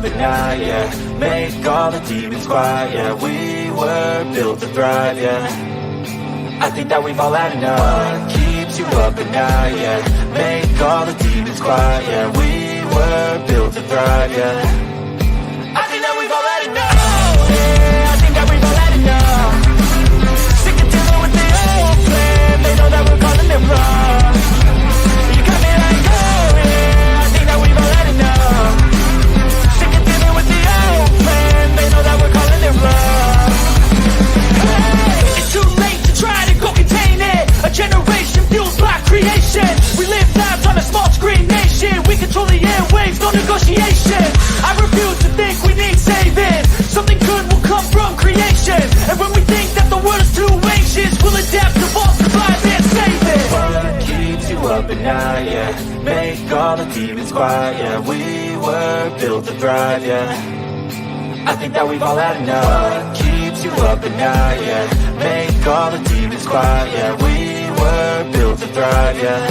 at night, yeah. Make all the demons quiet, yeah. We were built to thrive, yeah. I think that we've all had enough. What keeps you up at night, yeah. Make all the demons quiet, yeah. We were built to thrive, yeah. I think that we've all had enough, yeah. I think that we've all had enough. Sick of dealing with the old plan. They know that we're calling it wrong. You got me like, oh yeah. I think that we've all had enough. Sick of dealing with the old plan. They know that we're calling it wrong. Hey, it's too late to try to go contain it. A generation fueled by creation. We live lives on a small screen nation. We control the airwaves, no negotiation. I refuse to think we need saving. Something good will come from creation. And when we think that the world is too anxious, we'll adapt, evolve, survive, and save it. What keeps you up at night, yeah. Make all the demons quiet, yeah. We were built to thrive, yeah. I think that we've all had enough. What keeps you up at night, yeah. Make all the demons quiet, yeah. We were built to thrive, yeah.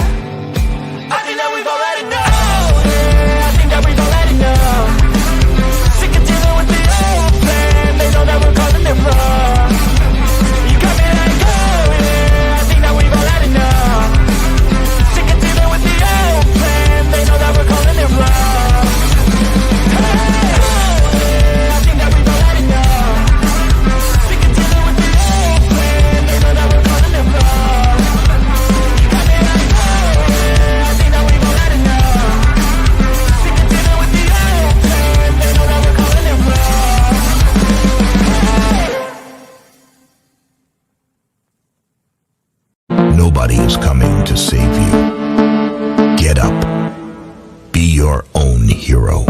I think that we've all had enough, yeah. I think that we've all had enough. Sick of dealing with the old plan. They know that we're calling it wrong. You got me like, oh yeah. I think that we've all had enough. Sick of dealing with the old plan. They know that we're calling it wrong. Hey, oh yeah. I think that we've all had enough. Sick of dealing with the old plan. They know that we're calling it wrong. You got me like, oh yeah. I think that we've all had enough. Sick of dealing with the old plan. They know that we're calling it wrong. Nobody is coming to save you. Get up. Be your own hero.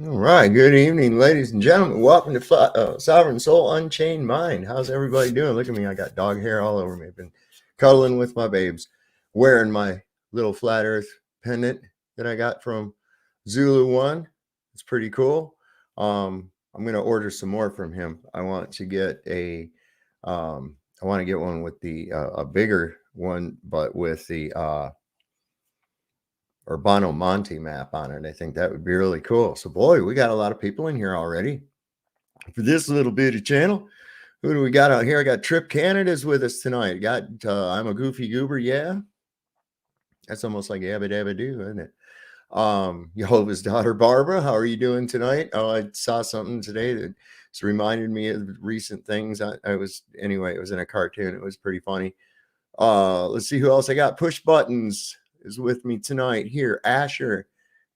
All right. Good evening, ladies and gentlemen. Welcome to Sovereign Soul Unchained Mind. How's everybody doing? Look at me. I got dog hair all over me. I've been cuddling with my babes, wearing my little flat earth pendant that I got from Zulu One. It's pretty cool. I'm going to order some more from him. I want to get one with the a bigger one, but with the Urbano Monte map on it. I think that would be really cool. So boy, we got a lot of people in here already for this little bitty channel. Who do we got out here? I got Trip Canada's with us tonight. Got I'm a Goofy Goober. Yeah, that's almost like Yabba Dabba Doo, isn't it? Jehovah's daughter Barbara, how are you doing tonight? Oh, I saw something today that's reminded me of recent things. It was in a cartoon. It was pretty funny. Let's see who else I got. Push Buttons is with me tonight here. Asher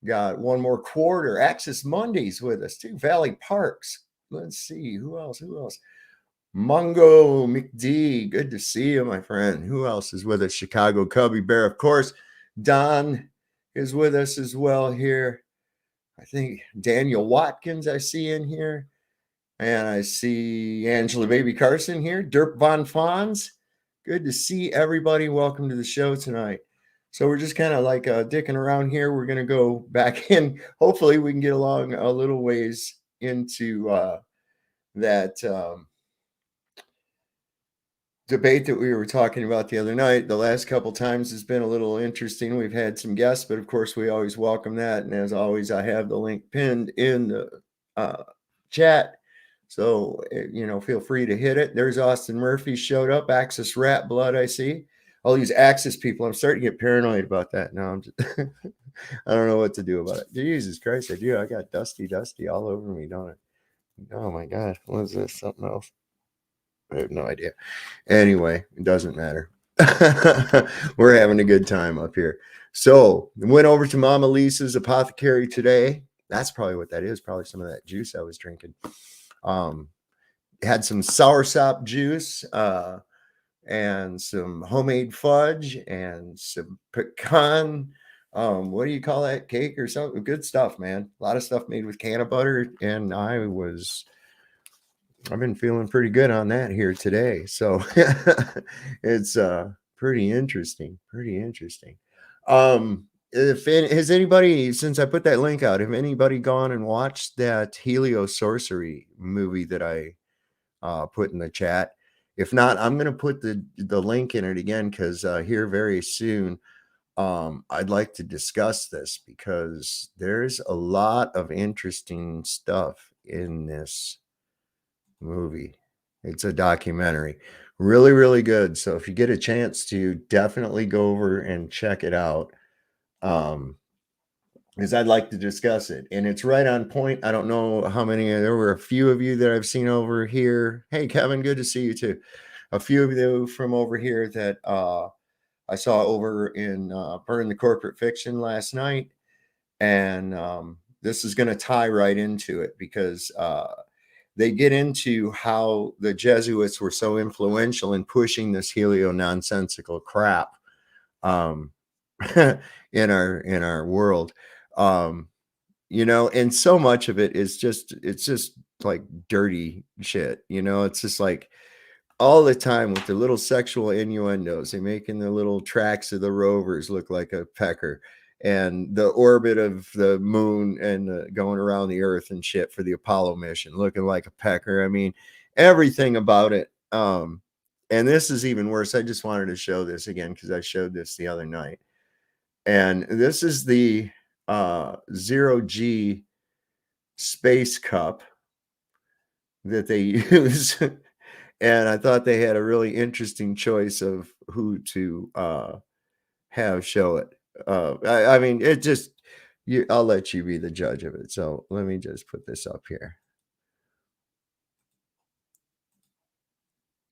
got one more quarter. Access Mondays with us too. Valley Parks. Let's see who else. Mungo McD, good to see you, my friend. Who else is with us? Chicago Cubby Bear, of course. Don is with us as well here. I think Daniel Watkins I see in here. And I see Angela Baby Carson here. Dirk Von Fons. Good to see everybody. Welcome to the show tonight. So we're just kind of like dicking around here. We're going to go back in. Hopefully we can get along a little ways into that debate that we were talking about the other night. The last couple times has been a little interesting. We've had some guests, but of course we always welcome that. And as always, I have the link pinned in the chat. So, feel free to hit it. There's Austin Murphy showed up. Axis Rat Blood, I see. All these Axis people, I'm starting to get paranoid about that now. I'm just, I don't know what to do about it. Jesus Christ, I do. I got dusty all over me, don't I? Oh my God. What is this? Something else? I have no idea. Anyway, it doesn't matter. We're having a good time up here. So went over to Mama Lisa's Apothecary today. That's probably what that is. Probably some of that juice I was drinking. Had some soursop juice and some homemade fudge and some pecan. What do you call that? Cake or something? Good stuff, man. A lot of stuff made with can of butter. And I've been feeling pretty good on that here today. So it's pretty interesting. has anybody, since I put that link out, have anybody gone and watched that Heliosorcery movie that I put in the chat? If not, I'm going to put the link in it again, because here very soon I'd like to discuss this, because there's a lot of interesting stuff in this movie. It's a documentary, really, really good. So if you get a chance to, definitely go over and check it out, because I'd like to discuss it, and it's right on point. I don't know how many, there were a few of you that I've seen over here. Hey, Kevin, good to see you too. A few of you from over here that I saw over in Burn the Corporate Fiction last night. And this is going to tie right into it, because they get into how the Jesuits were so influential in pushing this helio-nonsensical crap in our world. You know, and so much of it is just, it's just like dirty shit. You know, it's just like all the time with the little sexual innuendos. They're making the little tracks of the rovers look like a pecker, and the orbit of the moon and going around the earth and shit for the Apollo mission looking like a pecker. I mean, everything about it. And this is even worse. I just wanted to show this again, because I showed this the other night. And this is the Zero-G space cup that they use. And I thought they had a really interesting choice of who to have show it. I mean, it just, I'll let you be the judge of it. So let me just put this up here.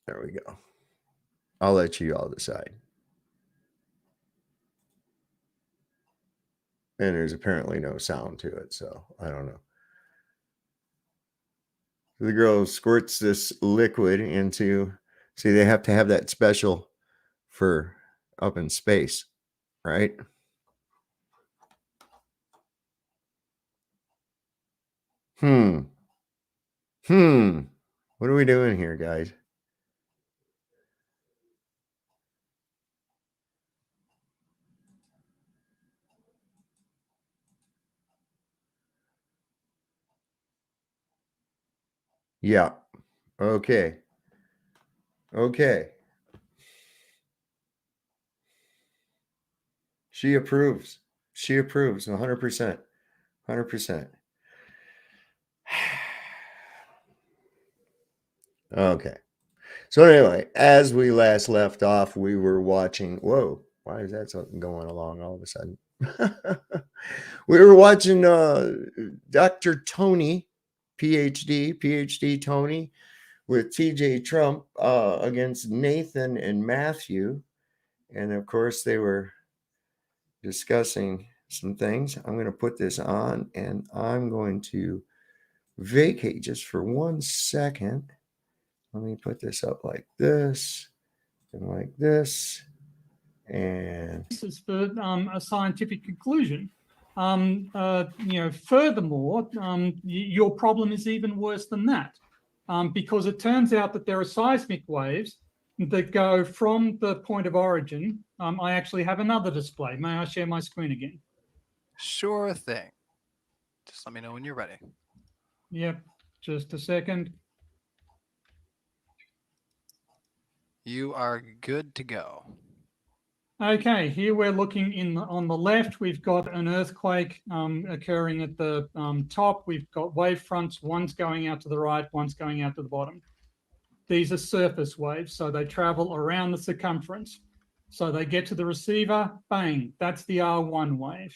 There we go. I'll let you all decide. And there's apparently no sound to it, so I don't know. The girl squirts this liquid into, see, they have to have that special for up in space, right? What are we doing here, guys? Yeah. Okay. She approves. She approves 100%. 100%. Okay. So anyway, as we last left off, we were watching, whoa, why is that something going along all of a sudden? We were watching Dr. Tony, PhD Tony, with TJ Trump against Nathan and Matthew. And of course, they were discussing some things. I'm going to put this on, and I'm going to vacate just for 1 second. Let me put this up like this and like this. And this is for a scientific conclusion. Furthermore, your problem is even worse than that, because it turns out that there are seismic waves that go from the point of origin. I actually have another display. May I share my screen again? Sure thing. Just let me know when you're ready. Yep, just a second. You are good to go. Okay, here we're looking on the left. We've got an earthquake occurring at the top. We've got wave fronts. One's going out to the right, one's going out to the bottom. These are surface waves, so they travel around the circumference. So they get to the receiver, bang, that's the R1 wave.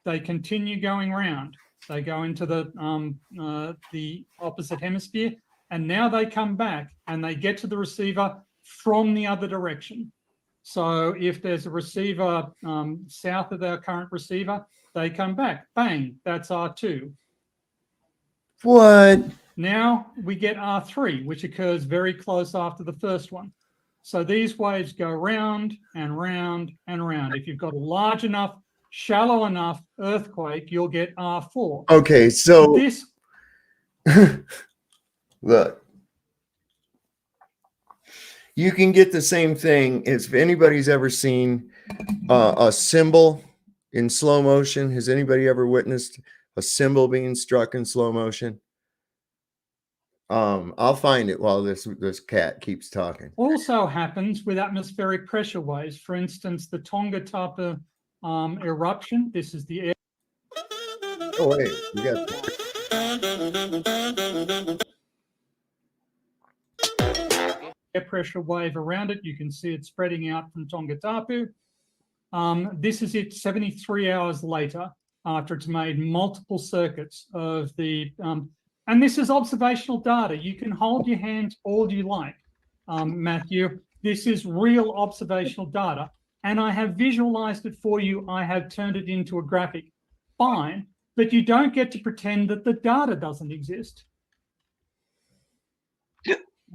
They continue going round. They go into the opposite hemisphere, and now they come back and they get to the receiver from the other direction. So if there's a receiver south of our current receiver, they come back, bang, that's R2. what? Now we get R3, which occurs very close after the first one. So these waves go round and round and round. If you've got a large enough, shallow enough earthquake, you'll get R4. Okay, so This, look, you can get the same thing as if anybody's ever seen a cymbal in slow motion? Has anybody ever witnessed a cymbal being struck in slow motion? I'll find it while this cat keeps talking. Also happens with atmospheric pressure waves. For instance, the Tonga Tapa eruption. This is the air. Oh wait, we got air pressure wave around it. You can see it spreading out from Tonga Tapu. This is it 73 hours later after it's made multiple circuits of the, and this is observational data. You can hold your hands all you like, Matthew. This is real observational data, and I have visualized it for you. I have turned it into a graphic. Fine, but you don't get to pretend that the data doesn't exist.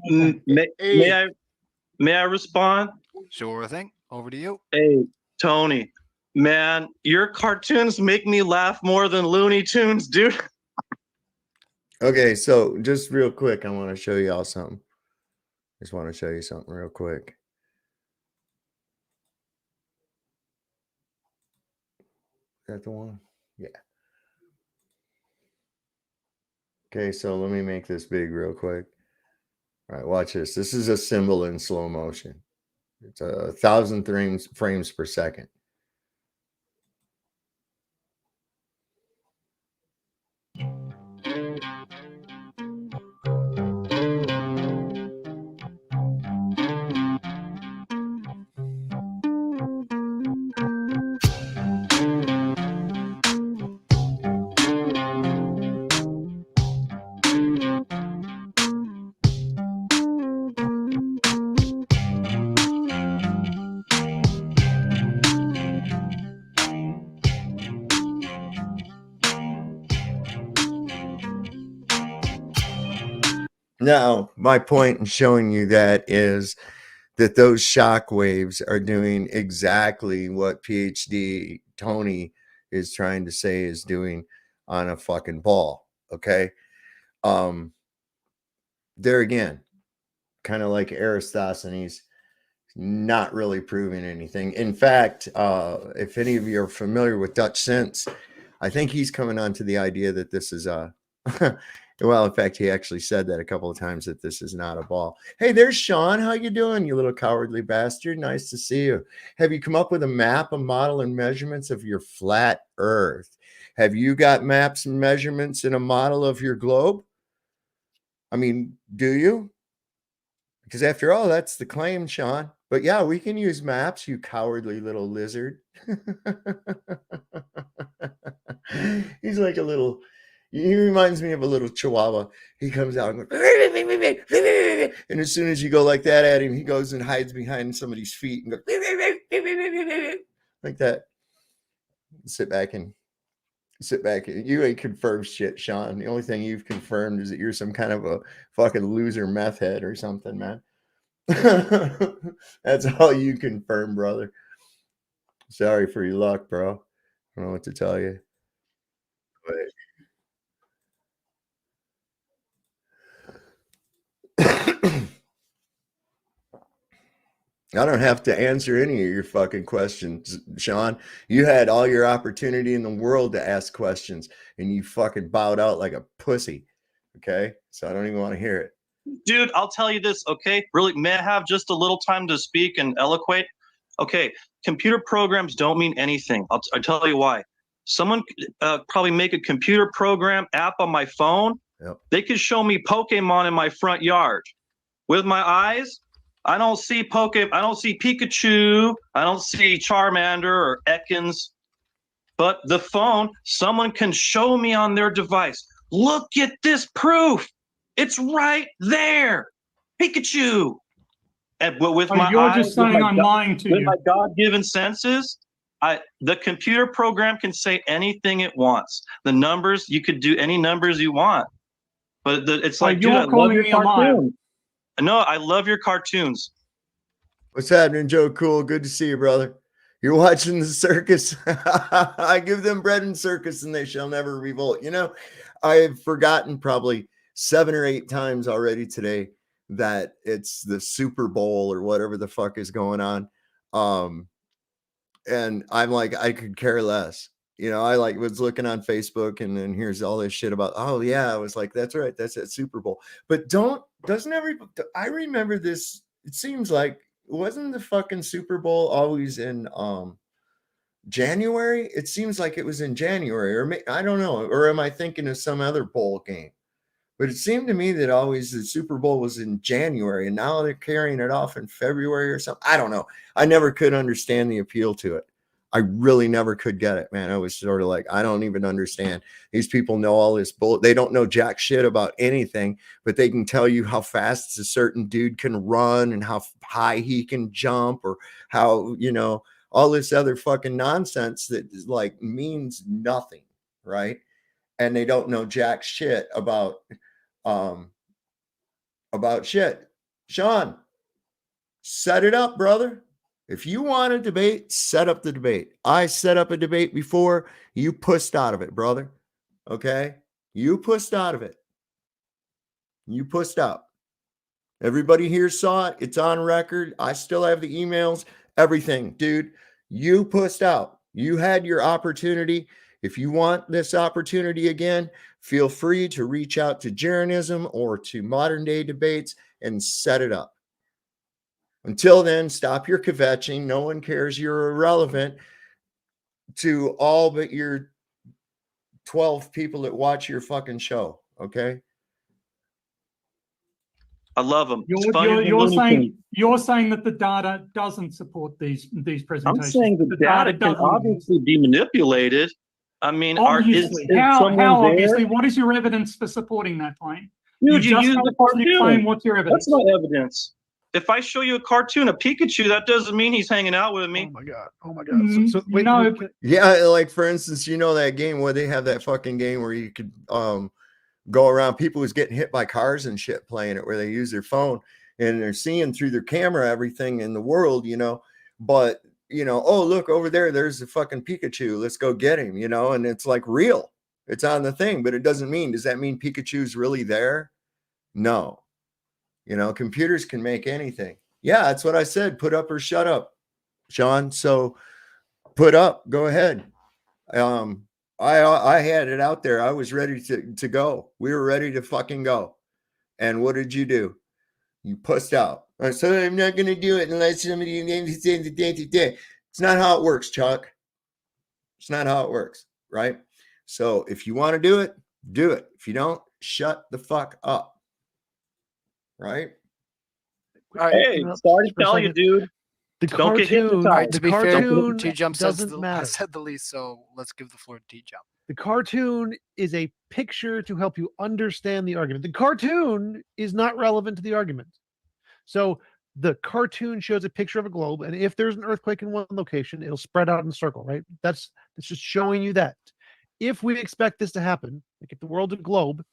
May I respond? Sure thing. Over to you. Hey, Tony, man, your cartoons make me laugh more than Looney Tunes, dude. Okay, so just real quick, I want to show you all something. Just want to show you something real quick. Is that the one? Yeah. Okay, so let me make this big real quick. All right, watch this. This is a symbol in slow motion. It's 1,000 frames per second. Now, my point in showing you that is that those shock waves are doing exactly what PhD Tony is trying to say is doing on a fucking ball. Okay. There again, kind of like Eratosthenes, not really proving anything. In fact, if any of you are familiar with Dutch Sense, I think he's coming on to the idea that this is a well, in fact, he actually said that a couple of times, that this is not a ball. Hey, there's Sean. How you doing, you little cowardly bastard? Nice to see you. Have you come up with a map, a model, and measurements of your flat Earth? Have you got maps and measurements and a model of your globe? I mean, do you? Because after all, that's the claim, Sean. But yeah, we can use maps, you cowardly little lizard. He's like a little... He reminds me of a little chihuahua. He comes out and goes, and as soon as you go like that at him, he goes and hides behind somebody's feet and goes like that. Sit back. You ain't confirmed shit, Sean. The only thing you've confirmed is that you're some kind of a fucking loser meth head or something, man. That's all you confirm, brother. Sorry for your luck, bro. I don't know what to tell you. But I don't have to answer any of your fucking questions, Sean. You had all your opportunity in the world to ask questions, and you fucking bowed out like a pussy. Okay? So I don't even want to hear it. Dude, I'll tell you this, okay? Really, may I have just a little time to speak and eloquate? Okay, computer programs don't mean anything. I'll tell you why. Someone probably make a computer program app on my phone. Yep. They could show me Pokemon in my front yard. With my eyes, I don't see I don't see Pikachu. I don't see Charmander or Ekans. But the phone, someone can show me on their device. Look at this proof. It's right there. Pikachu. And with my You're eyes, just saying I'm lying to with you. my God-given senses, the computer program can say anything it wants. The numbers, you could do any numbers you want. But it's like, dude, I love your cartoons. No, I love your cartoons. What's happening, Joe Cool? Good to see you, brother. You're watching the circus. I give them bread and circus, and they shall never revolt. You know, I've forgotten probably 7 or 8 times already today that it's the Super Bowl or whatever the fuck is going on. And I'm like, I could care less. You know, I like was looking on Facebook and then here's all this shit about, oh yeah, I was like, that's right, that's at Super Bowl. But doesn't I remember this, it seems like, wasn't the fucking Super Bowl always in January? It seems like it was in January, or I don't know, or am I thinking of some other bowl game? But it seemed to me that always the Super Bowl was in January, and now they're carrying it off in February or something. I don't know. I never could understand the appeal to it. I really never could get it, man. I was sort of like, I don't even understand. These people know all this bull. They don't know jack shit about anything, but they can tell you how fast a certain dude can run and how high he can jump, or how, you know, all this other fucking nonsense that is like means nothing, right? And they don't know jack shit about shit. Sean, set it up, brother. If you want a debate, set up the debate. I set up a debate before. You pussed out of it, brother. Okay? You pussed out of it. You pussed out. Everybody here saw it. It's on record. I still have the emails, everything. Dude, you pussed out. You had your opportunity. If you want this opportunity again, feel free to reach out to Jeranism or to Modern Day Debates and set it up. Until then, stop your kvetching. No one cares. You're irrelevant to all but your 12 people that watch your fucking show. Okay? I love them. You're saying that the data doesn't support these presentations. I'm saying the data can obviously be manipulated. I mean, obviously, how obviously? What is your evidence for supporting that claim? Dude, you use the cartoon. Claim, what's your evidence? That's not evidence. If I show you a cartoon of Pikachu, that doesn't mean he's hanging out with me. Oh my god! Oh my god! So wait, no. Yeah, like for instance, you know that game where they have that fucking game where you could go around, people who's getting hit by cars and shit playing it, where they use their phone and they're seeing through their camera everything in the world, you know. But you know, oh look over there, there's the fucking Pikachu. Let's go get him, you know. And it's like real. It's on the thing, but it doesn't mean. Does that mean Pikachu's really there? No. You know, computers can make anything. Yeah, that's what I said. Put up or shut up, Sean. So put up. Go ahead. I had it out there. I was ready to go. We were ready to fucking go. And what did you do? You pussed out. I said, I'm not going to do it unless somebody understands it. It's not how it works, Chuck. It's not how it works, right? So if you want to do it, do it. If you don't, shut the fuck up. Right? Hey, sorry to tell you, dude. The Don't get cartoon, hypnotized. All right, to be fair, cartoon T-Jump doesn't matter. has said the least, so let's give the floor to T-Jump. The cartoon is a picture to help you understand the argument. The cartoon is not relevant to the argument. So the cartoon shows a picture of a globe, and if there's an earthquake in one location, it'll spread out in a circle, right? It's just showing you that. If we expect this to happen, like if the world's a globe,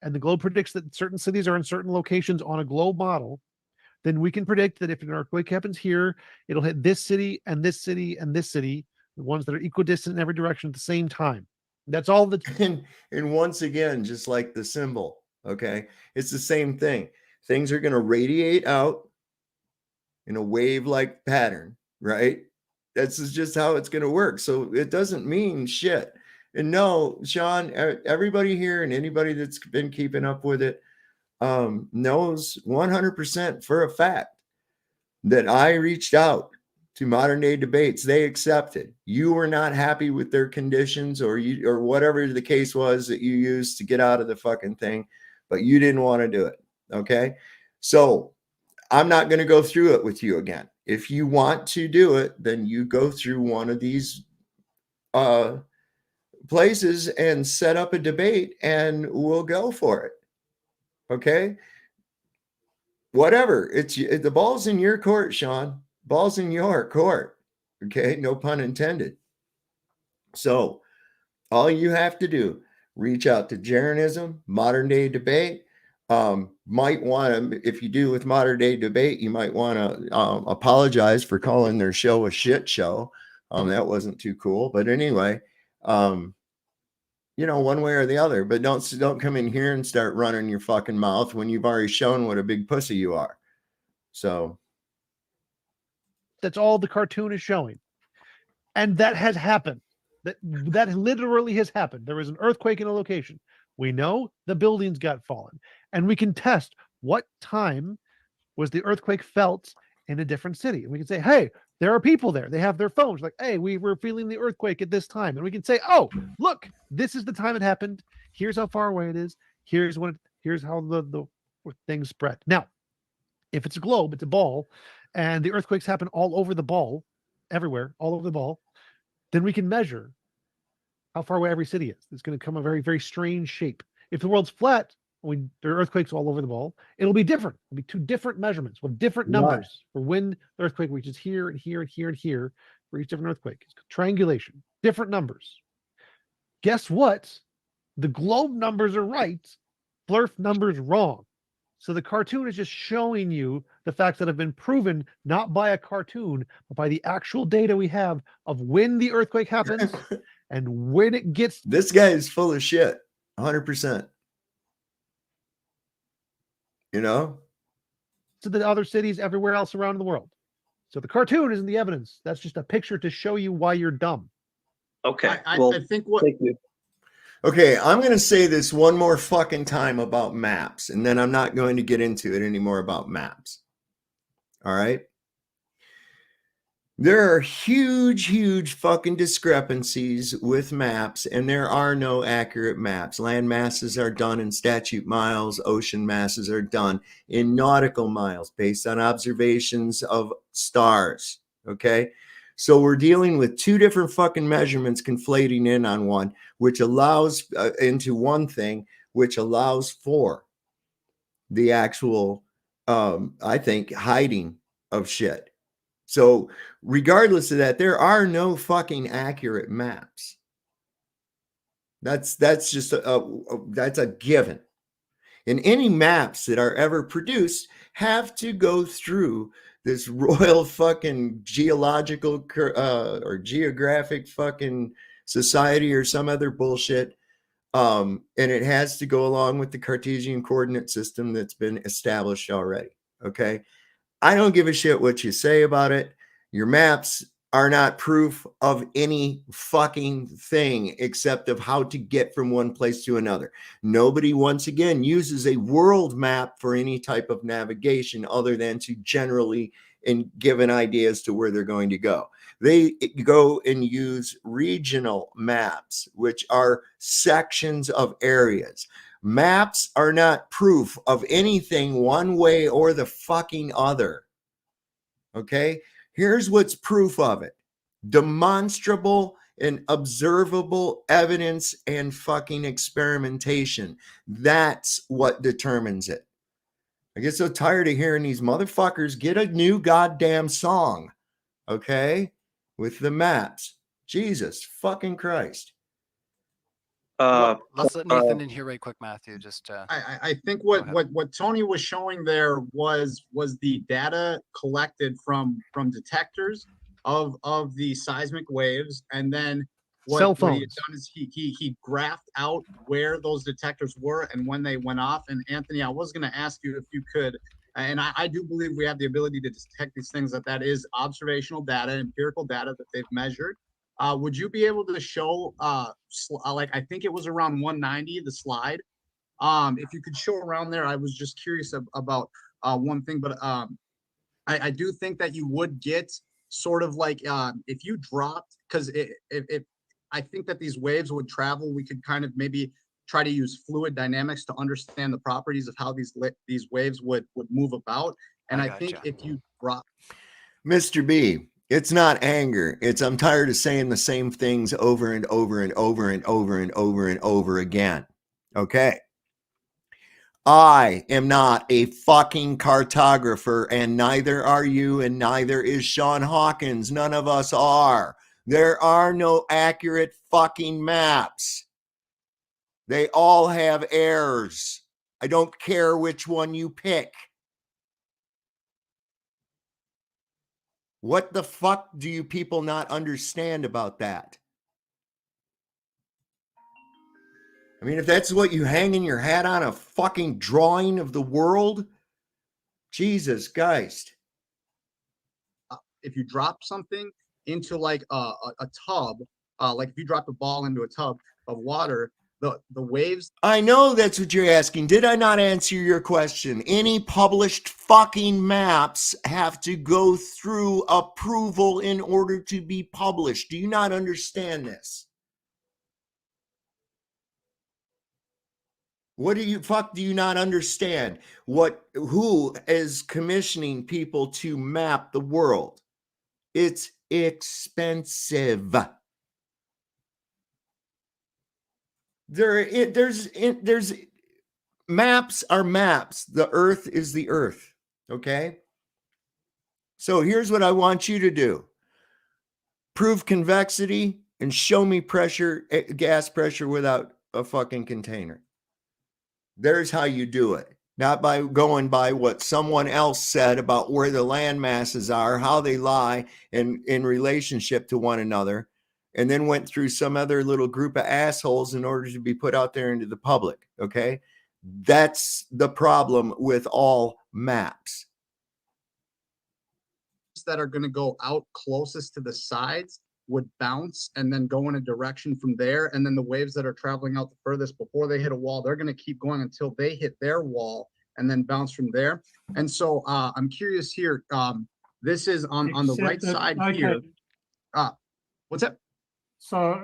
and the globe predicts that certain cities are in certain locations on a globe model, then we can predict that if an earthquake happens here, it'll hit this city and this city and this city, the ones that are equidistant in every direction at the same time. That's all the and once again, just like the symbol, okay, it's the same thing. Things are going to radiate out in a wave-like pattern, right? That's just how it's going to work. So it doesn't mean shit. And no, Sean, everybody here and anybody that's been keeping up with it knows 100% for a fact that I reached out to Modern Day Debates. They accepted. You were not happy with their conditions or whatever the case was that you used to get out of the fucking thing, but you didn't want to do it. Okay. So I'm not going to go through it with you again. If you want to do it, then you go through one of these places and set up a debate and we'll go for it. Okay. Whatever. The ball's in your court, Sean. Ball's in your court. Okay. No pun intended. So all you have to do, reach out to Jeranism, Modern Day Debate. Might want to, if you do with Modern Day Debate, you might want to apologize for calling their show a shit show. That wasn't too cool. But anyway, you know, one way or the other, but don't come in here and start running your fucking mouth when you've already shown what a big pussy you are. So that's all the cartoon is showing. And that has happened. That literally has happened. There was an earthquake in a location. We know the buildings got fallen, and we can test what time was the earthquake felt in a different city. And we can say, hey, there are people there. They have their phones. Like, hey, we were feeling the earthquake at this time. And we can say, oh, look, this is the time it happened. Here's how far away it is. Here's how the things spread. Now, if it's a globe, it's a ball, and the earthquakes happen all over the ball, everywhere, all over the ball, then we can measure how far away every city is. It's going to come a very, very strange shape. If the world's flat, there are earthquakes all over the ball, it'll be different. It'll be two different measurements with different numbers for when the earthquake reaches here and here and here and here for each different earthquake. It's triangulation, different numbers. Guess what? The globe numbers are right, Flurf numbers wrong. So the cartoon is just showing you the facts that have been proven not by a cartoon, but by the actual data we have of when the earthquake happens and when it gets. This guy is full of shit, 100%. You know? To the other cities everywhere else around the world. So the cartoon isn't the evidence. That's just a picture to show you why you're dumb. Okay. I well, think what thank you. Okay, I'm going to say this one more fucking time about maps, and then I'm not going to get into it anymore about maps. All right? There are huge fucking discrepancies with maps, and there are no accurate maps. Land masses are done in statute miles. Ocean masses are done in nautical miles based on observations of stars. Okay? So we're dealing with two different fucking measurements conflating in on one, which allows into one thing, which allows for the actual, I think, hiding of shit. So regardless of that, there are no fucking accurate maps. That's just that's a given. And any maps that are ever produced have to go through this royal fucking geological or geographic fucking society or some other bullshit. And it has to go along with the Cartesian coordinate system that's been established already. Okay. I don't give a shit what you say about it. Your maps are not proof of any fucking thing except of how to get from one place to another. Nobody, once again, uses a world map for any type of navigation other than to generally and give an idea as to where they're going to go. They go and use regional maps, which are sections of areas. Maps are not proof of anything one way or the fucking other. Okay? Here's what's proof of it. Demonstrable and observable evidence and fucking experimentation. That's what determines it. I get so tired of hearing these motherfuckers get a new goddamn song. Okay? With the maps. Jesus fucking Christ. Let's let Nathan in here right quick, Matthew. Just I think Go what Tony was showing there was the data collected from detectors of the seismic waves, and then Cell what he had phones. done is he graphed out where those detectors were and when they went off. And Anthony, I was going to ask you if you could, and I do believe we have the ability to detect these things, that is observational data, empirical data that they've measured. Would you be able to show, like, I think it was around 190, the slide. If you could show around there, I was just curious about one thing, but I do think that you would get sort of like, if you dropped, because if I think that these waves would travel, we could kind of maybe try to use fluid dynamics to understand the properties of how these waves would move about. And I think gotcha. if you drop, Mr. B, it's not anger. It's I'm tired of saying the same things over and over and over and over and over and over again. Okay. I am not a fucking cartographer, and neither are you, and neither is Sean Hawkins. None of us are. There are no accurate fucking maps. They all have errors. I don't care which one you pick. What the fuck do you people not understand about that? I mean, if that's what you hang in your hat on, a fucking drawing of the world, Jesus Christ. if you drop something into like a tub, like if you drop a ball into a tub of water, the waves. I know that's what you're asking. Did I not answer your question? Any published fucking maps have to go through approval in order to be published. Do you not understand this? What do you not understand? Who is commissioning people to map the world? It's expensive. There's maps are maps. The earth is the earth. Okay. So here's what I want you to do. Prove convexity and show me gas pressure without a fucking container. There's how you do it. Not by going by what someone else said about where the land masses are, how they lie in relationship to one another, and then went through some other little group of assholes in order to be put out there into the public. Okay. That's the problem with all maps. That are going to go out closest to the sides would bounce and then go in a direction from there. And then the waves that are traveling out the furthest before they hit a wall, they're going to keep going until they hit their wall and then bounce from there. And so I'm curious here. This is on the right side here. What's that? So,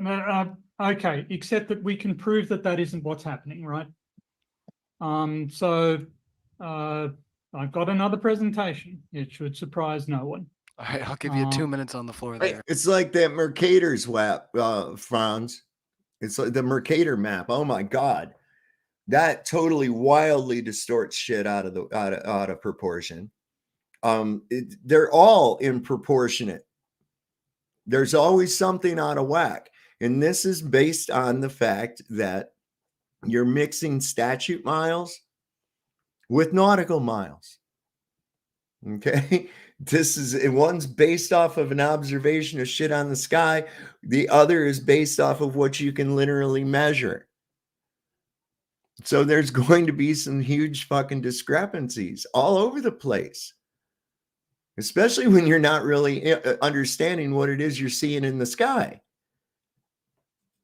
okay, except that we can prove that that isn't what's happening, right? I've got another presentation. It should surprise no one. All right, I'll give you 2 minutes on the floor there. It's like that Mercator's map, Franz. It's like the Mercator map. Oh my God. That totally wildly distorts shit out of proportion. They're all improportionate. There's always something out of whack. And this is based on the fact that you're mixing statute miles with nautical miles. Okay. One's based off of an observation of shit on the sky. The other is based off of what you can literally measure. So there's going to be some huge fucking discrepancies all over the place, especially when you're not really understanding what it is you're seeing in the sky.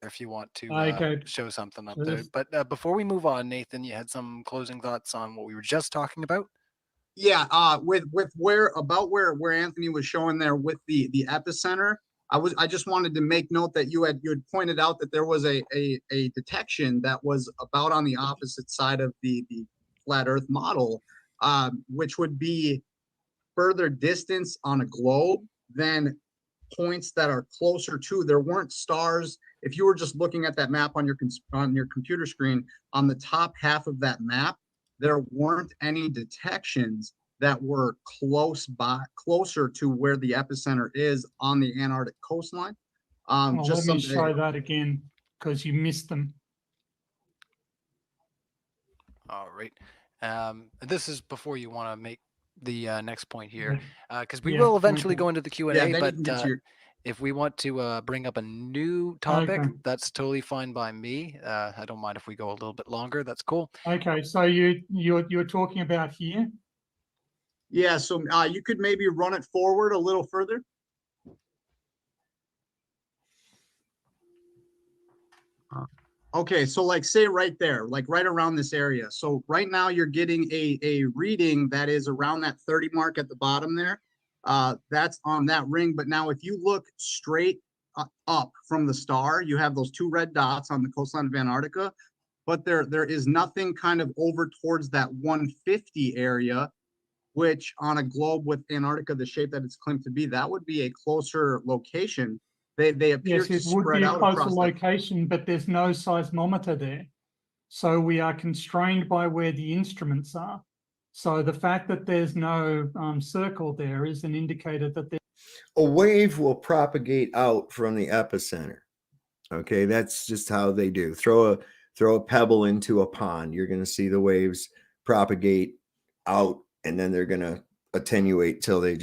If you want to show something up there. But before we move on, Nathan, you had some closing thoughts on what we were just talking about? Yeah, with where Anthony was showing there with the epicenter, I just wanted to make note that you had pointed out that there was a detection that was about on the opposite side of the flat Earth model, which would be further distance on a globe than points that are closer to. There weren't stars. If you were just looking at that map on your computer screen, on the top half of that map, there weren't any detections that were closer to where the epicenter is on the Antarctic coastline. Let me show that again because you missed them. All right. This is before you want to make the next point here, because we will eventually go into the Q&A, but if we want to bring up a new topic, that's totally fine by me. I don't mind if we go a little bit longer. That's cool. Okay, so you're talking about here? Yeah, so you could maybe run it forward a little further. Okay, so like say right there, like right around this area. So right now you're getting a reading that is around that 30 mark at the bottom there. That's on that ring. But now if you look straight up from the star, you have those two red dots on the coastline of Antarctica, but there is nothing kind of over towards that 150 area, which on a globe with Antarctica, the shape that it's claimed to be, that would be a closer location. They appear to spread out across. Yes, it would be a closer location, but there's no seismometer there. So we are constrained by where the instruments are. So the fact that there's no circle there is an indicator that a wave will propagate out from the epicenter. Okay, that's just how they do. Throw a pebble into a pond. You're going to see the waves propagate out, and then they're going to attenuate till they're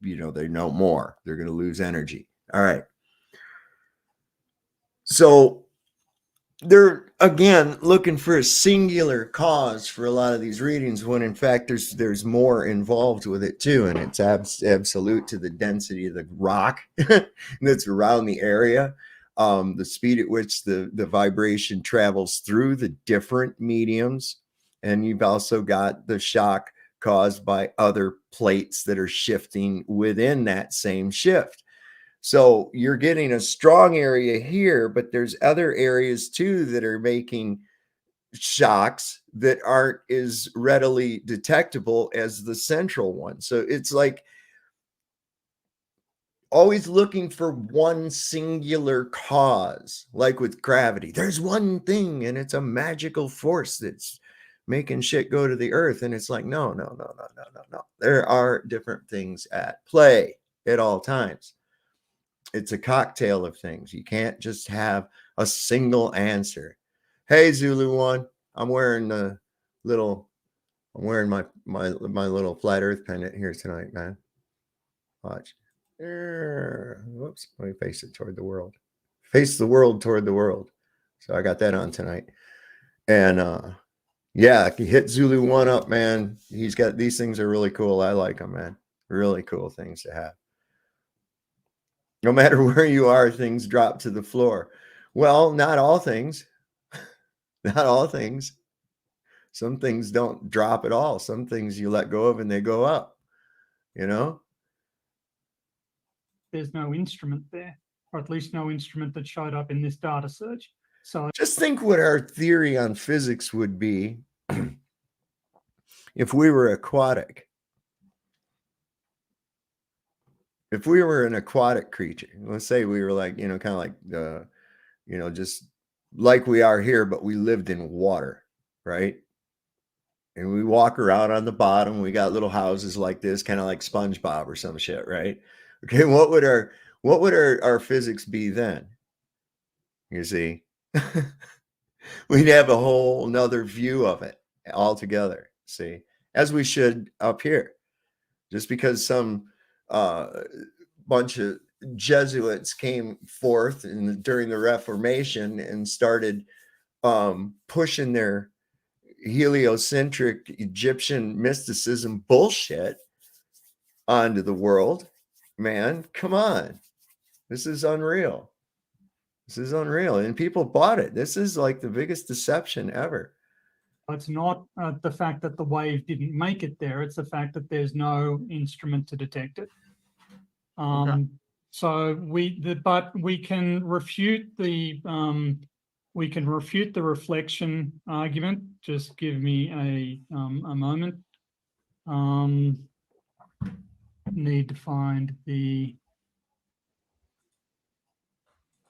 no more. They're going to lose energy. All right. So they're again looking for a singular cause for a lot of these readings, when in fact there's more involved with it too, and it's absolute to the density of the rock that's around the area, the speed at which the vibration travels through the different mediums, and you've also got the shock caused by other plates that are shifting within that same shift. So you're getting a strong area here, but there's other areas too that are making shocks that aren't as readily detectable as the central one. So it's like always looking for one singular cause, like with gravity. There's one thing, and it's a magical force that's making shit go to the earth. And it's like, no. There are different things at play at all times. It's a cocktail of things. You can't just have a single answer. Hey, Zulu One, I'm wearing my little flat Earth pendant here tonight, man. Watch. Whoops. Let me face it toward the world. Face the world toward the world. So I got that on tonight. And yeah, hit Zulu One up, man. He's got these things are really cool. I like them, man. Really cool things to have. No matter where you are, things drop to the floor. Well, not all things. Not all things. Some things don't drop at all. Some things you let go of and they go up. You know? There's no instrument there, or at least no instrument that showed up in this data search. So just think what our theory on physics would be if we were aquatic. If we were an aquatic creature, let's say we were like, kind of like, just like we are here, but we lived in water, right? And we walk around on the bottom. We got little houses like this, kind of like SpongeBob or some shit, right? Okay, what would our physics be then? You see, we'd have a whole nother view of it altogether. See, as we should up here, just because some bunch of Jesuits came forth during the Reformation and started pushing their heliocentric Egyptian mysticism bullshit onto the world. Man, come on. This is unreal. This is unreal. And people bought it. This is like the biggest deception ever. it's not the fact that the wave didn't make it there. It's the fact that there's no instrument to detect it. Okay. So but we can refute the reflection argument. Just give me a moment. Need to find the.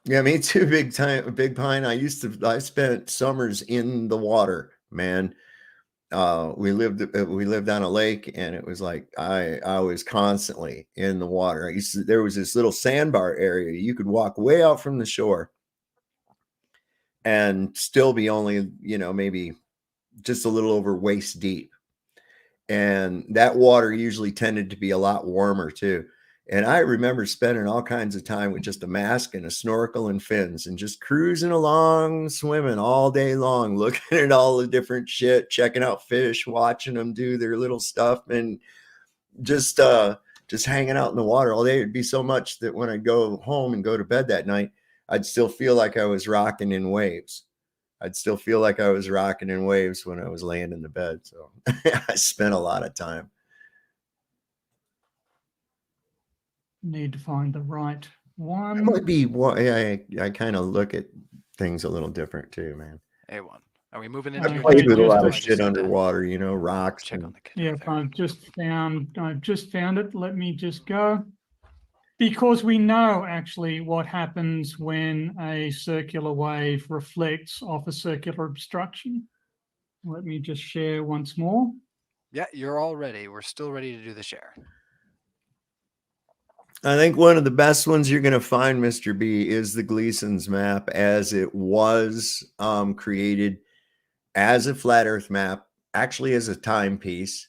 Yeah, me too. Big Pine. I spent summers in the water, man. We lived on a lake, and it was like I was constantly in the water. There was this little sandbar area. You could walk way out from the shore and still be only, maybe just a little over waist deep. And that water usually tended to be a lot warmer too. And I remember spending all kinds of time with just a mask and a snorkel and fins and just cruising along, swimming all day long, looking at all the different shit, checking out fish, watching them do their little stuff, and just hanging out in the water all day. It'd be so much that when I'd go home and go to bed that night, I'd still feel like I was rocking in waves. I'd still feel like I was rocking in waves when I was laying in the bed. So I spent a lot of time. Need to find the right one. It might be why I kind of look at things a little different too, man. A1. Are we moving into? I your played with a just lot a- of shit underwater, rocks. Check on the kit. Yeah, I've just found it. Let me just go. Because we know actually what happens when a circular wave reflects off a circular obstruction. Let me just share once more. Yeah, you're all ready. We're still ready to do the share. I think one of the best ones you're going to find, Mr. B, is the Gleason's map, as it was created as a flat Earth map, actually as a timepiece.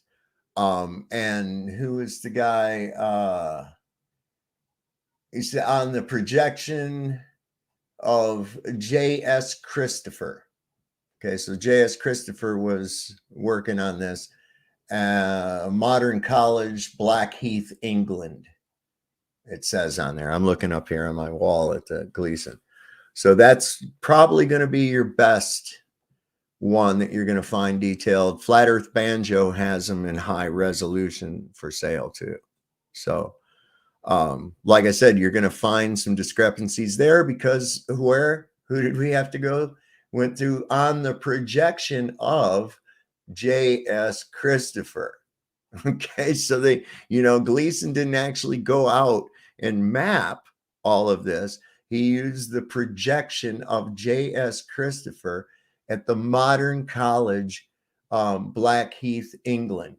And who is the guy? He's on the projection. of J.S. Christopher. Okay, so J.S. Christopher was working on this. Modern College, Blackheath, England. It says on there. I'm looking up here on my wall at Gleason. So that's probably going to be your best one that you're going to find detailed. Flat Earth Banjo has them in high resolution for sale too. So, like I said, you're going to find some discrepancies there because who did we have to go? Went through on the projection of J.S. Christopher. Okay, so they, Gleason didn't actually go out and map all of this. He used the projection of J.S. Christopher at the Modern College, Blackheath, England.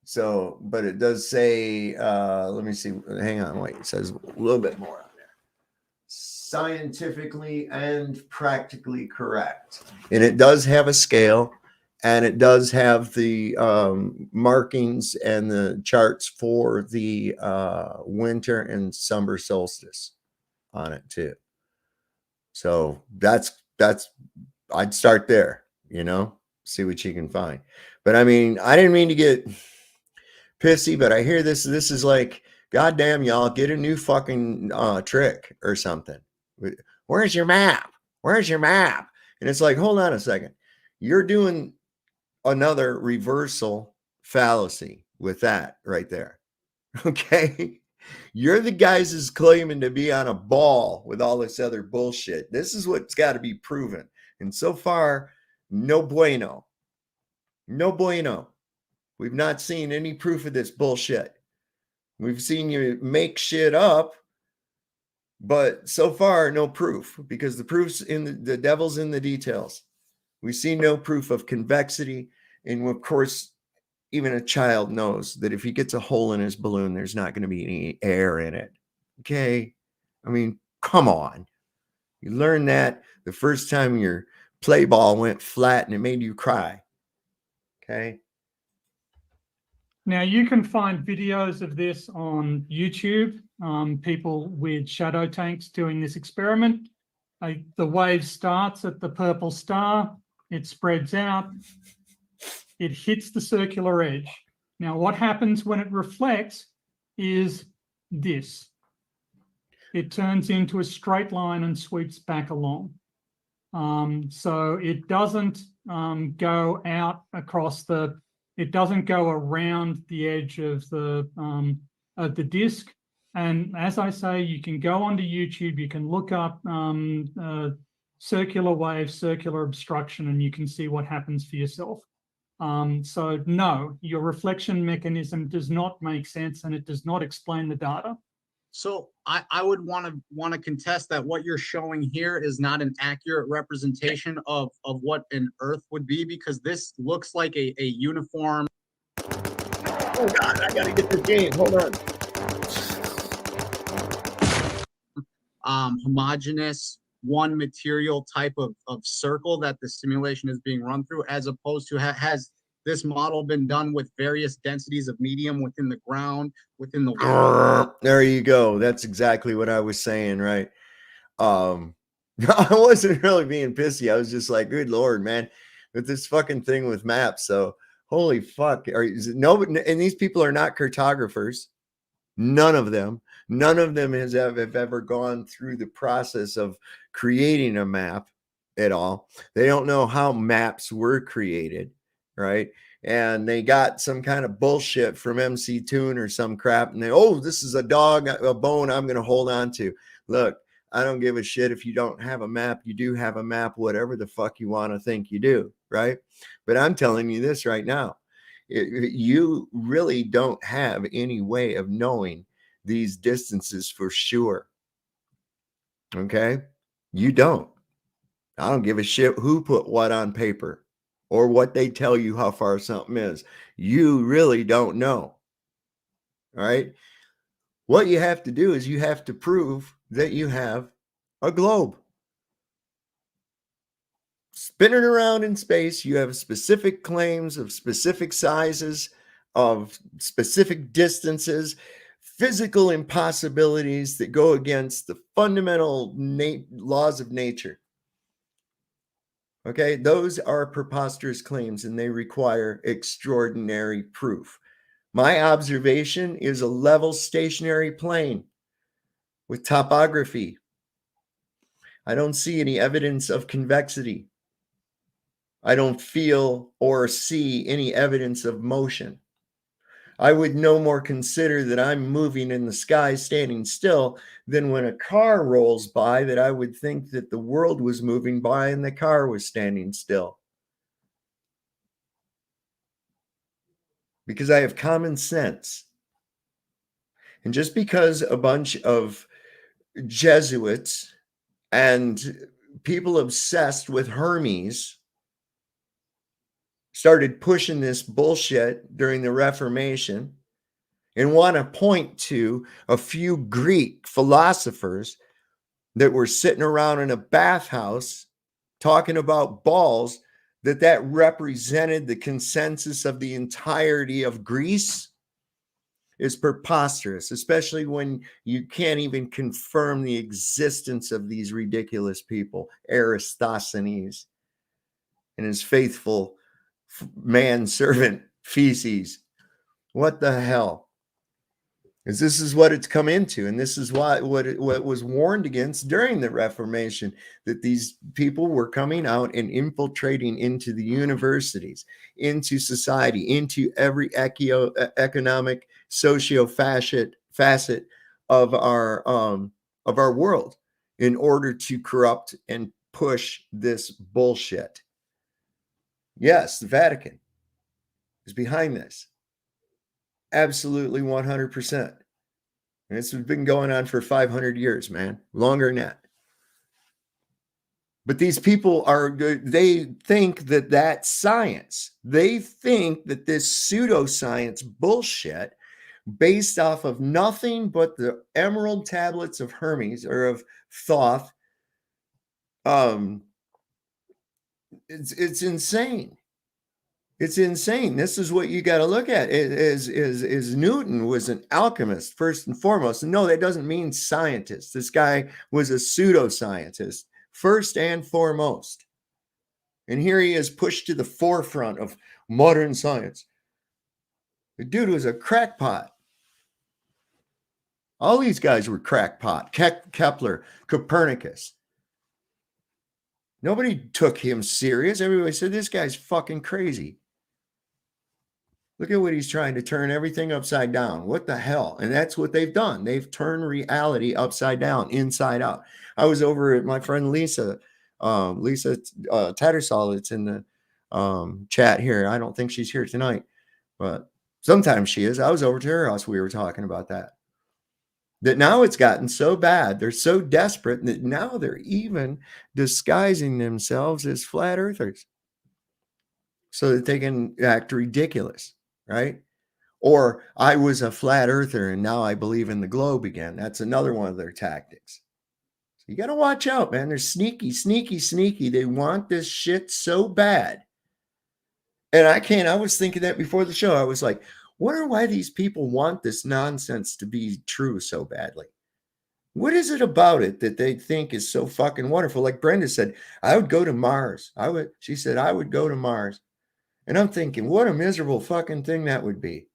So, but it does say, let me see, hang on, wait, it says a little bit more on there. Scientifically and practically correct. And it does have a scale, and it does have the markings and the charts for the winter and summer solstice on it too. So that's I'd start there, see what you can find. But I mean, I didn't mean to get pissy, but I hear this is like, goddamn, y'all, get a new fucking trick or something. Where's your map? Where's your map? And it's like, hold on a second. You're doing another reversal fallacy with that right there. Okay. You're the guys is claiming to be on a ball with all this other bullshit. This is what's got to be proven. And so far, no bueno. No bueno. We've not seen any proof of this bullshit. We've seen you make shit up, but so far, no proof, because the proof's in the devil's in the details. We see no proof of convexity. And of course, even a child knows that if he gets a hole in his balloon, there's not going to be any air in it. Okay. I mean, come on. You learned that the first time your play ball went flat and it made you cry. Okay. Now you can find videos of this on YouTube. People with shadow tanks doing this experiment. The wave starts at the purple star. It spreads out. It hits the circular edge. Now, what happens when it reflects is this. It turns into a straight line and sweeps back along. So it doesn't go out across it doesn't go around the edge of the disc. And as I say, you can go onto YouTube, you can look up circular wave, circular obstruction, and you can see what happens for yourself. So no, your reflection mechanism does not make sense, and it does not explain the data. So I would want to contest that what you're showing here is not an accurate representation of what an Earth would be, because this looks like a uniform. Oh God, I gotta get this game. Hold on. Homogeneous one material type of circle that the simulation is being run through, as opposed to has this model been done with various densities of medium within the ground, within the water? There you go. That's exactly what I was saying, right? I wasn't really being pissy. I was just like, good Lord, man, with this fucking thing with maps. So holy fuck. And these people are not cartographers. None of them have ever gone through the process of creating a map at all. They don't know how maps were created, right? And they got some kind of bullshit from MC Toon or some crap, and this is a dog, a bone I'm going to hold on to. Look, I don't give a shit if you don't have a map. You do have a map, whatever the fuck you want to think you do, right? But I'm telling you this right now. You really don't have any way of knowing these distances for sure. Okay? You don't. I don't give a shit who put what on paper or what they tell you how far something is. You really don't know. All right? What you have to do is you have to prove that you have a globe. Spinning around in space, you have specific claims of specific sizes, of specific distances, physical impossibilities that go against the fundamental laws of nature. Okay, those are preposterous claims and they require extraordinary proof. My observation is a level stationary plane with topography. I don't see any evidence of convexity. I don't feel or see any evidence of motion. I would no more consider that I'm moving in the sky standing still than when a car rolls by that I would think that the world was moving by and the car was standing still. Because I have common sense. And just because a bunch of Jesuits and people obsessed with Hermes started pushing this bullshit during the Reformation and want to point to a few Greek philosophers that were sitting around in a bathhouse talking about balls, that represented the consensus of the entirety of Greece, is preposterous, especially when you can't even confirm the existence of these ridiculous people. Aristophanes and his faithful manservant Theses. What the hell? Because this is what it's come into, and this is what was warned against during the Reformation, that these people were coming out and infiltrating into the universities, into society, into every economic, facet of our world, in order to corrupt and push this bullshit. Yes, the Vatican is behind this. Absolutely 100%. And it's been going on for 500 years, man. Longer than that. But these people they think that that's science. They think that this pseudoscience bullshit based off of nothing but the emerald tablets of Hermes or of Thoth. It's insane. It's insane. This is what you got to look at. Is Newton was an alchemist first and foremost. And no, that doesn't mean scientist. This guy was a pseudoscientist first and foremost. And here he is pushed to the forefront of modern science. The dude was a crackpot. All these guys were crackpot. Kepler, Copernicus. Nobody took him serious. Everybody said, this guy's fucking crazy. Look at what he's trying to turn everything upside down. What the hell? And that's what they've done. They've turned reality upside down, inside out. I was over at my friend Lisa Tattersall. It's in the chat here. I don't think she's here tonight, but sometimes she is. I was over to her house. We were talking about that. That now it's gotten so bad. They're so desperate that now they're even disguising themselves as flat earthers so that they can act ridiculous. Right? Or I was a flat earther and now I believe in the globe again. That's another one of their tactics. So you got to watch out, man. They're sneaky. They want this shit so bad. And I was thinking that before the show. I was like, wonder why these people want this nonsense to be true so badly. What is it about it that they think is so fucking wonderful? Like Brenda said, I would go to Mars. She said, I would go to Mars. And I'm thinking, what a miserable fucking thing that would be.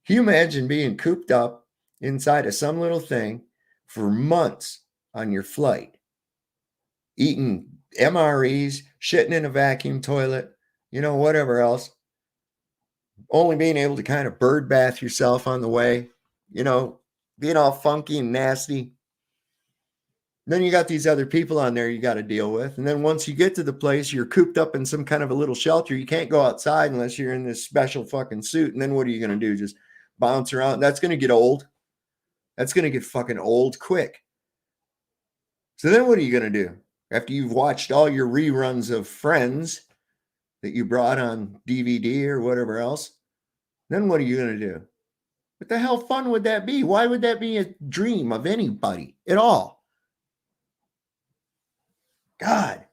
Can you imagine being cooped up inside of some little thing for months on your flight, eating MREs, shitting in a vacuum toilet, whatever else, only being able to kind of bird bath yourself on the way, being all funky and nasty. Then you got these other people on there you got to deal with. And then once you get to the place, you're cooped up in some kind of a little shelter. You can't go outside unless you're in this special fucking suit. And then what are you going to do? Just bounce around? That's going to get old. That's going to get fucking old quick. So then what are you going to do? After you've watched all your reruns of Friends that you brought on DVD or whatever else, then what are you going to do? What the hell fun would that be? Why would that be a dream of anybody at all? God,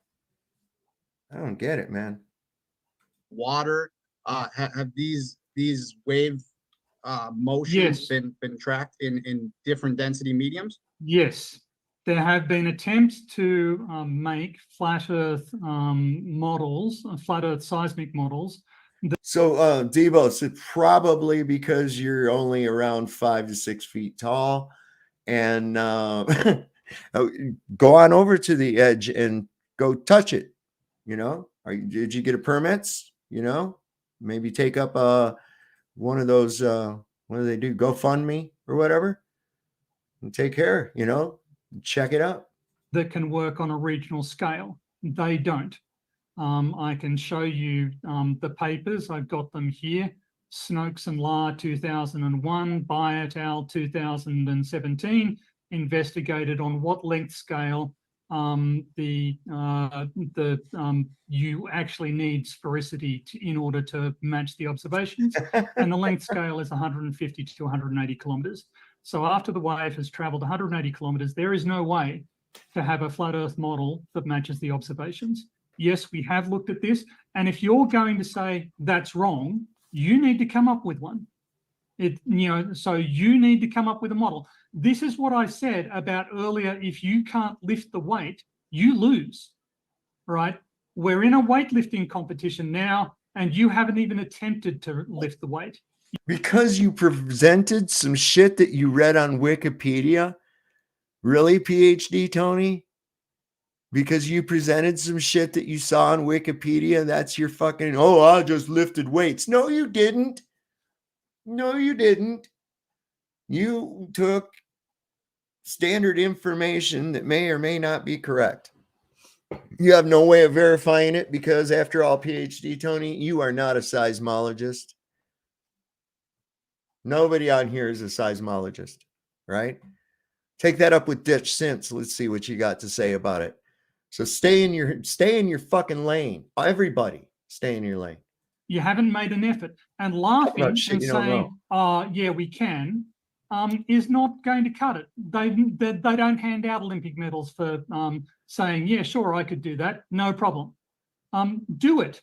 I don't get it, man. Water, have these wave motion Yes. been tracked in different density mediums? Yes, there have been attempts to make flat Earth models, flat Earth seismic models. So, Debo, so probably because you're only around 5 to 6 feet tall, and go on over to the edge and go touch it. You know, did you get a permits? You know, maybe take up one of those. What do they do? GoFundMe or whatever, and take care. You know, check it out. That can work on a regional scale. They don't. I can show you the papers. I've got them here. Snokes and La 2001, Bai et al 2017, investigated on what length scale you actually need sphericity in order to match the observations, and the length scale is 150 to 180 kilometers. So after the wave has traveled 180 kilometers, there is no way to have a flat Earth model that matches the observations. Yes, we have looked at this, and if you're going to say that's wrong, you need to come up with one. So you need to come up with a model. This is what I said about earlier. If you can't lift the weight, you lose, right? We're in a weightlifting competition now, and you haven't even attempted to lift the weight. Because you presented some shit that you read on Wikipedia? Really, PhD Tony? Because you presented some shit that you saw on Wikipedia, that's your fucking, oh, I just lifted weights. No, you didn't. No, you didn't. You took standard information that may or may not be correct. You have no way of verifying it because, after all, PhD Tony, you are not a seismologist. Nobody on here is a seismologist, right? Take that up with Ditch Sense. Let's see what you got to say about it. So stay in your fucking lane. Everybody, stay in your lane. You haven't made an effort, and laughing and saying, yeah, we can, is not going to cut it. They don't hand out Olympic medals for saying, yeah, sure, I could do that, no problem. Do it,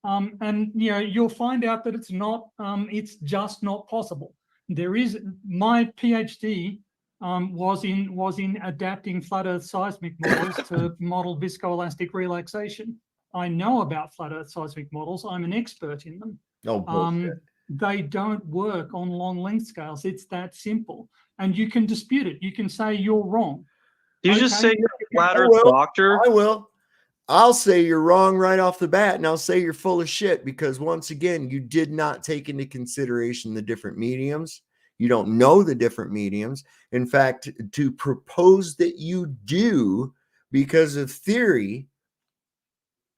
and you'll find out that it's not. It's just not possible. There is my PhD. Was in adapting flat Earth seismic models to model viscoelastic relaxation. I know about flat Earth seismic models. I'm an expert in them. Oh, bullshit. They don't work on long length scales. It's that simple. And you can dispute it. You can say you're wrong. You just say you're a flat Earth doctor? I will. I'll say you're wrong right off the bat, and I'll say you're full of shit because, once again, you did not take into consideration the different mediums. You don't know the different mediums. In fact, to propose that you do because of theory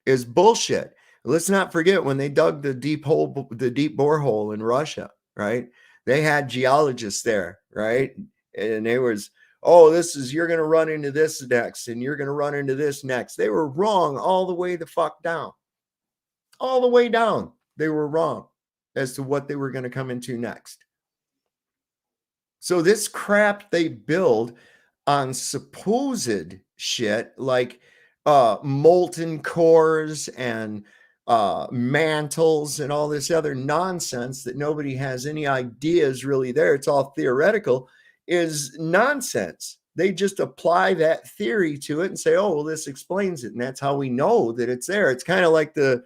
is bullshit. Let's not forget when they dug the deep borehole in Russia, right? They had geologists there, right? And they was, you're going to run into this next, and you're going to run into this next. They were wrong all the way the fuck down. All the way down. They were wrong as to what they were going to come into next. So this crap they build on supposed shit like molten cores and mantles and all this other nonsense that nobody has any ideas really there. It's all theoretical, is nonsense. They just apply that theory to it and say, oh, well, this explains it. And that's how we know that it's there. It's kind of like the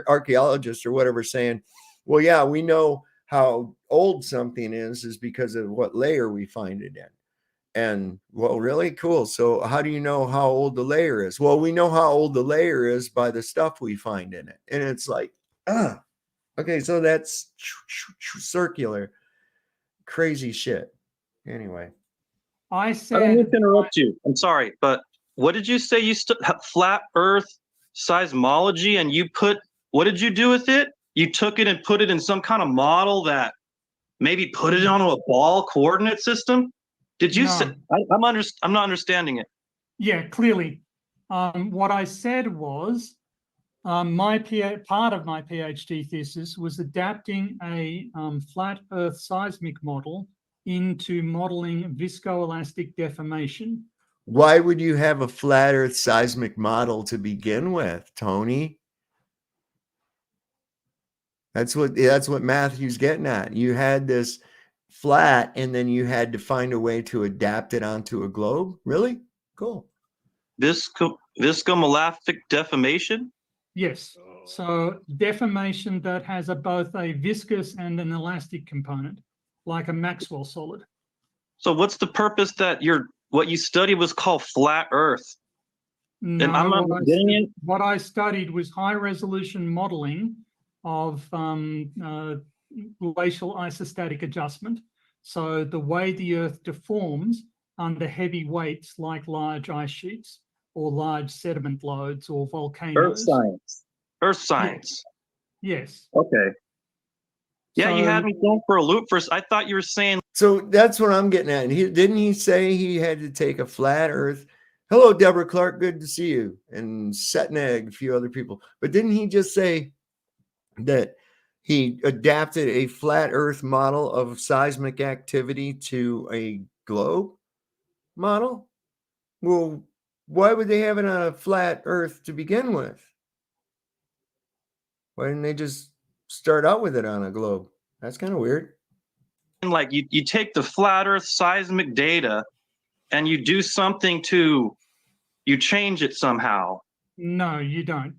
archaeologist or whatever saying, well, yeah, we know how old something is because of what layer we find it in. And, well, really? Cool. So how do you know how old the layer is? Well, we know how old the layer is by the stuff we find in it. And it's like, okay, so that's circular, crazy shit. Anyway. I don't mean to interrupt you. I'm sorry, but what did you say? You have flat Earth seismology, and what did you do with it? You took it and put it in some kind of model that maybe put it onto a ball coordinate system? Did you say? I'm not understanding it. Yeah, clearly. What I said was part of my PhD thesis was adapting a flat Earth seismic model into modeling viscoelastic deformation. Why would you have a flat Earth seismic model to begin with, Tony? That's what Matthew's getting at. You had this flat, and then you had to find a way to adapt it onto a globe. Really? Cool. Viscoelastic deformation? Yes. So deformation that has both a viscous and an elastic component, like a Maxwell solid. So what's the purpose that what you studied was called flat Earth? No, And I'm not getting it. What I studied was high resolution modeling of glacial isostatic adjustment. So the way the Earth deforms under heavy weights like large ice sheets or large sediment loads or volcanoes. Earth science. Yes. Okay. Yeah, So, you had me going for a loop first. I thought you were saying. So that's what I'm getting at. Didn't he say he had to take a flat Earth? Hello, Deborah Clark. Good to see you. And Setneg, a few other people. But didn't he just say that he adapted a flat Earth model of seismic activity to a globe model? Well, why would they have it on a flat Earth to begin with? Why didn't they just start out with it on a globe? That's kind of weird. Like you take the flat Earth seismic data and you do something you change it somehow. No, you don't.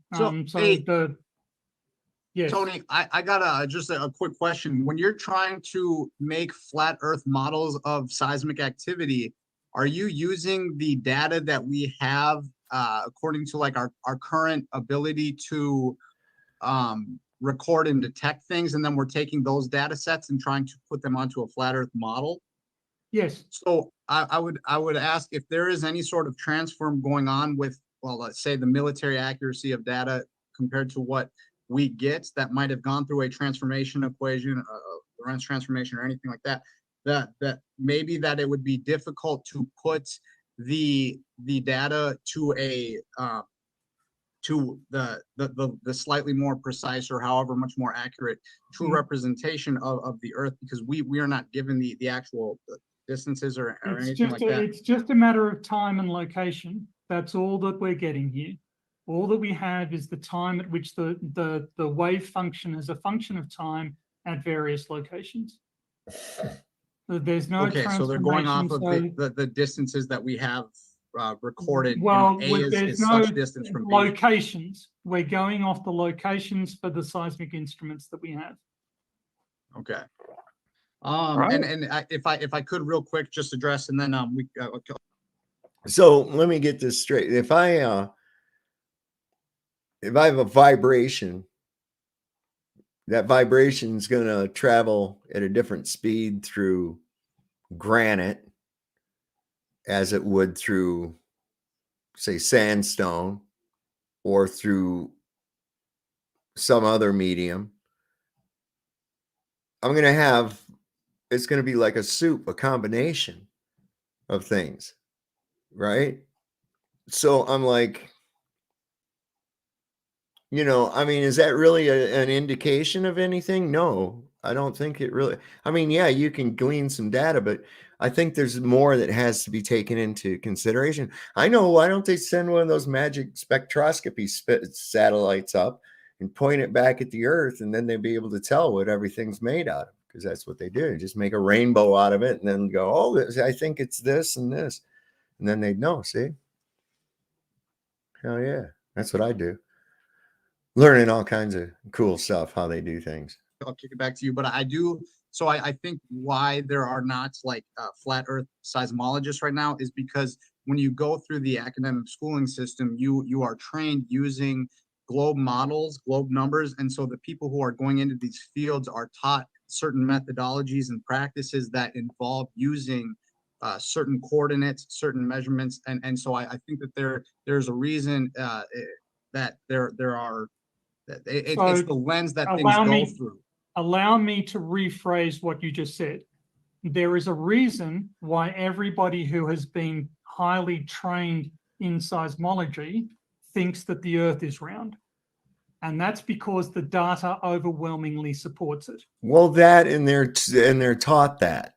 Yes. Tony, I got just a quick question. When you're trying to make flat Earth models of seismic activity, are you using the data that we have according to like our current ability to record and detect things, and then we're taking those data sets and trying to put them onto a flat Earth model? Yes. So I would ask if there is any sort of transform going on with, well, let's say the military accuracy of data compared to what we get that might have gone through a transformation equation, Lorentz transformation or anything like that, that maybe that it would be difficult to put the data to a to the slightly more precise or however much more accurate true representation of the Earth, because we are not given the actual distances or anything like that. It's just a matter of time and location. That's all that we're getting here. All that we have is the time at which the wave function is a function of time at various locations. There's no okay, so they're going off of the distances that we have recorded. Well, is no such distance from B. locations. We're going off the locations for the seismic instruments that we have. Okay. Right. And if I could real quick just address, and then we So let me get this straight. If I have a vibration, that vibration is going to travel at a different speed through granite as it would through, say, sandstone or through some other medium. It's going to be like a soup, a combination of things, right? So I'm like, is that really an indication of anything? No, I don't think it really. Yeah, you can glean some data, but I think there's more that has to be taken into consideration. I know, why don't they send one of those magic spectroscopy satellites up and point it back at the Earth, and then they'd be able to tell what everything's made out of, because that's what they do. Just make a rainbow out of it and then go, oh, I think it's this and this. And then they'd know, see? Hell yeah, that's what I do. Learning all kinds of cool stuff, how they do things. I'll kick it back to you, but I do. So I think why there are not like flat Earth seismologists right now is because when you go through the academic schooling system, you are trained using globe models, globe numbers, and so the people who are going into these fields are taught certain methodologies and practices that involve using certain coordinates, certain measurements, and so I think that there's a reason that there are. It's the lens that things go through. Allow me to rephrase what you just said. There is a reason why everybody who has been highly trained in seismology thinks that the Earth is round. And that's because the data overwhelmingly supports it. Well, that and they're taught that,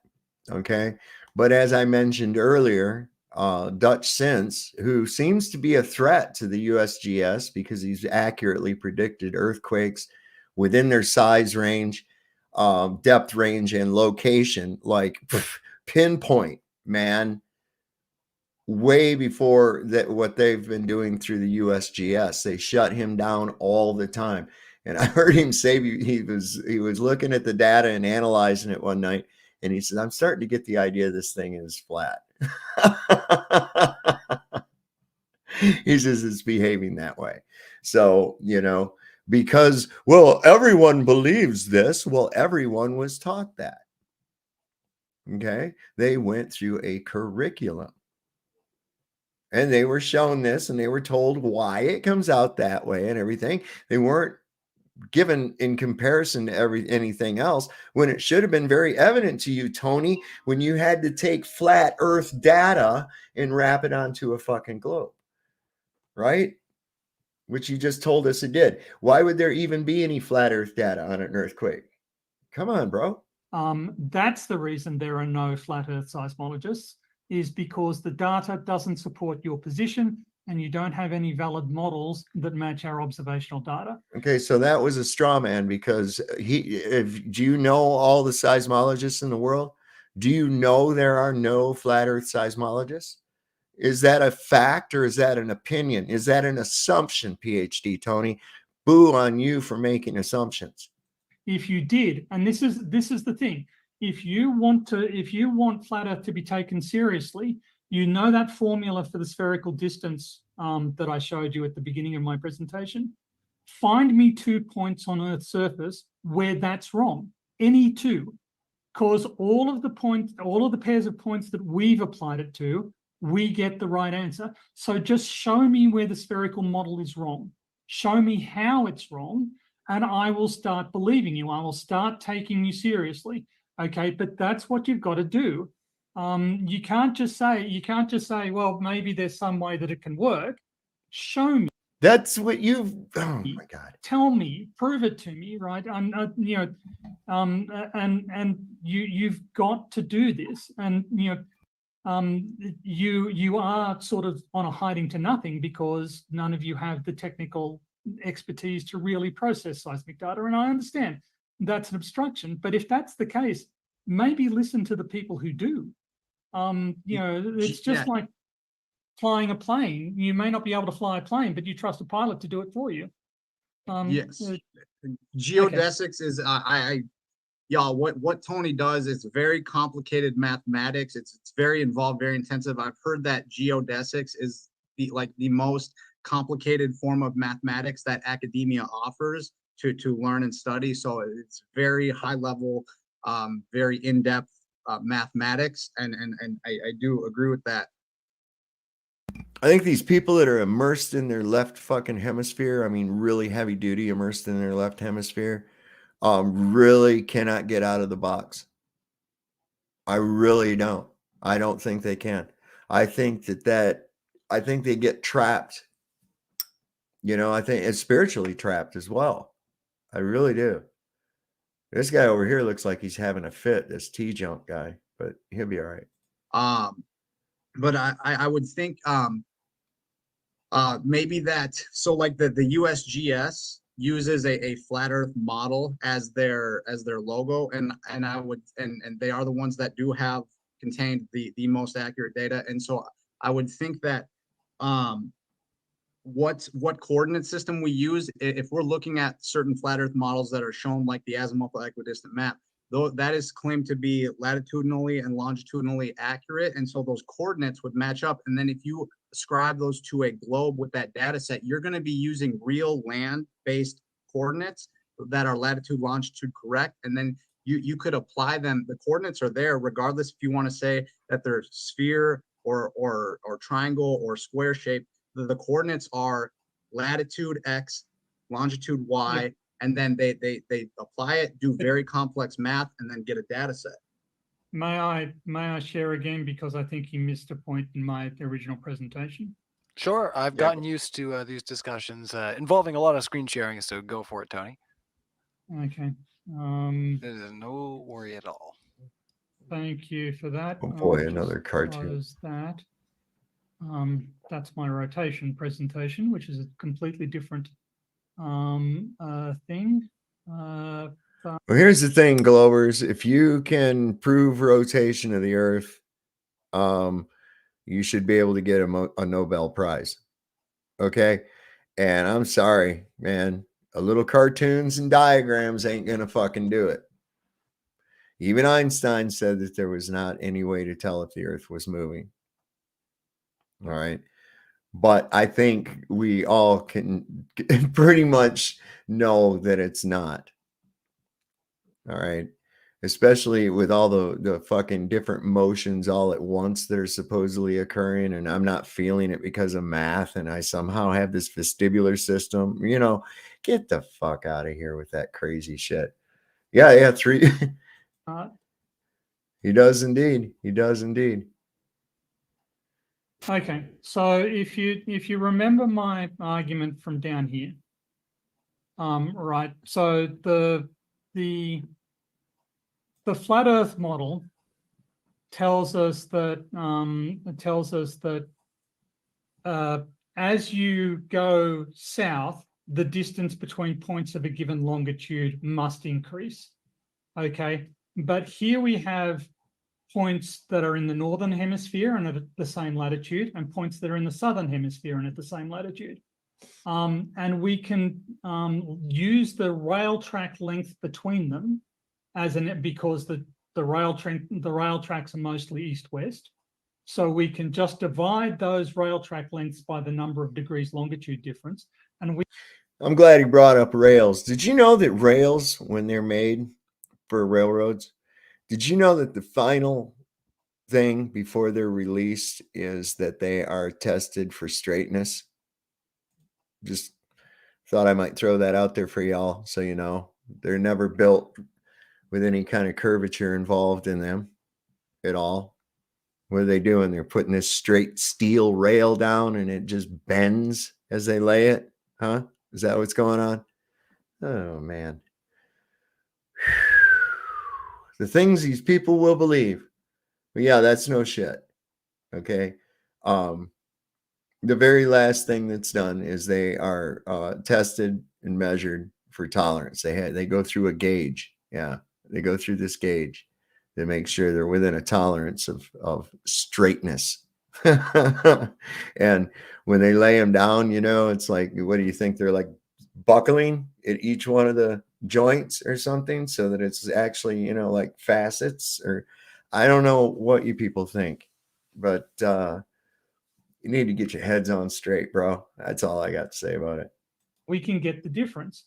okay? But as I mentioned earlier, Dutch Sense, who seems to be a threat to the USGS because he's accurately predicted earthquakes within their size range, depth range, and location, like pinpoint, man, way before that what they've been doing through the USGS. They shut him down all the time. And I heard him say he was looking at the data and analyzing it one night, and he said, I'm starting to get the idea this thing is flat. He says it's behaving that way. So, you know, because, well, everyone believes this. Well, everyone was taught that. Okay. They went through a curriculum and they were shown this and they were told why it comes out that way and everything. They weren't given in comparison to anything else, when it should have been very evident to you, Tony, when you had to take flat earth data and wrap it onto a fucking globe, right? Which you just told us it did. Why would there even be any flat earth data on an earthquake? Come on, bro. That's the reason there are no flat earth seismologists, is because the data doesn't support your position and you don't have any valid models that match our observational data. Okay, so that was a straw man, because do you know all the seismologists in the world? Do you know there are no flat earth seismologists? Is that a fact or is that an opinion? Is that an assumption, PhD Tony? Boo on you for making assumptions. If you did, and this is the thing, if you want flat earth to be taken seriously, you know that formula for the spherical distance that I showed you at the beginning of my presentation. Find me 2 points on Earth's surface where that's wrong. Any two, because all of the pairs of points that we've applied it to, we get the right answer. So just show me where the spherical model is wrong. Show me how it's wrong, and I will start believing you. I will start taking you seriously. Okay, but that's what you've got to do. You can't just say, well, maybe there's some way that it can work. Show me. That's what you've. Oh my God. Tell me, prove it to me, right? You've got to do this, and you are sort of on a hiding to nothing because none of you have the technical expertise to really process seismic data, and I understand that's an obstruction. But if that's the case, maybe listen to the people who do. It's just like flying a plane. You may not be able to fly a plane, but you trust a pilot to do it for you. Yes. Geodesics is y'all, what Tony does is very complicated mathematics. It's very involved, very intensive. I've heard that geodesics is the most complicated form of mathematics that academia offers to learn and study. So it's very high level, very in-depth mathematics, and I do agree with that. I think these people that are immersed in their left fucking hemisphere, I mean, really heavy duty immersed in their left hemisphere, really cannot get out of the box. I really don't. I don't think they can. I think I think they get trapped. You know, I think it's spiritually trapped as well. I really do. This guy over here looks like he's having a fit, this T-Jump guy, but he'll be all right. But I would think maybe that, so like the USGS uses a flat earth model as their logo, and they are the ones that do have contained the most accurate data. And so I would think that what coordinate system we use, if we're looking at certain flat earth models that are shown like the azimuthal equidistant map, though that is claimed to be latitudinally and longitudinally accurate, and so those coordinates would match up. And then if you ascribe those to a globe with that data set, you're going to be using real land-based coordinates that are latitude, longitude correct, and then you could apply them. The coordinates are there regardless if you want to say that they're sphere or triangle or square shape. The coordinates are latitude X, longitude Y. Yep. And then they apply it, do very complex math, and then get a data set. May I share again, because I think you missed a point in my original presentation? Sure, I've gotten used to these discussions involving a lot of screen sharing, so go for it, Tony. Okay. There's no worry at all. Thank you for that. Oh boy, another cartoon. That's my rotation presentation, which is a completely different thing. Well, here's the thing, Globers. If you can prove rotation of the Earth, you should be able to get a Nobel Prize. Okay. And I'm sorry, man. A little cartoons and diagrams ain't going to fucking do it. Even Einstein said that there was not any way to tell if the Earth was moving. All right. But I think we all can pretty much know that it's not. All right. Especially with all the fucking different motions all at once that are supposedly occurring. And I'm not feeling it because of math. And I somehow have this vestibular system. You know, get the fuck out of here with that crazy shit. Yeah. 3. He does indeed. He does indeed. Okay. So if you remember my argument from down here, right. So the flat Earth model tells us that as you go south, the distance between points of a given longitude must increase. Okay, but here we have points that are in the northern hemisphere and at the same latitude, and points that are in the southern hemisphere and at the same latitude. And we can use the rail track length between them because the rail tracks are mostly east-west. So we can just divide those rail track lengths by the number of degrees longitude difference. And I'm glad he brought up rails. Did you know that rails, when they're made for railroads, did you know that the final thing before they're released is that they are tested for straightness? Just thought I might throw that out there for y'all so you know. They're never built with any kind of curvature involved in them at all. What are they doing? They're putting this straight steel rail down and it just bends as they lay it. Huh? Is that what's going on? Oh, man. The things these people will believe. But yeah, that's no shit. Okay. The very last thing that's done is they are tested and measured for tolerance. They go through a gauge. Yeah. They go through this gauge to make sure they're within a tolerance of straightness. And when they lay them down, you know, it's like, what do you think? They're like buckling at each one of the joints or something so that it's actually, you know, like facets, or I don't know what you people think, but you need to get your heads on straight, bro. That's all I got to say about it. We can get the difference.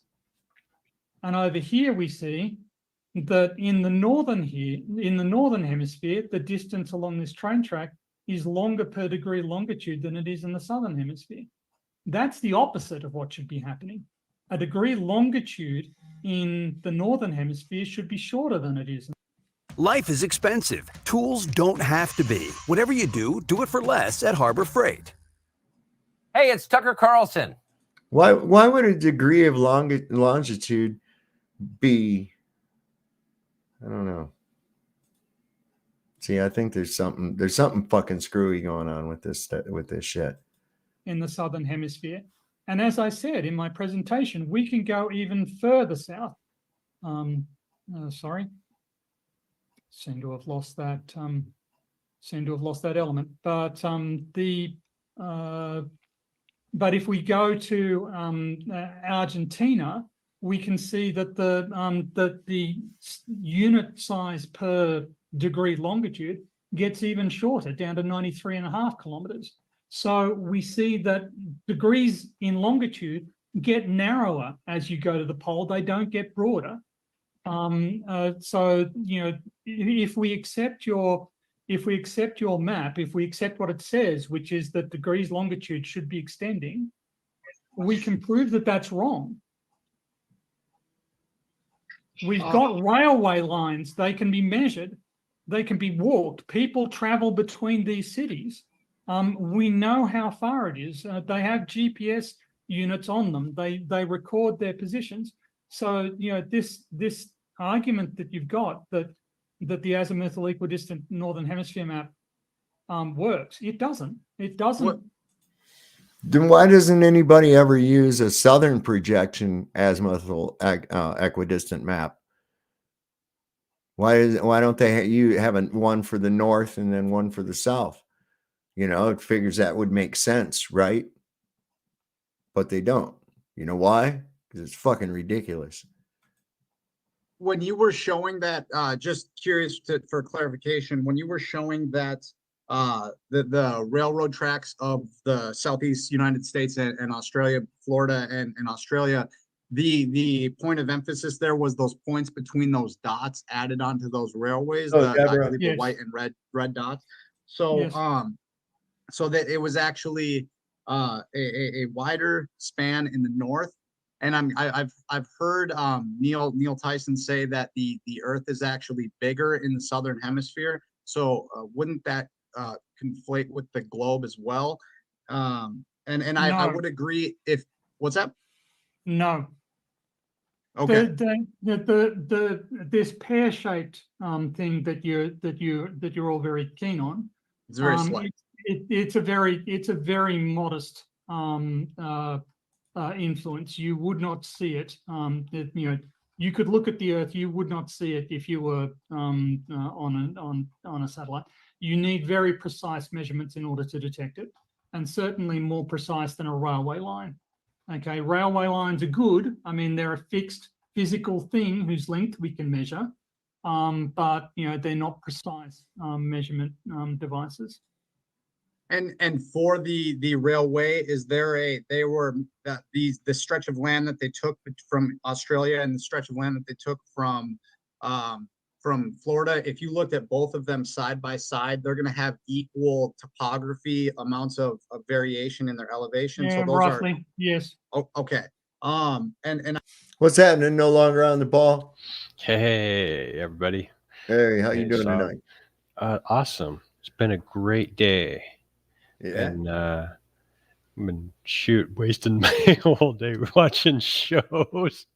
And over here we see that in the northern hemisphere, the distance along this train track is longer per degree longitude than it is in the southern hemisphere. That's the opposite of what should be happening. A degree longitude in the northern hemisphere should be shorter than it is. Life is expensive. Tools don't have to be. Whatever you do, do it for less at Harbor Freight. Hey, it's Tucker Carlson. Why would a degree of longitude be? I don't know. See, I think there's something fucking screwy going on with this shit. In the southern hemisphere. And as I said in my presentation, we can go even further south. Sorry. Seem to have lost that element. But but if we go to Argentina, we can see that the unit size per degree longitude gets even shorter, down to 93.5 kilometers. So we see that degrees in longitude get narrower as you go to the pole. They don't get broader. So, you know, if we accept your map, if we accept what it says, which is that degrees longitude should be extending, we can prove that that's wrong. We've got railway lines. They can be measured. They can be walked. People travel between these cities. We know how far it is. They have GPS units on them. They record their positions. So, you know, this argument that you've got that the azimuthal equidistant northern hemisphere map works, it doesn't. It doesn't. Then why doesn't anybody ever use a southern projection azimuthal equidistant map? Why don't you have one for the north and then one for the south? It figures that would make sense, right? But they don't. You know why? Because it's fucking ridiculous. When you were showing that, just curious for clarification, when you were showing that the railroad tracks of the Southeast United States and Australia, Florida and Australia, the point of emphasis there was those points between those dots added onto those railways, I believe the white and red dots. So Yes. So that it was actually a wider span in the north. And I've heard Neil Tyson say that the Earth is actually bigger in the southern hemisphere. So wouldn't that conflate with the globe as well? And I No. would agree. What's that? No. Okay. This pear-shaped thing that you're all very keen on. It's very slight. It's a very modest influence. You would not see it. You could look at the Earth. You would not see it if you were on a satellite. You need very precise measurements in order to detect it, and certainly more precise than a railway line. Okay, railway lines are good. I mean, they're a fixed physical thing whose length we can measure, but they're not precise measurement devices. And for the railway, is there the stretch of land that they took from Australia and the stretch of land that they took from Florida? If you looked at both of them side by side, they're going to have equal topography, amounts of variation in their elevation. Yeah, so those roughly, yes. Oh, okay. And what's happening? No longer on the ball. Hey, everybody. Hey, how you doing tonight? Awesome. It's been a great day. Yeah. And I've been wasting my whole day watching shows.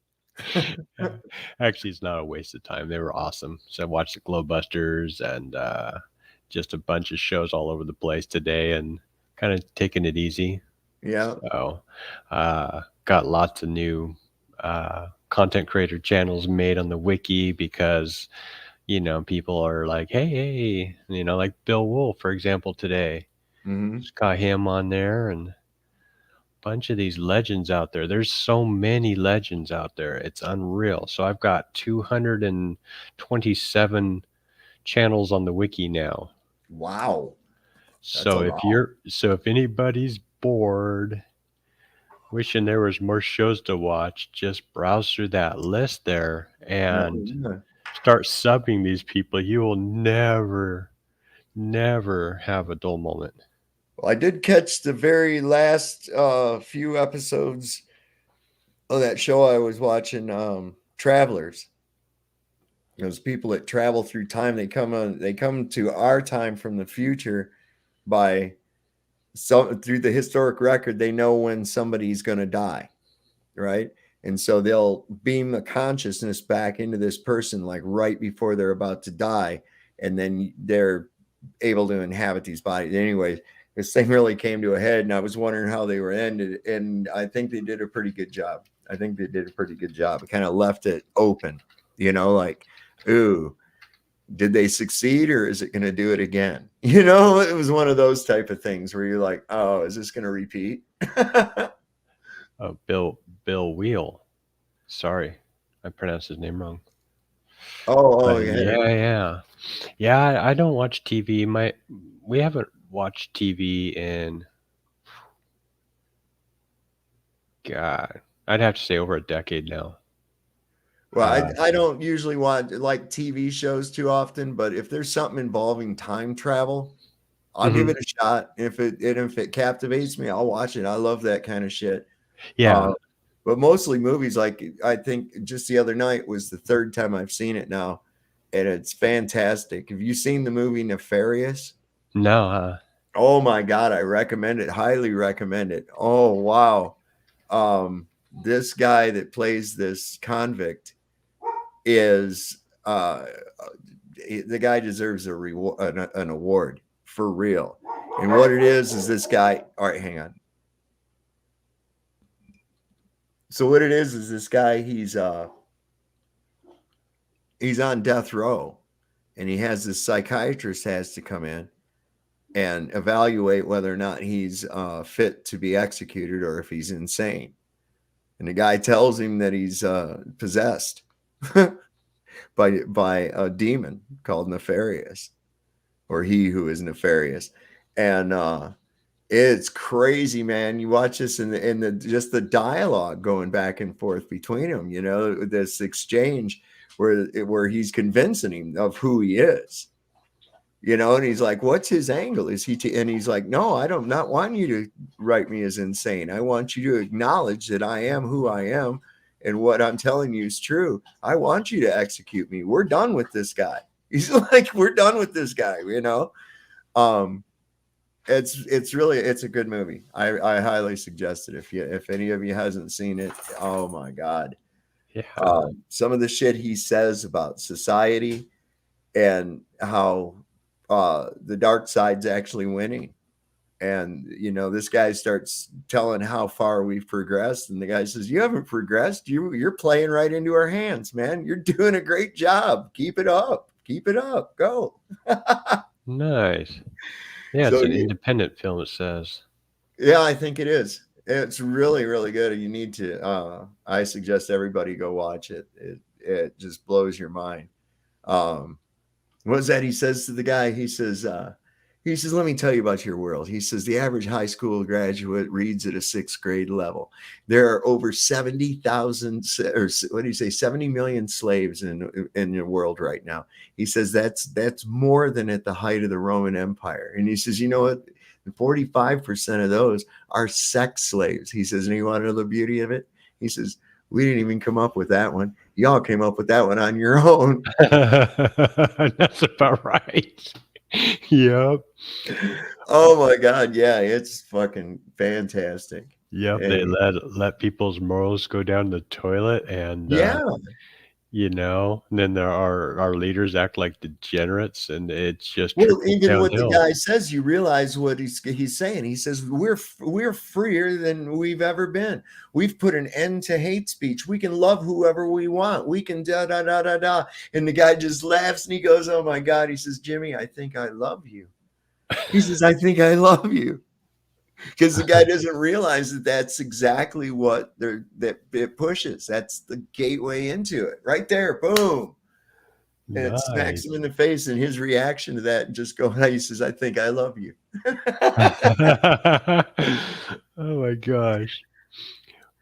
Actually, it's not a waste of time. They were awesome. So I watched the Glowbusters and just a bunch of shows all over the place today and kind of taking it easy. Yeah. So got lots of new content creator channels made on the wiki because, people are like, hey, like Bill Wolf, for example, today. Just got him on there and a bunch of these legends out there. There's so many legends out there. It's unreal. So I've got 227 channels on the wiki now. Wow. So if anybody's bored, wishing there was more shows to watch, just browse through that list there and start subbing these people. You will never have a dull moment. Well, I did catch the very last few episodes of that show I was watching, Travelers. Those people that travel through time, they come to our time from the future through the historic record. They know when somebody's going to die, right? And so they'll beam the consciousness back into this person like right before they're about to die, and then they're able to inhabit these bodies. Anyways, this thing really came to a head, and I was wondering how they were ended, and I think they did a pretty good job. It kind of left it open, like, ooh, did they succeed or is it going to do it again? It was one of those type of things where you're like, oh, is this going to repeat? Bill Wheel. Sorry, I pronounced his name wrong. Yeah. I don't watch TV. We haven't watched TV in, God, I'd have to say over a decade now. Well, I don't usually watch like TV shows too often, but if there's something involving time travel, I'll give it a shot. If it captivates me, I'll watch it. I love that kind of shit. Yeah. But mostly movies, like I think just the other night was the third time I've seen it now, and it's fantastic. Have you seen the movie Nefarious? No. Oh my God, I recommend it. Highly recommend it. Oh wow. This guy that plays this convict is the guy deserves a reward, an award for real. And what it is this guy. All right, hang on. So what it is this guy, he's on death row, and he has this psychiatrist has to come in and evaluate whether or not he's fit to be executed or if he's insane. And the guy tells him that he's possessed by a demon called Nefarious, or he who is nefarious. And it's crazy, man. You watch this and the just the dialogue going back and forth between them, you know, this exchange where he's convincing him of who he is, you know, and he's like, what's his angle? Is he and he's like, no, I don't not want you to write me as insane. I want you to acknowledge that I am who I am and what I'm telling you is true. I want you to execute me. We're done with this guy. He's like, we're done with this guy, you know. It's really a good movie. I highly suggest it if any of you hasn't seen it. Oh my God. Yeah. Some of the shit he says about society and how the dark side's actually winning. And, you know, this guy starts telling how far we've progressed. And the guy says, you haven't progressed. You're playing right into our hands, man. You're doing a great job. Keep it up. Keep it up. Go. Nice. Yeah, So it's an independent film, it says. Yeah, I think it is. It's really, really good. You need to, I suggest everybody go watch it. It just blows your mind. What was that he says to the guy? He says, let me tell you about your world. He says, the average high school graduate reads at a 6th grade level. There are over 70,000, or what do you say, 70 million slaves in the world right now. He says that's more than at the height of the Roman Empire. And he says, you know what? 45% of those are sex slaves. He says, and you want to know the beauty of it? He says, we didn't even come up with that one. Y'all came up with that one on your own. That's about right. Yep. Oh my God. Yeah, it's fucking fantastic. Yep. And They let people's morals go down the toilet, and yeah. You know, and then there are our leaders act like degenerates, and it's just Well, trickles even what the downhill. guy says, you realize what he's saying. He says we're freer than we've ever been. We've put an end to hate speech. We can love whoever we want. We can da da da da da. And the guy just laughs and he goes, "Oh my God!" He says, "Jimmy, I think I love you." He says, "I think I love you," because the guy doesn't realize that that's exactly what that it pushes. That's the gateway into it, right there. Boom. And it smacks him in the face, and his reaction to that just he says, "I think I love you." Oh my gosh.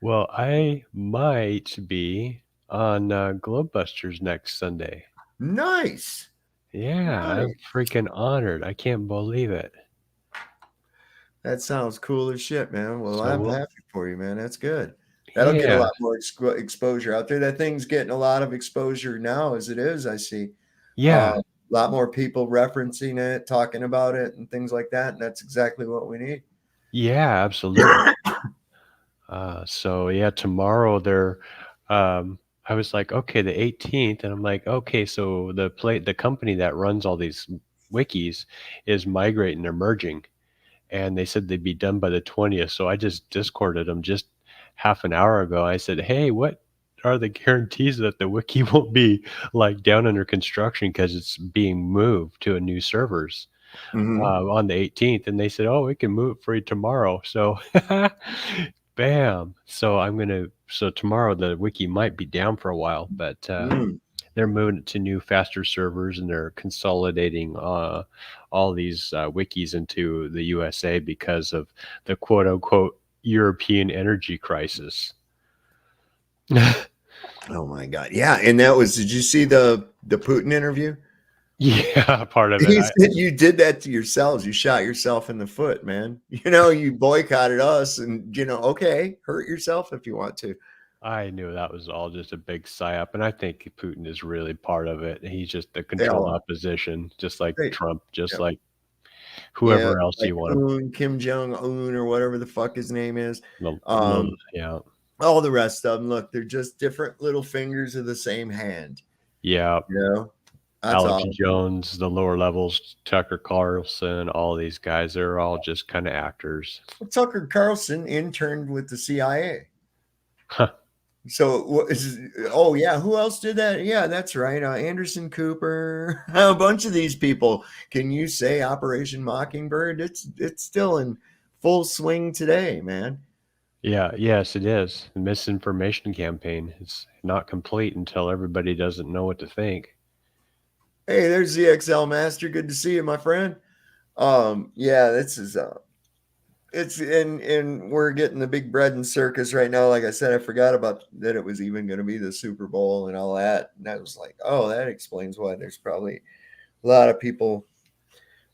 Well, I might be on Globebusters next Sunday. Nice. Yeah, I'm freaking honored. I can't believe it. That sounds cool as shit, man. Well, So I'm happy for you, man. That's good. That'll get a lot more exposure out there. That thing's getting a lot of exposure now as it is, I see. Yeah. A lot more people referencing it, talking about it, and things like that. And that's exactly what we need. Yeah, absolutely. So yeah, tomorrow I was like, okay, the 18th, and I'm like, okay, so the company that runs all these wikis is migrating, they're merging, and they said they'd be done by the 20th. So I just Discorded them just half an hour ago. I said, hey, what are the guarantees that the wiki won't be like down under construction because it's being moved to a new servers on the 18th? And they said, oh, we can move it for you tomorrow. So bam. So tomorrow the wiki might be down for a while, but they're moving it to new, faster servers, and they're consolidating all these wikis into the USA because of the quote unquote European energy crisis. Oh my God. Yeah. And did you see the Putin interview? Yeah, part of it. He said you did that to yourselves. You shot yourself in the foot, man. You know, you boycotted us, and okay, hurt yourself if you want to. I knew that was all just a big psyop, and I think Putin is really part of it. He's just the controlled opposition, just like Trump, just like whoever else you want. Kim Jong-un or whatever the fuck his name is. Yeah. All the rest of them, look, they're just different little fingers of the same hand. Yeah. You know? Alex Jones, the lower levels, Tucker Carlson, all these guys, they're all just kind of actors. Tucker Carlson interned with the CIA. Huh. So, oh yeah, who else did that? Yeah, that's right. Anderson Cooper, a bunch of these people. Can you say Operation Mockingbird? It's still in full swing today, man. Yeah, yes, it is. The misinformation campaign is not complete until everybody doesn't know what to think. Hey, there's ZXL Master. Good to see you, my friend. Yeah, this is it's and we're getting the big bread and circus right now. Like I said, I forgot about that it was even going to be the Super Bowl and all that. And I was like, oh, that explains why there's probably a lot of people.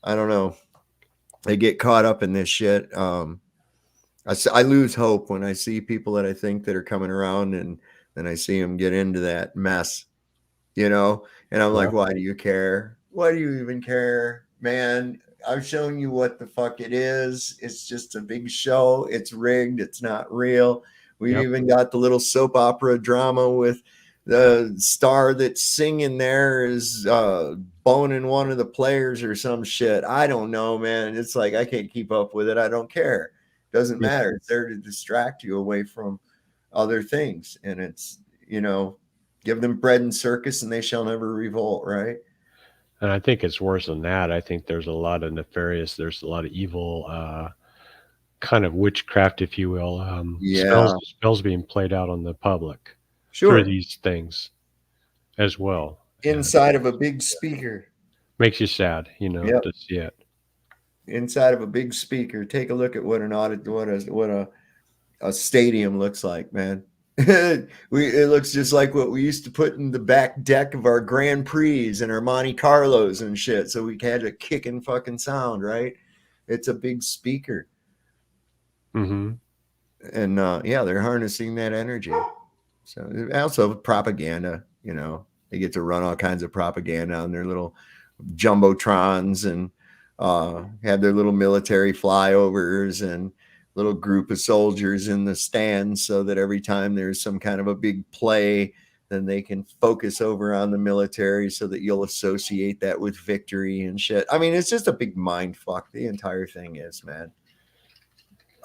I don't know. They get caught up in this shit. I lose hope when I see people that I think that are coming around, and then I see them get into that mess, you know. And I'm like, why do you care? Why do you even care, man? I've shown you what the fuck it is. It's just a big show. It's rigged. It's not real. We even got the little soap opera drama with the star that's singing there is boning one of the players or some shit. I don't know, man. It's like I can't keep up with it. I don't care. Doesn't matter. It's there to distract you away from other things. And it's, you know, give them bread and circus and they shall never revolt, right? And I think it's worse than that. I think there's a lot of there's a lot of evil kind of witchcraft, if you will. Spells being played out on the public through these things as well. Inside of a big speaker. Makes you sad, you know, to see it. Inside of a big speaker. Take a look at what a stadium looks like, man. It looks just like what we used to put in the back deck of our Grand Prix and our Monte Carlos and shit. So we had a kicking fucking sound, right? It's a big speaker. Mm-hmm. And yeah, they're harnessing that energy. So also propaganda, you know, they get to run all kinds of propaganda on their little jumbotrons and have their little military flyovers and little group of soldiers in the stands so that every time there's some kind of a big play, then they can focus over on the military so that you'll associate that with victory and shit. I mean, it's just a big mind fuck. The entire thing is, man.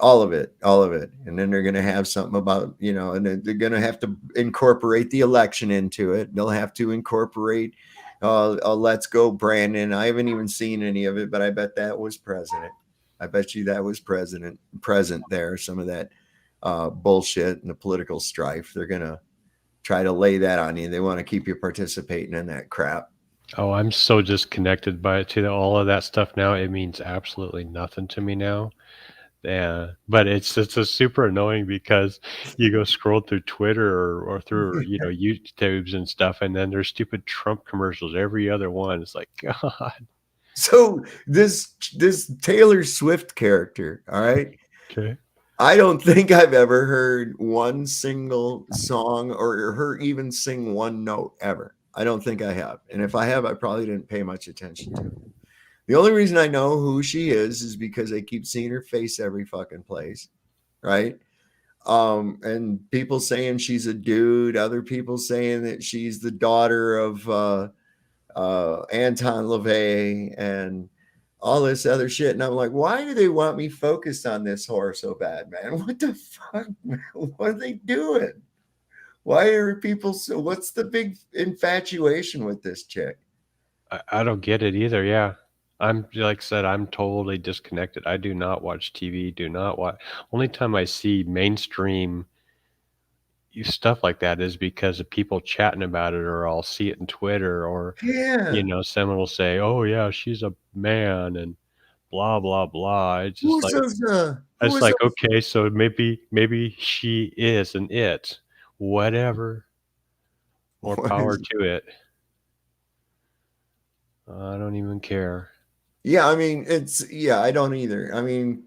All of it. And then they're going to have something about, you know, and they're going to have to incorporate the election into it. They'll have to incorporate Let's Go Brandon. I haven't even seen any of it, but I bet that was president. I bet you that was present there. Some of that bullshit and the political strife. They're going to try to lay that on you. They want to keep you participating in that crap. Oh, I'm so disconnected by it to all of that stuff now. It means absolutely nothing to me now. Yeah, but it's a super annoying because you go scroll through Twitter or through, you know, YouTubes and stuff, and then there's stupid Trump commercials every other one. It's like, God. So this Taylor Swift character, all right? Okay. I don't think I've ever heard one single song or her even sing one note ever. I don't think I have. And if I have, I probably didn't pay much attention to it. The only reason I know who she is because I keep seeing her face every fucking place, right? And people saying she's a dude, other people saying that she's the daughter of Anton LaVey and all this other shit. And I'm like, why do they want me focused on this whore so bad, man? What the fuck, man? What are they doing? Why are people so, what's the big infatuation with this chick? I don't get it either. Yeah. I'm, like I said, I'm totally disconnected. I do not watch TV, only time I see mainstream stuff like that is because of people chatting about it, or I'll see it in Twitter, or, you know, someone will say, oh yeah, she's a man and blah, blah, blah. It's just like, okay, so maybe she is an it, whatever, more power to it. I don't even care. Yeah, I mean, I don't either. I mean,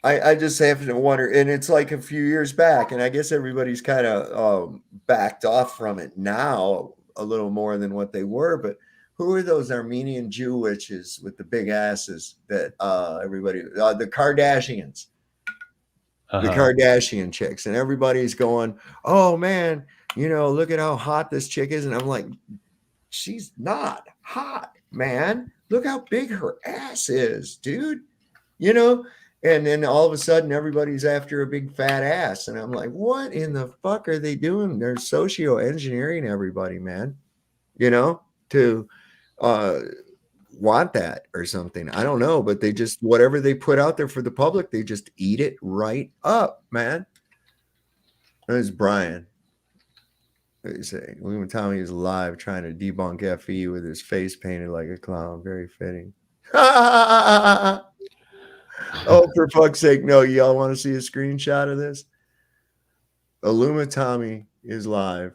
I just have to wonder, and it's like a few years back, and I guess everybody's kind of backed off from it now a little more than what they were, but who are those Armenian Jew witches with the big asses that the Kardashians, the Kardashian chicks, and everybody's going, oh man, you know, look at how hot this chick is. And I'm like, she's not hot, man. Look how big her ass is, dude. You know, And then all of a sudden, everybody's after a big fat ass. And I'm like, what in the fuck are they doing? They're socio-engineering everybody, man, to want that or something. I don't know, but they just, whatever they put out there for the public, they just eat it right up, man. There's Brian. What do you say? William Tommy is live trying to debunk FE with his face painted like a clown. Very fitting. Oh, for fuck's sake, no. Y'all want to see a screenshot of this? Illuma Tommy is live.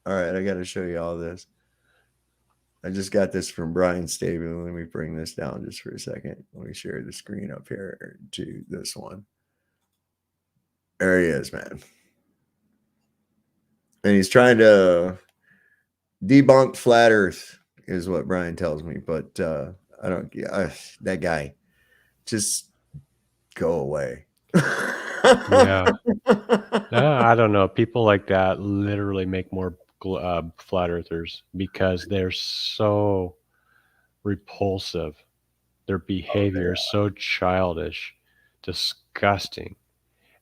All right, I got to show you all this. I just got this from Brian Stabin. Let me bring this down just for a second. Let me share the screen up here to this one. There he is, man. And he's trying to debunk flat Earth, is what Brian tells me. But I don't, that guy, just go away. Yeah. I don't know. People like that literally make more flat earthers because they're so repulsive. Their behavior is so childish, disgusting.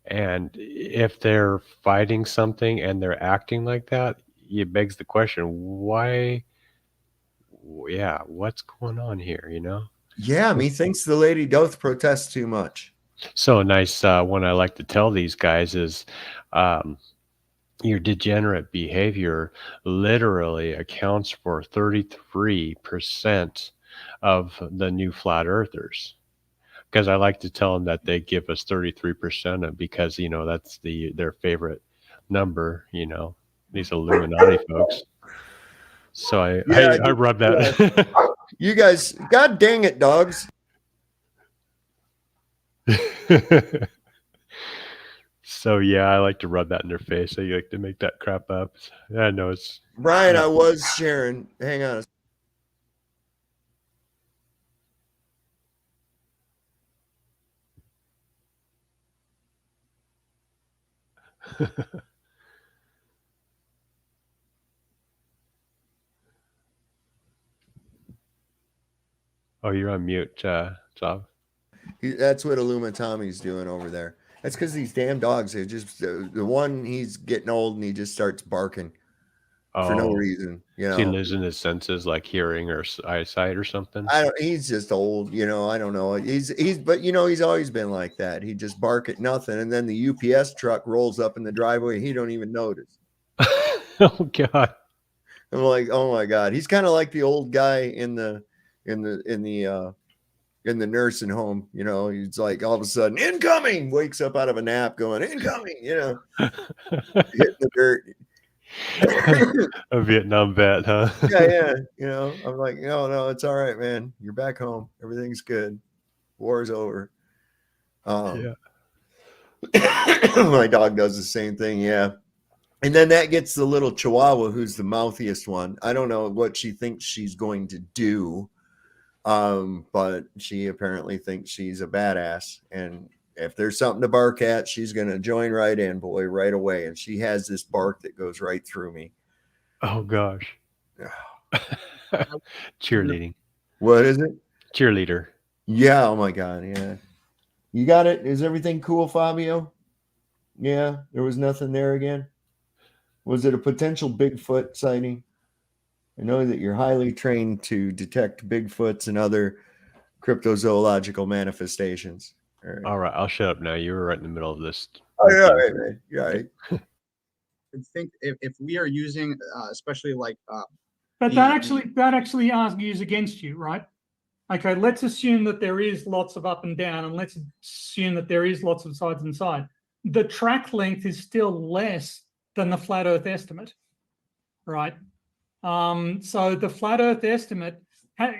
And if they're fighting something and they're acting like that, it begs the question, why? Yeah, what's going on here, Yeah, methinks the lady doth protest too much. So nice. One I like to tell these guys is your degenerate behavior literally accounts for 33% of the new flat earthers. Because I like to tell them that they give us 33% of, because that's their favorite number. These Illuminati folks. So I rub that. You guys, God dang it, dogs. So yeah, I like to rub that in their face. I like to make that crap up. I know it's Brian. I was sharing. Hang on. Oh, you're on mute, Job. That's what Illuma Tommy's doing over there. That's because these damn dogs, they just, the one, he's getting old and he just starts barking for no reason. Is he losing his senses, like hearing or eyesight or something? He's just old, I don't know. But he's always been like that. He just bark at nothing. And then the UPS truck rolls up in the driveway. He don't even notice. Oh God. I'm like, oh my God. He's kind of like the old guy in the nursing home. He's like, all of a sudden, incoming, wakes up out of a nap going, incoming, hitting the dirt. A Vietnam vet, huh? Yeah. I'm like, no, it's all right, man. You're back home. Everything's good. War's over. Yeah. My dog does the same thing. Yeah. And then that gets the little Chihuahua, who's the mouthiest one. I don't know what she thinks she's going to do. But she apparently thinks she's a badass. And if there's something to bark at, she's going to join right in, boy, right away. And she has this bark that goes right through me. Oh, gosh. Cheerleading. What is it? Cheerleader. Yeah. Oh, my God. Yeah. You got it? Is everything cool, Fabio? Yeah. There was nothing there again. Was it a potential Bigfoot sighting? I know that you're highly trained to detect Bigfoots and other cryptozoological manifestations. All right, I'll shut up now. You were right in the middle of this. Oh, yeah, all right, man. Yeah, right. I think if we are using, especially like, but that actually argues against you, right? Okay, let's assume that there is lots of up and down, and let's assume that there is lots of sides and side. The track length is still less than the flat Earth estimate, right? So the flat Earth estimate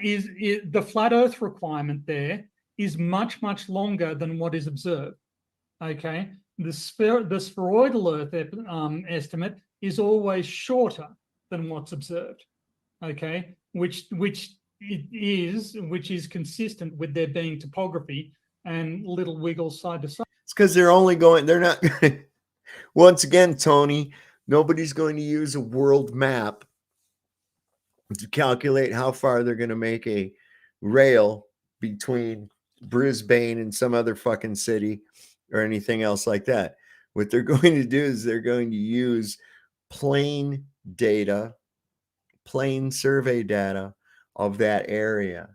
is the flat Earth requirement there is much, much longer than what is observed. Okay, the spheroidal Earth estimate is always shorter than what's observed. Okay, which is consistent with there being topography and little wiggles side to side. It's because they're not. Once again, Tony, nobody's going to use a world map to calculate how far they're going to make a rail between Brisbane and some other fucking city or anything else like that. What they're going to do is they're going to use plain data, plain survey data of that area.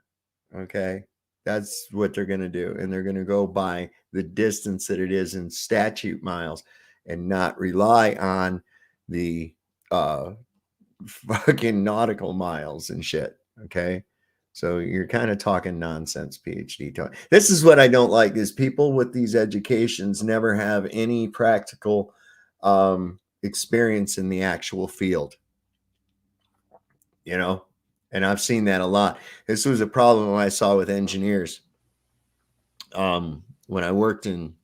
Okay. That's what they're going to do. And they're going to go by the distance that it is in statute miles and not rely on the fucking nautical miles and shit. Okay. So you're kind of talking nonsense, PhD talk. This is what I don't like is people with these educations never have any practical experience in the actual field. You know, and I've seen that a lot. This was a problem I saw with engineers. When I worked in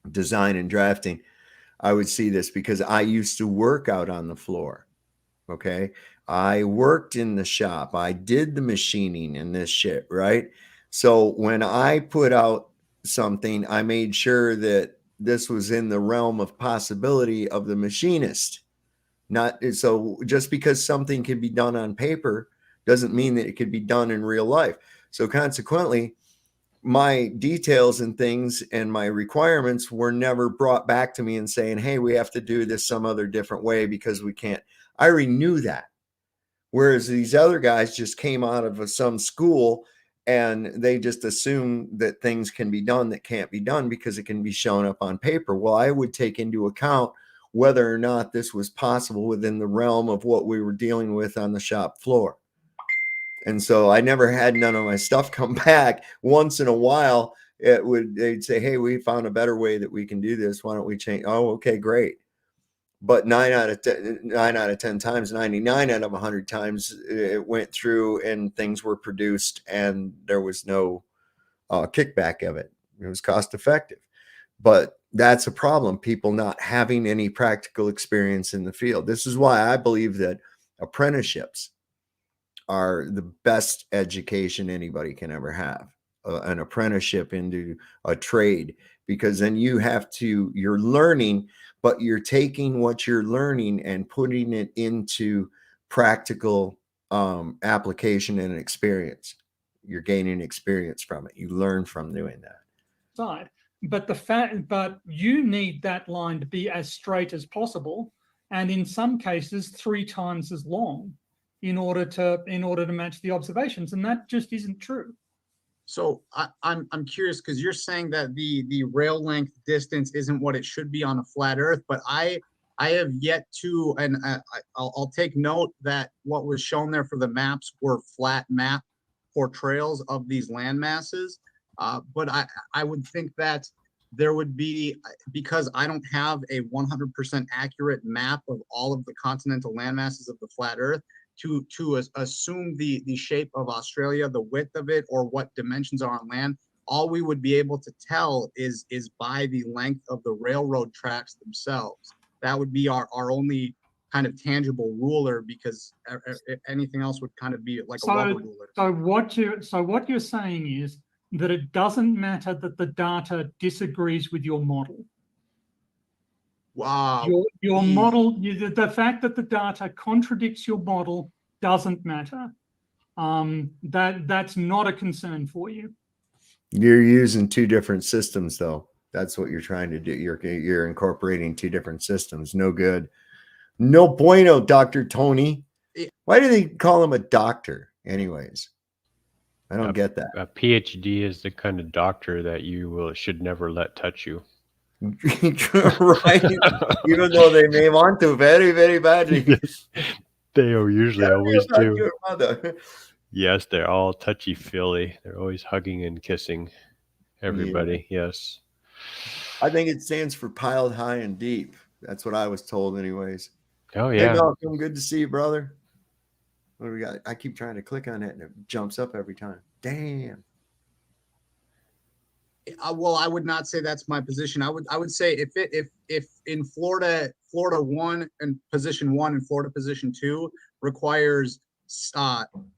design and drafting, I would see this because I used to work out on the floor. Okay. I worked in the shop. I did the machining and this shit, right? So when I put out something, I made sure that this was in the realm of possibility of the machinist. Not so just because something can be done on paper doesn't mean that it could be done in real life. So consequently, my details and things and my requirements were never brought back to me and saying, hey, we have to do this some other different way because we can't. I already knew that. Whereas these other guys just came out of some school and they just assume that things can be done that can't be done because it can be shown up on paper. Well, I would take into account whether or not this was possible within the realm of what we were dealing with on the shop floor. And so I never had none of my stuff come back. Once in a while, they'd say, hey, we found a better way that we can do this. Why don't we change? Oh, okay, great. But 9 out of 10 times, 99 out of 100 times, it went through and things were produced and there was no kickback of it. It was cost effective. But that's a problem, people not having any practical experience in the field. This is why I believe that apprenticeships are the best education anybody can ever have, an apprenticeship into a trade, because then you're learning, but you're taking what you're learning and putting it into practical application and experience. You're gaining experience from it. You learn from doing that. Side. But you need that line to be as straight as possible, and in some cases 3 times as long in order to match the observations, and that just isn't true. So I'm curious because you're saying that the rail length distance isn't what it should be on a flat Earth, but I have yet to, and I'll take note that what was shown there for the maps were flat map portrayals of these land masses. But I would think that there would be, because I don't have a 100% accurate map of all of the continental land masses of the flat Earth, to assume the shape of Australia, the width of it, or what dimensions are on land, all we would be able to tell is by the length of the railroad tracks themselves. That would be our only kind of tangible ruler, because anything else would kind of be like a rubber ruler. So what you're saying is that it doesn't matter that the data disagrees with your model. Wow. Your model, the fact that the data contradicts your model doesn't matter. That's not a concern for you. You're using 2 different systems, though. That's what you're trying to do. You're incorporating 2 different systems. No good. No bueno, Dr. Tony. Why do they call him a doctor anyways? I don't get that. A PhD is the kind of doctor that you should never let touch you. Right. Even though they may want to very, very badly. Yes, they usually always do. Yes, they're all touchy-feely. They're always hugging and kissing everybody. Yeah. Yes. I think it stands for piled high and deep. That's what I was told anyways. Oh, yeah. Hey, Malcolm, good to see you, brother. What do we got? I keep trying to click on it and it jumps up every time. Damn. Well, I would not say that's my position. I would say if in Florida 1 and position 1 and Florida position 2 requires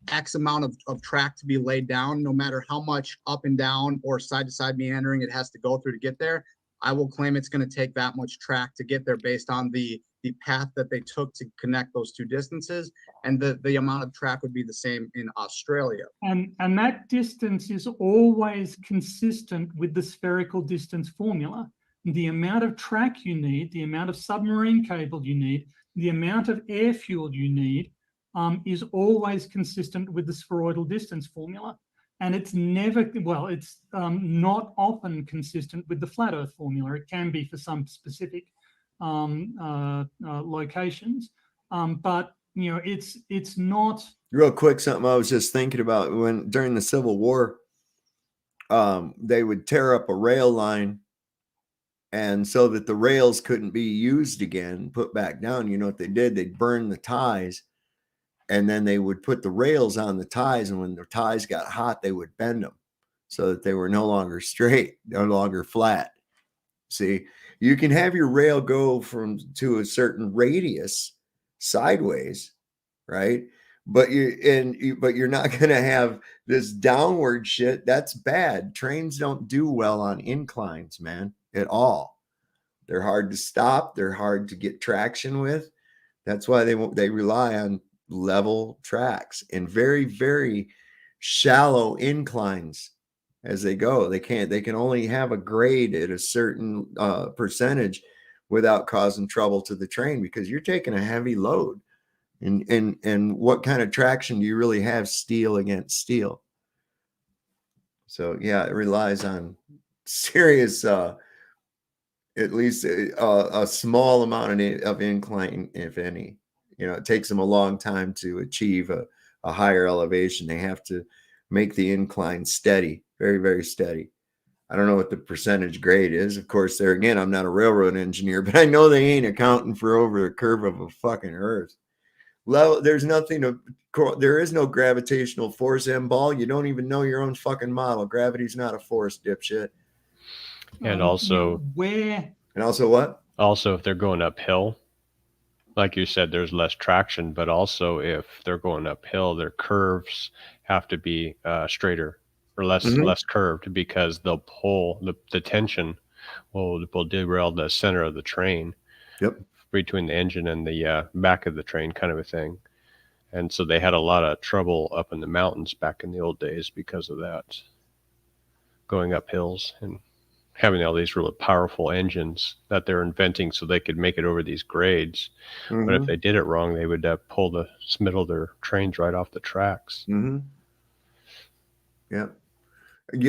X amount of track to be laid down, no matter how much up and down or side to side meandering it has to go through to get there, I will claim it's going to take that much track to get there based on the path that they took to connect those two distances, and the amount of track would be the same in Australia. And that distance is always consistent with the spherical distance formula. The amount of track you need, the amount of submarine cable you need, the amount of air fuel you need is always consistent with the spheroidal distance formula. And it's never, well, it's not often consistent with the flat Earth formula. It can be for some specific locations, but you know, it's not. Real quick, something I was just thinking about when during the Civil War, they would tear up a rail line, and so that the rails couldn't be used again, put back down. You know what they did? They'd burn the ties, and then they would put the rails on the ties, and when the ties got hot, they would bend them so that they were no longer straight, no longer flat. See, you can have your rail go to a certain radius sideways, right? But you're not going to have this downward shit. That's bad. Trains don't do well on inclines, man, at all. They're hard to stop. They're hard to get traction with. That's why they rely on level tracks and very, very shallow inclines as they go. They can only have a grade at a certain percentage without causing trouble to the train, because you're taking a heavy load. And what kind of traction do you really have steel against steel? So yeah, it relies on serious, at least a small amount of incline, if any. You know, it takes them a long time to achieve a higher elevation. They have to make the incline steady, very, very steady. I don't know what the percentage grade is. Of course, there again, I'm not a railroad engineer, but I know they ain't accounting for over the curve of a fucking earth. There's nothing there is no gravitational force, M-ball. You don't even know your own fucking model. Gravity's not a force, dipshit. And also what? Also, if they're going uphill, like you said, there's less traction, but also if they're going uphill, their curves have to be straighter or less curved, because they'll pull the tension will derail the center of the train. Yep. Between the engine and the back of the train, kind of a thing. And so they had a lot of trouble up in the mountains back in the old days because of that, going up hills and having all these really powerful engines that they're inventing so they could make it over these grades. But if they did it wrong, they would pull the middle of their trains right off the tracks. Yeah.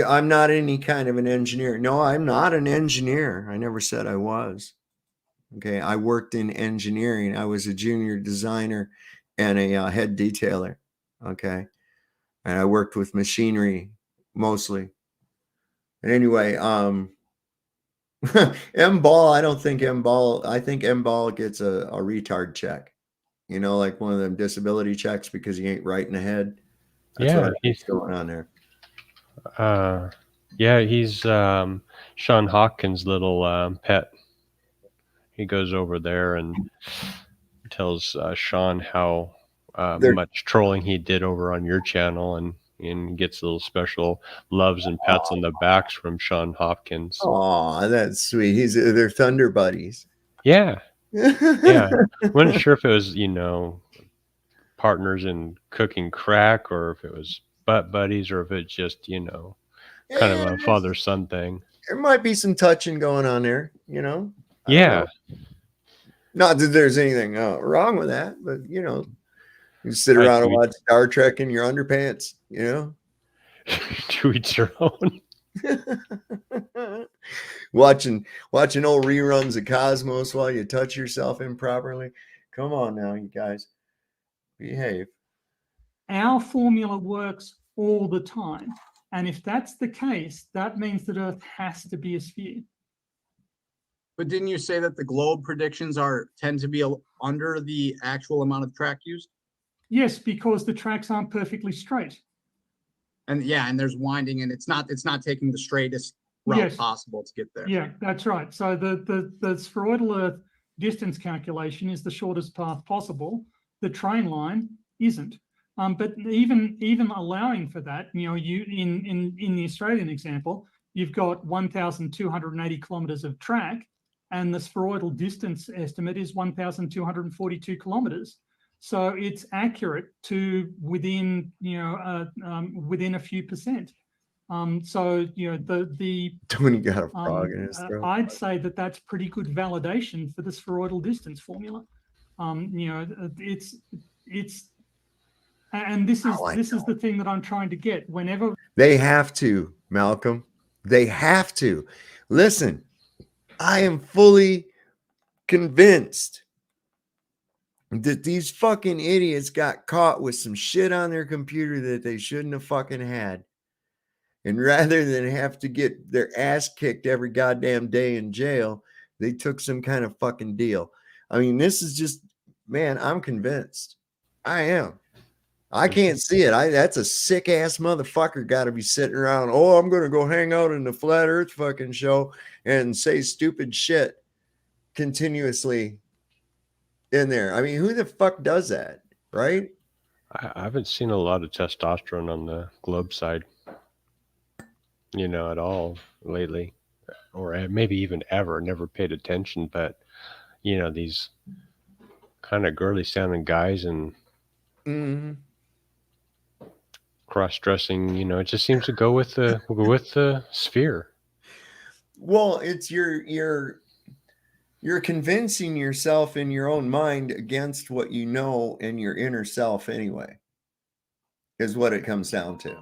I'm not any kind of an engineer. No, I'm not an engineer. I never said I was. Okay, I worked in engineering. I was a junior designer and a head detailer. Okay, and I worked with machinery mostly. And anyway, M-ball, I don't think M-ball. I think M-ball gets a retard check. You know, like one of them disability checks because he ain't right in the head. That's what he's going on there. Yeah, he's Sean Hawkins' little pet. He goes over there and tells Sean how much trolling he did over on your channel, and gets little special loves and pats on the backs from Sean Hopkins. Oh, that's sweet. They're Thunder buddies. Yeah. Yeah. I wasn't sure if it was, partners in cooking crack, or if it was butt buddies, or if it's just, kind of a father-son thing. There might be some touching going on there, Yeah. Not that there's anything wrong with that, but you sit around and watch Star Trek in your underpants, To each your own. watching old reruns of Cosmos while you touch yourself improperly. Come on now, you guys, behave. Our formula works all the time, and if that's the case, that means that Earth has to be a sphere. But didn't you say that the globe predictions tend to be under the actual amount of track used? Yes, because the tracks aren't perfectly straight. And there's winding, and it's not taking the straightest route possible to get there. Yeah, that's right. So the spheroidal Earth distance calculation is the shortest path possible. The train line isn't. But even allowing for that, you in the Australian example, you've got 1,280 kilometers of track, and the spheroidal distance estimate is 1,242 kilometers. So it's accurate to within, within a few percent. So, Tony got a frog in his throat. I'd say that that's pretty good validation for the spheroidal distance formula. It's, and this is the thing that I'm trying to get. Whenever they have to, Malcolm, they have to listen. I am fully convinced that these fucking idiots got caught with some shit on their computer that they shouldn't have fucking had. And rather than have to get their ass kicked every goddamn day in jail, they took some kind of fucking deal. I mean, this is just, man, I'm convinced. I am. I can't see it. That's a sick ass motherfucker got to be sitting around. Oh, I'm going to go hang out in the flat earth fucking show and say stupid shit continuously in there. I mean, who the fuck does that? Right? I haven't seen a lot of testosterone on the Globe side, at all lately, or maybe even ever. Never paid attention, but these kind of girly sounding guys and cross-dressing, it just seems to go with the sphere. Well, it's you're convincing yourself in your own mind against what you know in your inner self anyway, is what it comes down to.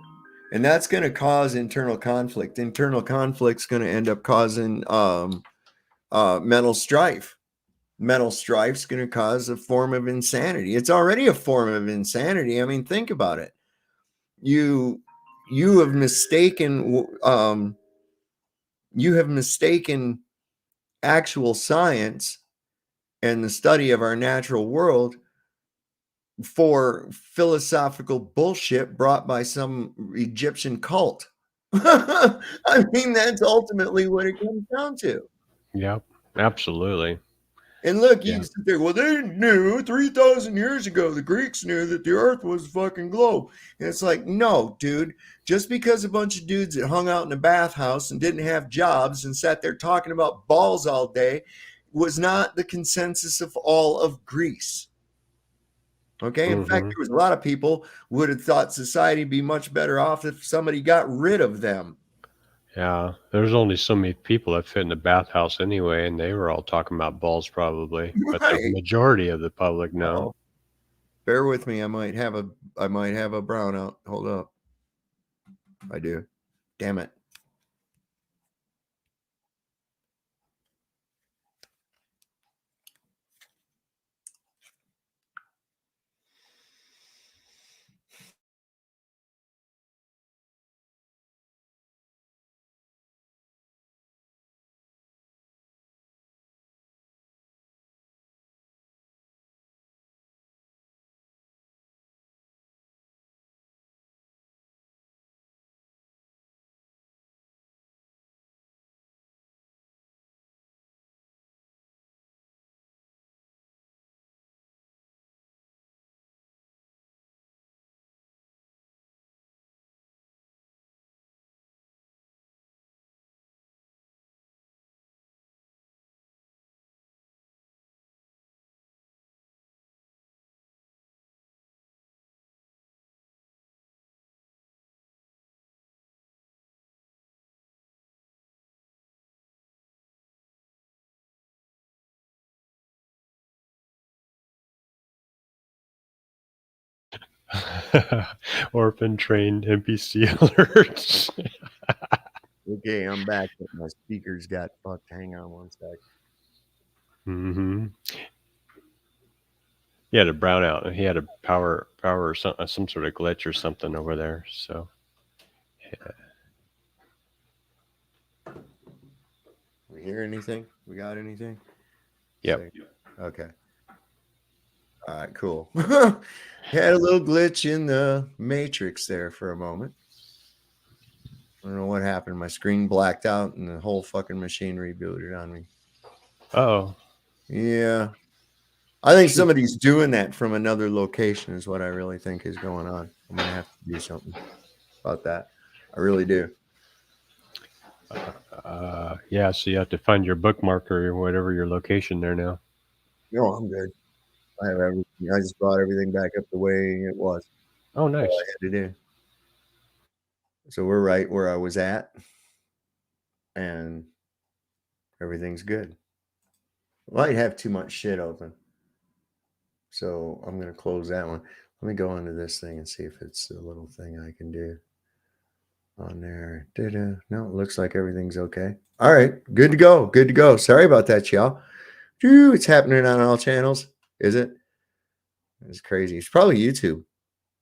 And that's going to cause internal conflict. Internal conflict's going to end up causing mental strife. Mental strife's going to cause a form of insanity. It's already a form of insanity. I mean, think about it. You have mistaken actual science and the study of our natural world for philosophical bullshit brought by some Egyptian cult. I mean, that's ultimately what it comes down to. Yep, absolutely. And look, you sit there, well, they knew 3,000 years ago, the Greeks knew that the earth was a fucking globe. And it's like, no, dude, just because a bunch of dudes that hung out in a bathhouse and didn't have jobs and sat there talking about balls all day was not the consensus of all of Greece. Okay. In fact, there was a lot of people would have thought society would be much better off if somebody got rid of them. Yeah, there's only so many people that fit in the bathhouse anyway, and they were all talking about balls probably. But the majority of the public, no. Bear with me. I might have a brownout. Hold up. I do. Damn it. Orphan trained NPC alerts. Okay, I'm back. But my speakers got fucked. Hang on one sec. He had a brownout. He had a power or some sort of glitch or something over there. So, yeah. We hear anything? We got anything? Yep. Okay. All right, cool. Had a little glitch in the matrix there for a moment. I don't know what happened. My screen blacked out and the whole fucking machine rebooted on me. Oh. Yeah. I think somebody's doing that from another location is what I really think is going on. I'm going to have to do something about that. I really do. Yeah, so you have to find your bookmarker or whatever your location there now. No, I'm good. I have everything. I just brought everything back up the way it was. Oh, nice. All I had to do. So we're right where I was at, and everything's good. Might have too much shit open, so I'm gonna close that one. Let me go into this thing and see if it's a little thing I can do on there. No, it looks like everything's okay. All right, good to go. Good to go. Sorry about that, y'all. It's happening on all channels, is it? It's crazy. It's probably YouTube.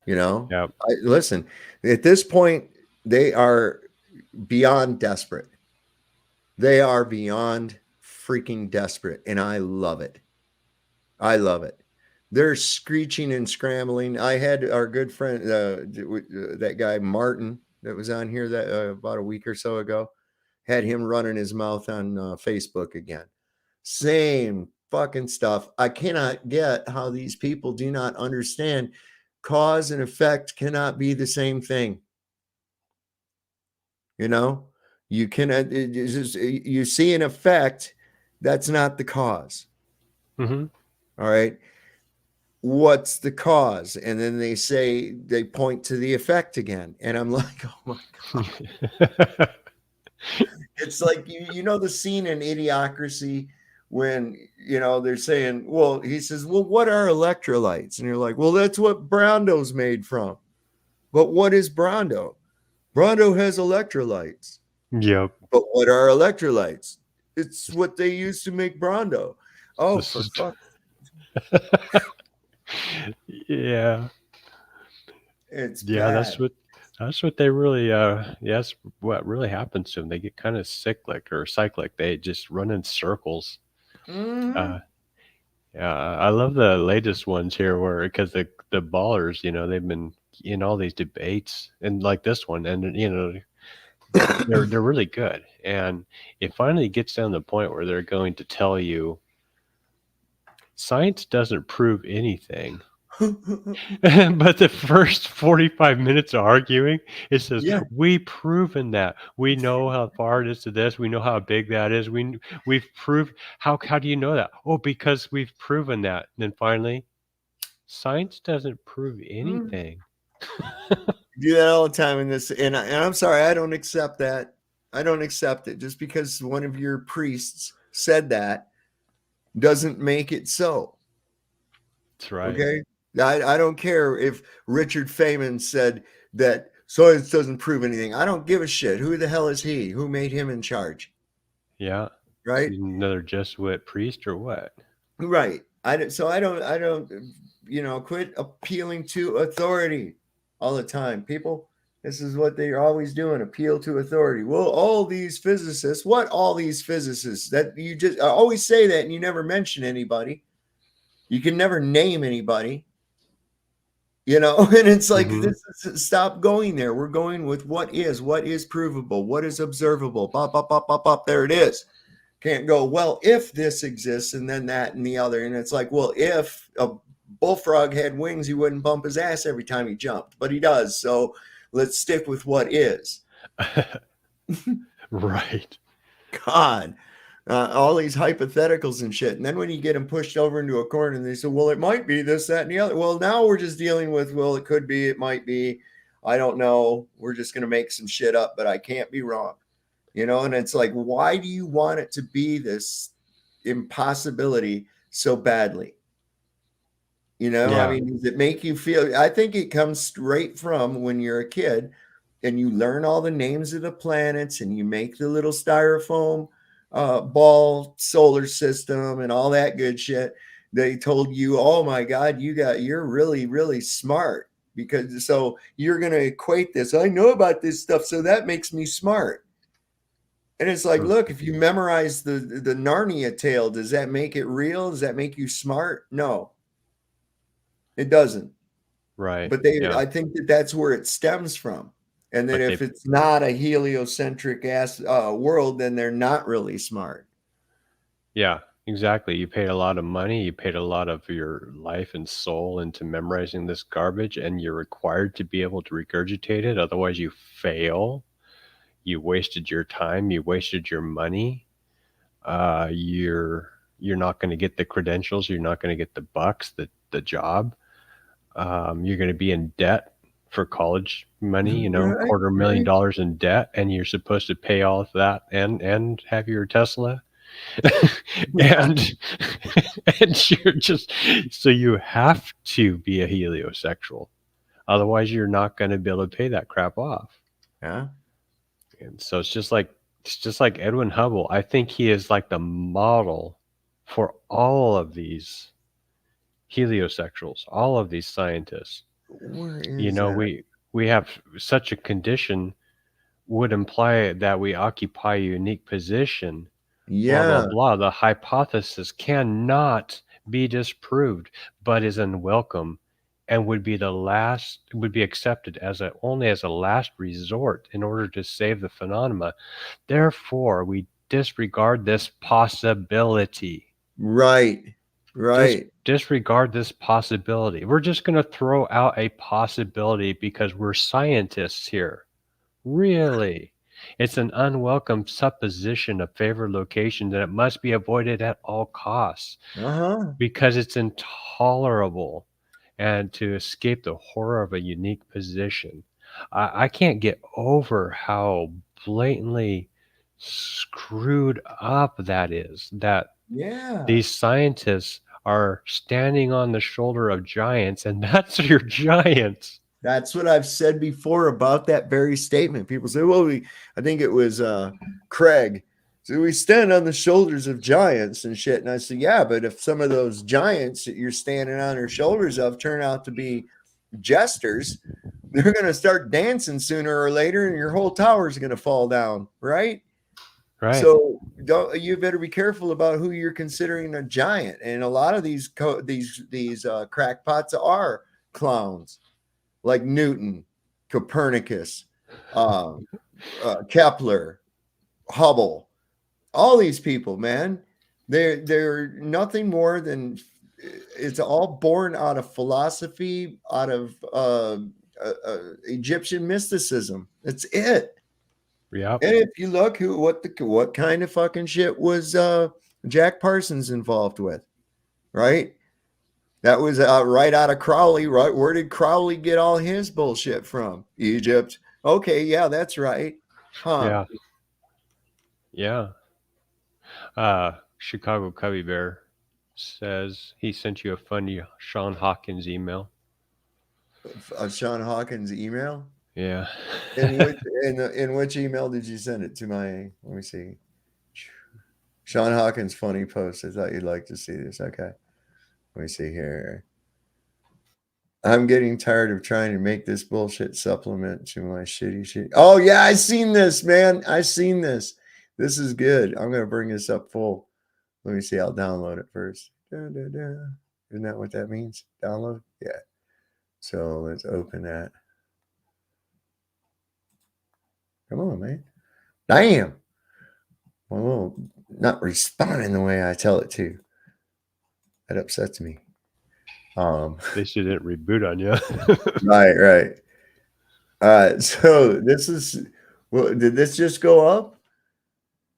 You know, yeah. Listen, at this point, they are beyond desperate. They are beyond freaking desperate, and I love it. I love it. They're screeching and scrambling. I had our good friend, that guy Martin, that was on here that about a week or so ago, had him running his mouth on Facebook again. Same fucking stuff. I cannot get how these people do not understand cause and effect cannot be the same thing. You know, you cannot, you see an effect, that's not the cause. Mm-hmm. All right. What's the cause? And then they point to the effect again. And I'm like, oh my God. It's like, you know, the scene in Idiocracy when, you know, they're saying, well, he says, well, what are electrolytes? And you're like, well, that's what Brondo's made from. But what is Brondo? Brondo has electrolytes. Yep. But what are electrolytes? It's what they use to make Brondo. Oh, for fuck. Yeah. It's yeah, bad. that's what they really that's what really happens to them. They get kind of cyclic. They just run in circles. Mm-hmm. Yeah, I love the latest ones here where because the ballers, you know, they've been in all these debates and like this one, and you know, they're really good. And it finally gets down to the point where they're going to tell you science doesn't prove anything. But the first 45 minutes of arguing, it says, we've proven that. We know how far it is to this. We know how big that is. We've proved. How do you know that? Oh, because we've proven that. And then finally, science doesn't prove anything. Do that all the time in this. And I'm sorry, I don't accept that. I don't accept it. Just because one of your priests said that doesn't make it so. That's right. Okay. I don't care if Richard Feynman said that science doesn't prove anything. I don't give a shit. Who the hell is he? Who made him in charge? Yeah. Right. Another Jesuit priest or what? Right. I don't, you know, quit appealing to authority all the time. People, this is what they're always doing. Appeal to authority. Well, all these physicists, that you just always say that and you never mention anybody. You can never name anybody. You know, and it's like, stop going there. We're going with what is provable, what is observable. Pop, pop, pop, pop, pop. There it is. Can't go, well, if this exists and then that and the other. And it's like, well, if a bullfrog had wings, he wouldn't bump his ass every time he jumped, but he does. So let's stick with what is. Right. God. All these hypotheticals and shit. And then when you get them pushed over into a corner and they say, well, it might be this, that, and the other. Well, now we're just dealing with, well, it could be, it might be. I don't know. We're just going to make some shit up, but I can't be wrong. You know, and it's like, why do you want it to be this impossibility so badly? You know, I mean, does it make you feel? I think it comes straight from when you're a kid and you learn all the names of the planets and you make the little styrofoam ball solar system and all that good shit. They told you, oh my God, you're really, really smart because so you're going to equate this. I know about this stuff. So that makes me smart. And it's like, look, if you memorize the Narnia tale, does that make it real? Does that make you smart? No, it doesn't. Right. But I think that's where it stems from. And then if it's not a heliocentric ass world, then they're not really smart. Yeah, exactly. You paid a lot of money. You paid a lot of your life and soul into memorizing this garbage, and you're required to be able to regurgitate it. Otherwise, you fail. You wasted your time. You wasted your money. You're not going to get the credentials. You're not going to get the bucks, the job. You're going to be in debt for college money, you know, Right, $250,000 in debt, and you're supposed to pay all of that and have your Tesla. and you're just, so you have to be a heliosexual. Otherwise, you're not going to be able to pay that crap off. Yeah. And so it's just like Edwin Hubble. I think he is like the model for all of these heliosexuals, all of these scientists. Where is You know, that? we have such a condition would imply that we occupy a unique position. Blah, Yeah. blah, blah. The hypothesis cannot be disproved, but is unwelcome and would be accepted only as a last resort in order to save the phenomena. Therefore, we disregard this possibility. Right. Right. Disregard this possibility. We're just going to throw out a possibility because we're scientists here. Really? It's an unwelcome supposition of favored location that it must be avoided at all costs because it's intolerable and to escape the horror of a unique position. I can't get over how blatantly screwed up that is, that these scientists are standing on the shoulder of giants, and that's your giants. That's what I've said before about that very statement. People say, well, I think it was Craig. So we stand on the shoulders of giants and shit. And I said, yeah, but if some of those giants that you're standing on their shoulders of turn out to be jesters, they're going to start dancing sooner or later, and your whole tower is going to fall down, right? Right. So you better be careful about who you're considering a giant. And a lot of these crackpots are clowns, like Newton, Copernicus, Kepler, Hubble. All these people, man, they're nothing more than, it's all born out of philosophy, out of Egyptian mysticism. That's it. Yeah. And if you look what kind of fucking shit was Jack Parsons involved with, right? That was right out of Crowley, right? Where did Crowley get all his bullshit from? Egypt. Okay, yeah, that's right. Huh. Yeah. Chicago Cubby Bear says he sent you a funny Sean Hawkins email. A Sean Hawkins email? Yeah. In which email did you send it to? Let me see. Sean Hawkins funny post. I thought you'd like to see this. Okay. Let me see here. I'm getting tired of trying to make this bullshit supplement to my shitty shit. Oh yeah, I seen this, man. I seen this. This is good. I'm gonna bring this up full. Let me see. I'll download it first. Isn't that what that means? Download? Yeah. So let's open that. Come on, man. Damn. Well, not responding the way I tell it to. That upsets me. They shouldn't reboot on you. Right. All right. So this is, well, did this just go up?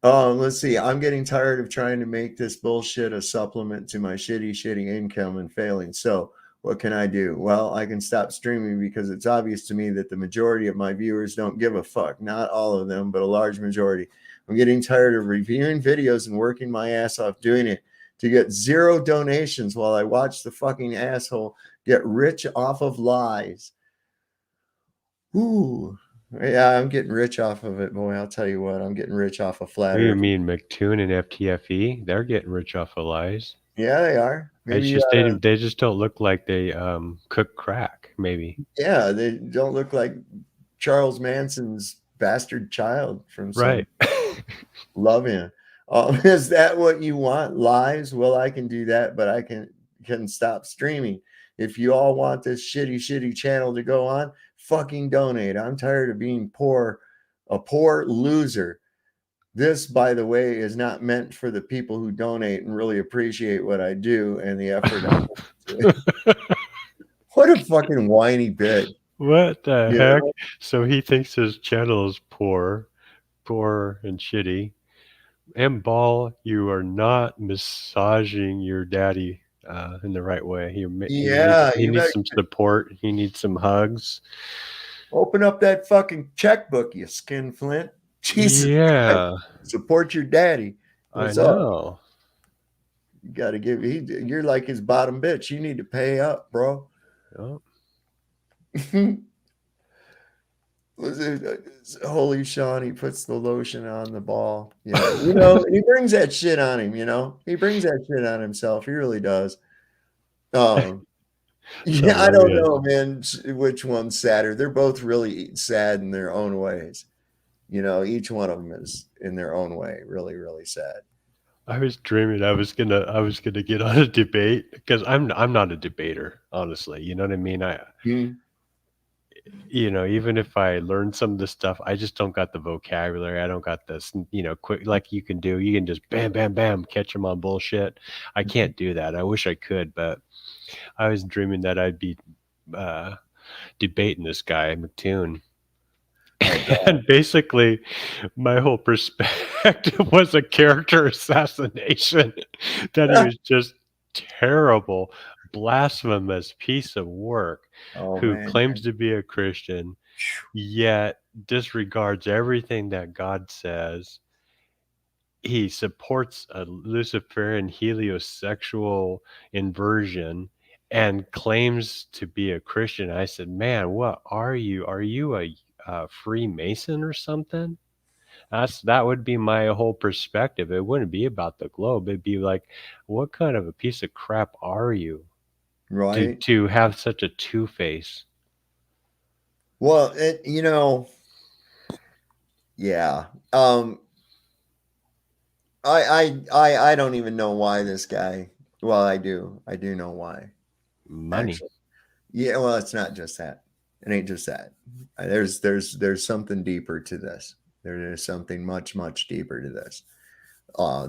Let's see. I'm getting tired of trying to make this bullshit a supplement to my shitty income and failing. So what can I do? Well, I can stop streaming because it's obvious to me that the majority of my viewers don't give a fuck. Not all of them, but a large majority. I'm getting tired of reviewing videos and working my ass off doing it to get 0 donations while I watch the fucking asshole get rich off of lies. Ooh. Yeah, I'm getting rich off of it, boy. I'll tell you what, I'm getting rich off of flat. What do you mean, McToon and FTFE? They're getting rich off of lies. Yeah, they are. Maybe they just don't look like they cook crack. Maybe. Yeah, they don't look like Charles Manson's bastard child from right. Love Him. Is that what you want? Lies? Well, I can do that, but I can stop streaming. If you all want this shitty channel to go on, fucking donate. I'm tired of being poor, a poor loser. This, by the way, is not meant for the people who donate and really appreciate what I do and the effort I put. What a fucking whiny bit. What the heck? So he thinks his channel is poor hardcore and shitty. And Ball, you are not massaging your daddy in the right way. He needs some support. He needs some hugs. Open up that fucking checkbook, you skinflint. Jesus. Yeah. Christ. Support your daddy. What's I know. Up? You got to give. You're like his bottom bitch. You need to pay up, bro. Oh. Holy Sean, he puts the lotion on the ball. Yeah, you know, he brings that shit on him, you know. He brings that shit on himself. He really does. Yeah, I don't know, man, which one's sadder. They're both really sad in their own ways. You know, each one of them is in their own way really, really sad. I was dreaming I was gonna get on a debate because I'm not a debater, honestly. You know what I mean? You know, even if I learn some of this stuff, I just don't got the vocabulary. I don't got this, you know, quick like you can do. You can just bam, bam, bam, catch them on bullshit. I can't do that. I wish I could, but I was dreaming that I'd be debating this guy, McToon. And basically, my whole perspective was a character assassination. That he was just terrible, blasphemous piece of work who claims to be a Christian, yet disregards everything that God says. He supports a Luciferian heliosexual inversion and claims to be a Christian. I said, man, what are you? Are you a Freemason or something? That would be my whole perspective. It wouldn't be about the globe. It'd be like, what kind of a piece of crap are you? Right. To have such a two-face. Well, you know, yeah. I don't even know why this guy. Well, I do know why. Money. Actually. Yeah. Well, it's not just that. It ain't just that. There's something deeper to this. There is something much, much deeper to this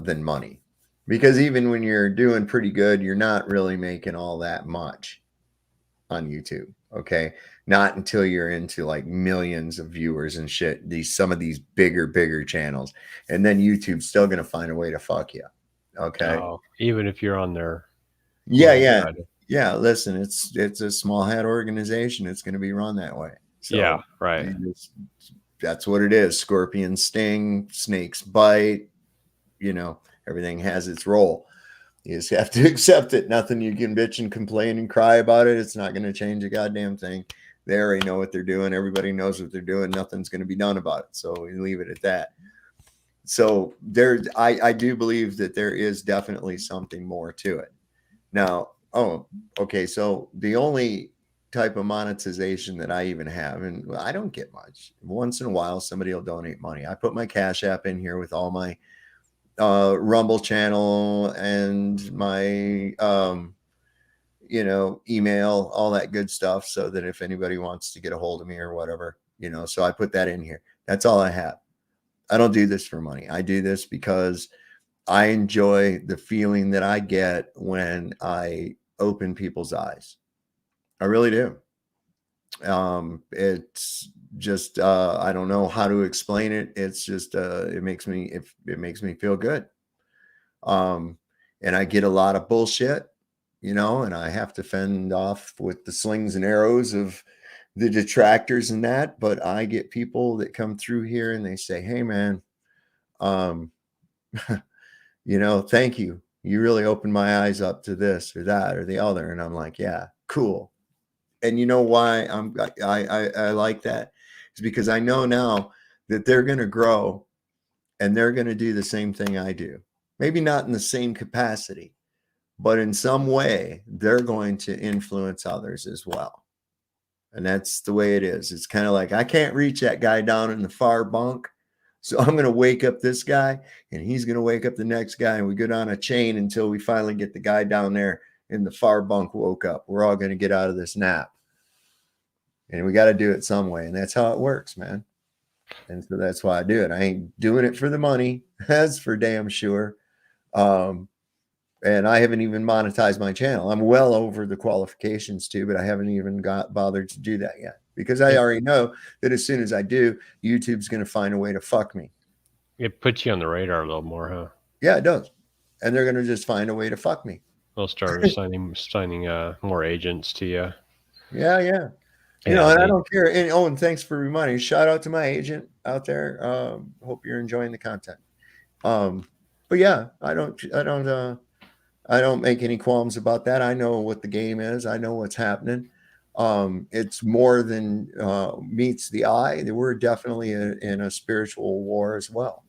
than money. Because even when you're doing pretty good, you're not really making all that much on YouTube. Okay. Not until you're into like millions of viewers and shit. Some of these bigger channels. And then YouTube's still going to find a way to fuck you. Okay. Oh, even if you're on their. Yeah. Yeah. Listen, it's a small hat organization. It's going to be run that way. So yeah. Right. That's what it is. Scorpions sting, snakes bite, you know. Everything has its role. You just have to accept it. Nothing you can bitch and complain and cry about it. It's not going to change a goddamn thing. They already know what they're doing. Everybody knows what they're doing. Nothing's going to be done about it. So we leave it at that. So I do believe that there is definitely something more to it. Now, okay. So the only type of monetization that I even have, and I don't get much. Once in a while, somebody will donate money. I put my Cash App in here with all my Rumble channel and my you know, email, all that good stuff, so that if anybody wants to get a hold of me or whatever, you know, so I put that in here. That's all I have. I don't do this for money. I do this because I enjoy the feeling that I get when I open people's eyes. I really do. It's just I don't know how to explain it. It's just it makes me feel good. And I get a lot of bullshit, you know, and I have to fend off with the slings and arrows of the detractors and that, but I get people that come through here and they say, hey man, you know, thank you. You really opened my eyes up to this or that or the other. And I'm like, yeah, cool. And you know why I like that? It's because I know now that they're going to grow and they're going to do the same thing I do. Maybe not in the same capacity, but in some way they're going to influence others as well. And that's the way it is. It's kind of like, I can't reach that guy down in the far bunk. So I'm going to wake up this guy and he's going to wake up the next guy. And we go down a chain until we finally get the guy down there in the far bunk woke up. We're all going to get out of this nap. And we got to do it some way. And that's how it works, man. And so that's why I do it. I ain't doing it for the money. That's for damn sure. And I haven't even monetized my channel. I'm well over the qualifications too, but I haven't even bothered to do that yet because I already know that as soon as I do, YouTube's going to find a way to fuck me. It puts you on the radar a little more, huh? Yeah, it does. And they're gonna just find a way to fuck me. They'll start assigning more agents to you. Yeah. You know, and I don't care. And Owen, thanks for reminding. Shout out to my agent out there. Hope you're enjoying the content. But yeah, I don't make any qualms about that. I know what the game is. I know what's happening. It's more than meets the eye. We're definitely in a spiritual war as well.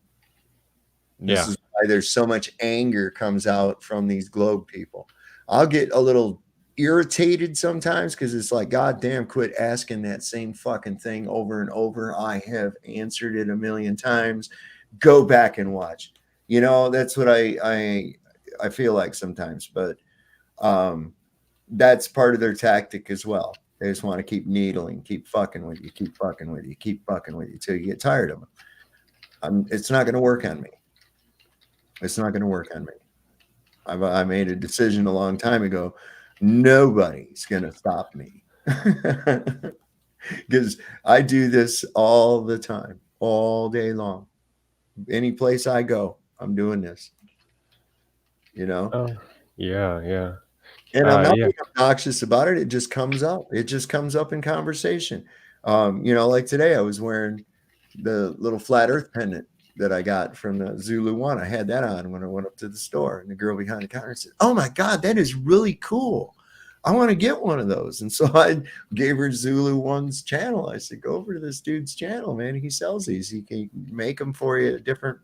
And this is why there's so much anger comes out from these globe people. I'll get a little irritated sometimes because it's like, God damn, quit asking that same fucking thing over and over. I have answered it a million times. Go back and watch. You know, that's what I feel like sometimes, but that's part of their tactic as well. They just want to keep needling, keep fucking with you, keep fucking with you, keep fucking with you till you get tired of them. It's not going to work on me. It's not going to work on me. I made a decision a long time ago. Nobody's going to stop me because I do this all the time, all day long. Any place I go, I'm doing this. You know? Oh, yeah. And I'm not being obnoxious about it. It just comes up. It just comes up in conversation. You know, like today, I was wearing the little flat Earth pendant that I got from the Zulu One. I had that on when I went up to the store, and the girl behind the counter said, "Oh my God, that is really cool. I want to get one of those." And so I gave her Zulu One's channel. I said, "Go over to this dude's channel, man. He sells these. He can make them for you, different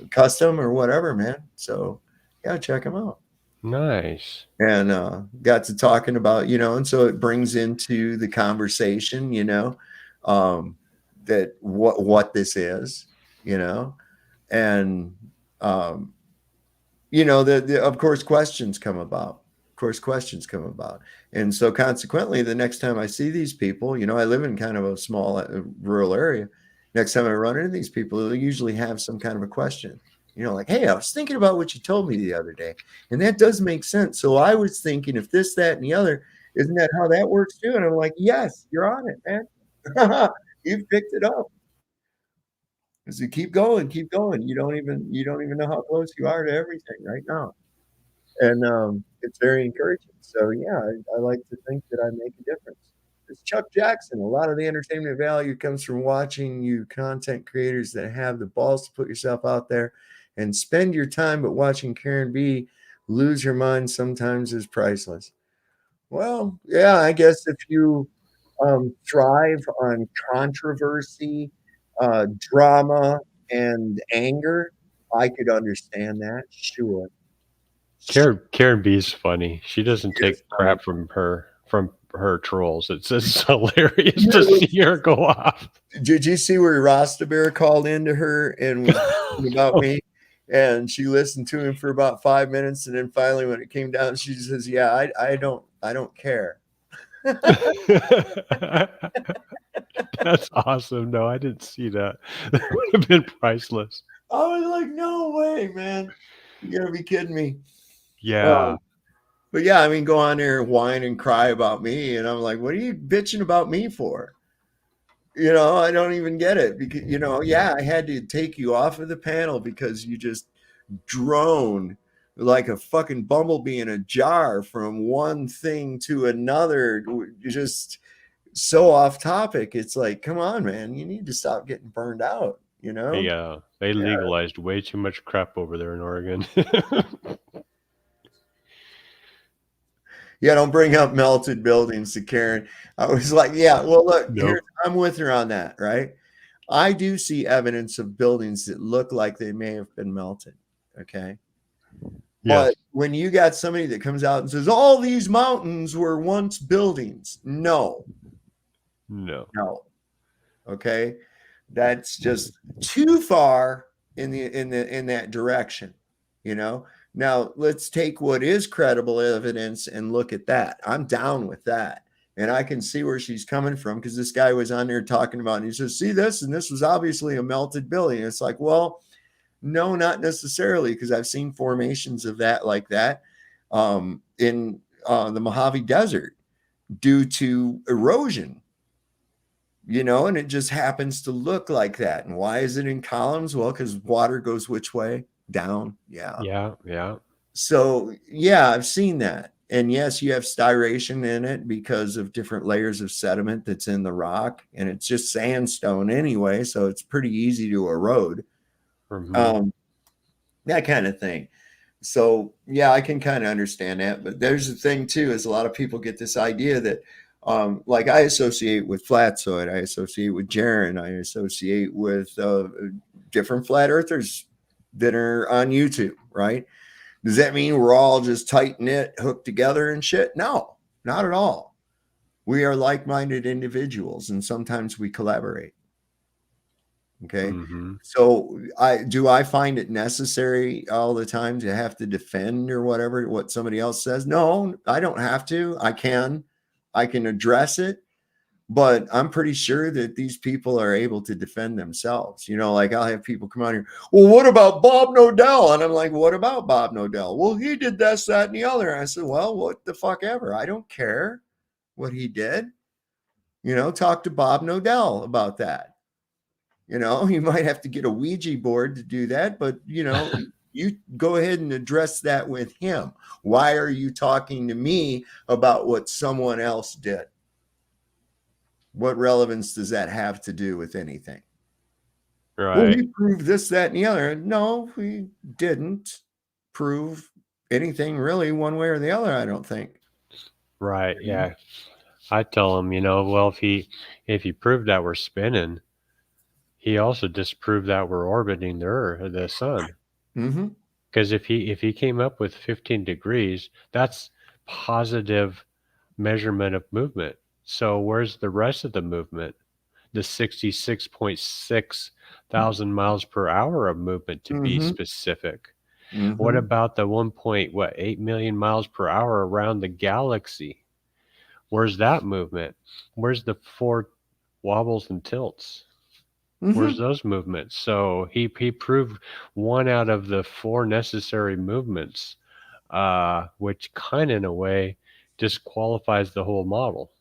custom or whatever, man." So yeah, check them out. Nice. And got to talking about, you know, and so it brings into the conversation, you know, that what this is, you know, and you know, of course questions come about. And so consequently, the next time I see these people, you know, I live in kind of a small rural area. Next time I run into these people, they'll usually have some kind of a question. You know, like, "Hey, I was thinking about what you told me the other day, and that does make sense. So I was thinking if this, that, and the other, isn't that how that works too?" And I'm like, "Yes, you're on it, man. You've picked it up." So keep going. You don't even know how close you are to everything right now, and it's very encouraging. So yeah, I like to think that I make a difference. It's Chuck Jackson. A lot of the entertainment value comes from watching you content creators that have the balls to put yourself out there and spend your time, but watching Karen B lose her mind sometimes is priceless. Well, yeah, I guess if you thrive on controversy, drama, and anger, I could understand that. Sure. Karen B's funny. She doesn't take crap from her trolls. It's just hilarious to see her go off. Did you see where Rasta Bear called into her and was talking about me? And she listened to him for about 5 minutes, and then finally, when it came down, she says, "Yeah, I don't care." That's awesome. No, I didn't see that. That would have been priceless. I was like, "No way, man! You gotta be kidding me!" Yeah. But yeah, I mean, go on there and whine and cry about me, and I'm like, "What are you bitching about me for?" You know, I don't even get it because, you know, yeah, I had to take you off of the panel because you just drone like a fucking bumblebee in a jar from one thing to another, just so off topic. It's like, come on, man, you need to stop getting burned out, you know? Yeah, they legalized way too much crap over there in Oregon. Yeah, don't bring up melted buildings to Karen. I was like, yeah, well, look, I'm with her on that, right? I do see evidence of buildings that look like they may have been melted, okay? But when you got somebody that comes out and says, all these mountains were once buildings, no. Okay? That's just too far in that direction, you know? Now, let's take what is credible evidence and look at that. I'm down with that. And I can see where she's coming from because this guy was on there talking about, and he says, see this? And this was obviously a melted building. And it's like, well, no, not necessarily, because I've seen formations of that like that in the Mojave Desert due to erosion. you know, and it just happens to look like that. And why is it in columns? Well, because water goes which way? Down. Yeah. Yeah. So yeah, I've seen that. And yes, you have styration in it because of different layers of sediment that's in the rock, and it's just sandstone anyway, so it's pretty easy to erode. That kind of thing. So yeah, I can kind of understand that. But there's the thing too, is a lot of people get this idea that like I associate with Flatsoid, I associate with Jaron, I associate with different flat earthers that are on YouTube, right? Does that mean we're all just tight knit, hooked together and shit? No, not at all. We are like-minded individuals, and sometimes we collaborate. Okay. So I find it necessary all the time to have to defend or whatever what somebody else says? No, I don't have to. I can address it, but I'm pretty sure that these people are able to defend themselves. You know, like I'll have people come out here, well, what about Bob Nodell? And I'm like, what about Bob Nodell? Well, he did this, that, and the other. And I said, well, what the fuck ever. I don't care what he did. You know, talk to Bob Nodell about that. You know, you might have to get a Ouija board to do that, but you know, you go ahead and address that with him. Why are you talking to me about what someone else did? What relevance does that have to do with anything? Right. Well, we proved this, that, and the other. No, we didn't prove anything really one way or the other, I don't think. Right. Yeah. I tell him, you know, well, if he proved that we're spinning, he also disproved that we're orbiting the sun. Because if he came up with 15 degrees, that's positive measurement of movement. So where's the rest of the movement? The 66.6 thousand miles per hour of movement, to be specific. What about the 1.8 million miles per hour around the galaxy? Where's that movement? Where's the 4 wobbles and tilts? Where's those movements? So he proved 1 out of the 4 necessary movements, which kind of in a way disqualifies the whole model.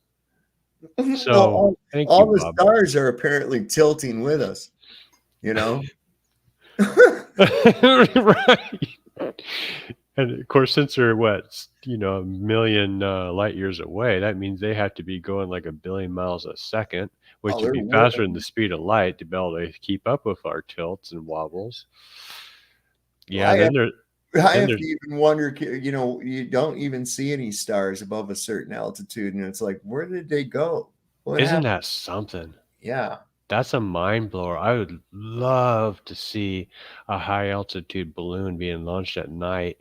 So well, all the stars are apparently tilting with us, you know. Right. And of course, since they're a million light years away, that means they have to be going like 1 billion miles a second, which would be faster than the speed of light to be able to keep up with our tilts and wobbles. Yeah, I have to even wonder, you know, you don't even see any stars above a certain altitude, and it's like, where did they go? Isn't that something? Yeah. That's a mind blower. I would love to see a high altitude balloon being launched at night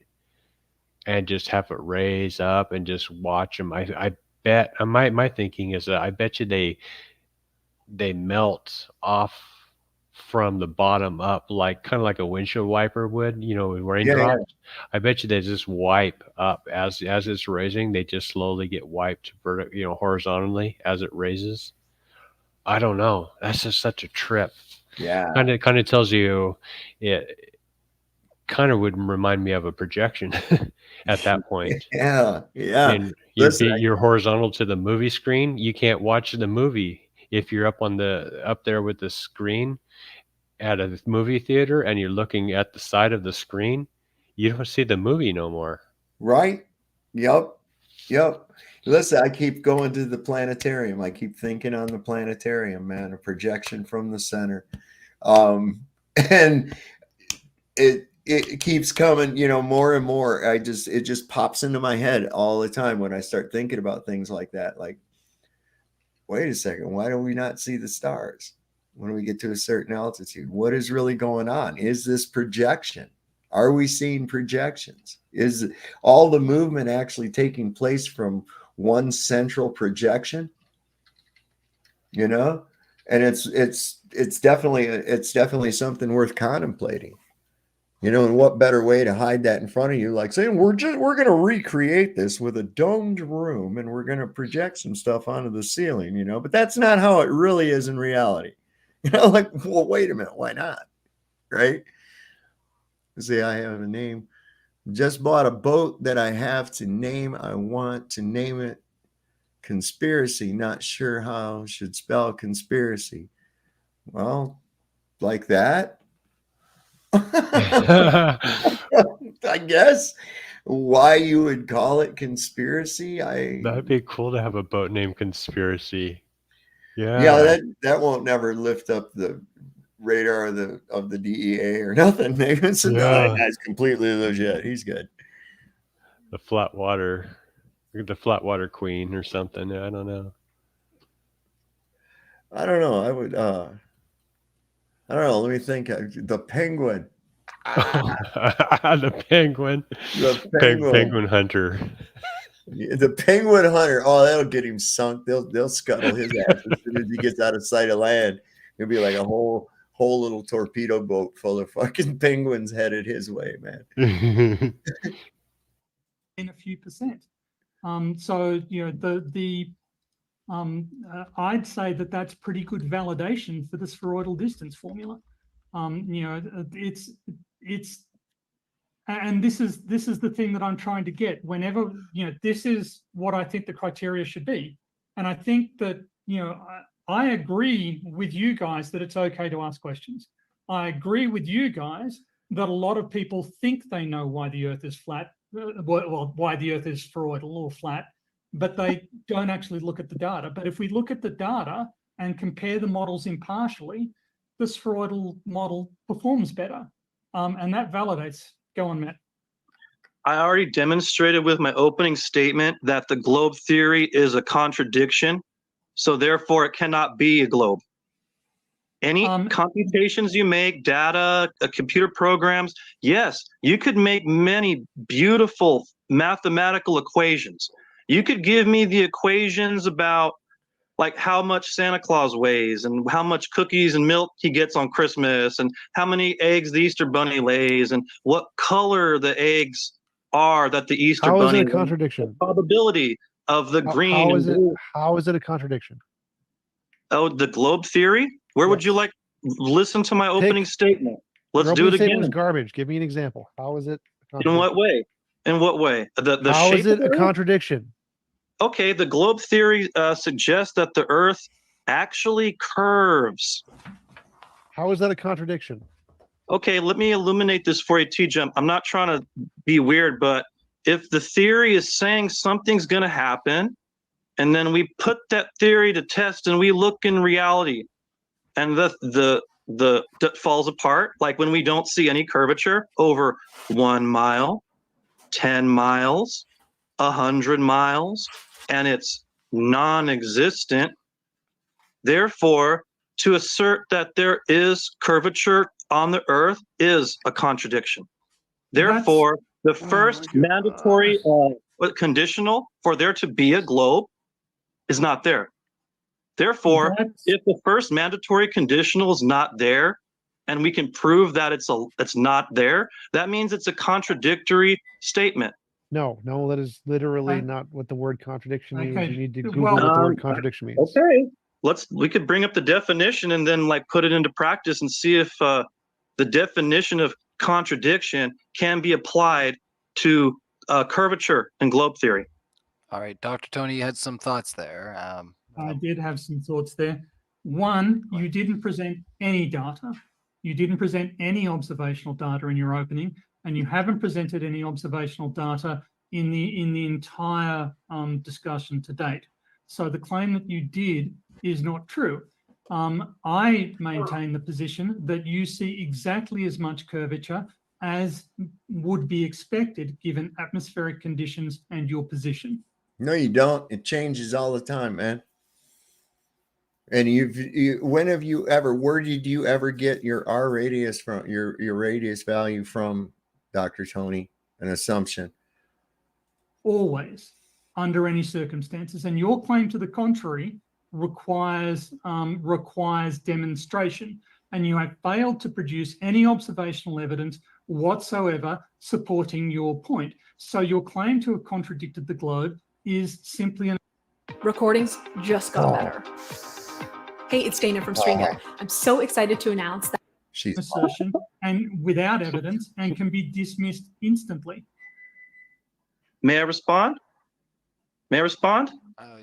and just have it raise up and just watch them. I bet my thinking is that I bet you they melt off from the bottom up, like kind of like a windshield wiper would, you know, with raindrops. Yeah. I bet you they just wipe up as it's raising. They just slowly get wiped horizontally as it raises. I don't know. That's just such a trip. Yeah. Kind of tells you, it kind of would remind me of a projection at that point. Yeah. And you're horizontal to the movie screen. You can't watch the movie if you're up there with the screen at a movie theater and you're looking at the side of the screen. You don't see the movie no more. Right. Yep. Listen, I keep going to the planetarium. I keep thinking on the planetarium, man, a projection from the center. And it keeps coming, you know, more and more. It just pops into my head all the time when I start thinking about things like that. Like, wait a second, why do we not see the stars when we get to a certain altitude? What is really going on? Is this projection? Are we seeing projections? Is all the movement actually taking place from one central projection? You know, and it's definitely something worth contemplating. You know, and what better way to hide that in front of you, like saying we're going to recreate this with a domed room and we're going to project some stuff onto the ceiling, you know, but that's not how it really is in reality. You know, like, well, wait a minute, why not? Right? See, I have a name. Just bought a boat that I have to name. I want to name it conspiracy. Not sure how should spell conspiracy. Well, like that. I guess why you would call it conspiracy. That'd be cool to have a boat named Conspiracy. Yeah, that won't never lift up the radar of the DEA or nothing. Maybe it's that guy's completely legit. He's good. The Flatwater Queen or something. I don't know. I don't know. I would. I don't know. Let me think. The Penguin. The Penguin. The Penguin. Penguin Hunter. The Penguin Hunter. Oh, that'll get him sunk. They'll scuttle his ass as soon as he gets out of sight of land. It'll be like a whole little torpedo boat full of fucking penguins headed his way, man. In a few percent. So I'd say that's pretty good validation for the spheroidal distance formula. And this is the thing that I'm trying to get. Whenever this is what I think the criteria should be, and I think that I agree with you guys that it's okay to ask questions. I agree with you guys that a lot of people think they know why the Earth is flat, why the Earth is spheroidal or flat, but they don't actually look at the data. But if we look at the data and compare the models impartially, the spheroidal model performs better, and that validates. Go on, Matt. I already demonstrated with my opening statement that the globe theory is a contradiction, so therefore it cannot be a globe. Any computations you make, data, computer programs, yes, you could make many beautiful mathematical equations. You could give me the equations about like how much Santa Claus weighs and how much cookies and milk he gets on Christmas and how many eggs the Easter Bunny lays and what color the eggs are that the Easter Bunny. How is it a contradiction? The probability of the green. How is it a contradiction? Oh, the globe theory? Where would you like listen to my opening statement? Let's do it again. Was garbage. Give me an example. How is it? In what way? In what way? How is it a contradiction? Okay, the globe theory suggests that the Earth actually curves. How is that a contradiction? Okay, let me illuminate this for you, T-Jump. I'm not trying to be weird, but if the theory is saying something's going to happen, and then we put that theory to test and we look in reality, and that falls apart, like when we don't see any curvature over 1 mile, 10 miles, 100 miles, and it's non-existent. Therefore, to assert that there is curvature on the Earth is a contradiction. Therefore, the first mandatory conditional for there to be a globe is not there. Therefore, if the first mandatory conditional is not there, and we can prove that it's not there, that means it's a contradictory statement. No, that is literally not what the word contradiction means. Okay. You need to Google what the word contradiction means. Okay. We could bring up the definition and then like put it into practice and see if the definition of contradiction can be applied to curvature and globe theory. All right, Dr. Tony, you had some thoughts there. I did have some thoughts there. One, you didn't present any data. You didn't present any observational data in your opening, and you haven't presented any observational data in the entire discussion to date. So the claim that you did is not true. I maintain the position that you see exactly as much curvature as would be expected given atmospheric conditions and your position. No, you don't. It changes all the time, man. And where did you ever get your R radius from, your radius value from, Dr. Tony? An assumption. Always, under any circumstances. And your claim to the contrary requires demonstration. And you have failed to produce any observational evidence whatsoever supporting your point. So your claim to have contradicted the globe is simply an... Recordings just got better. Hey, it's Dana from StreamYard. I'm so excited to announce that she's assertion and without evidence and can be dismissed instantly. May I respond? May I respond?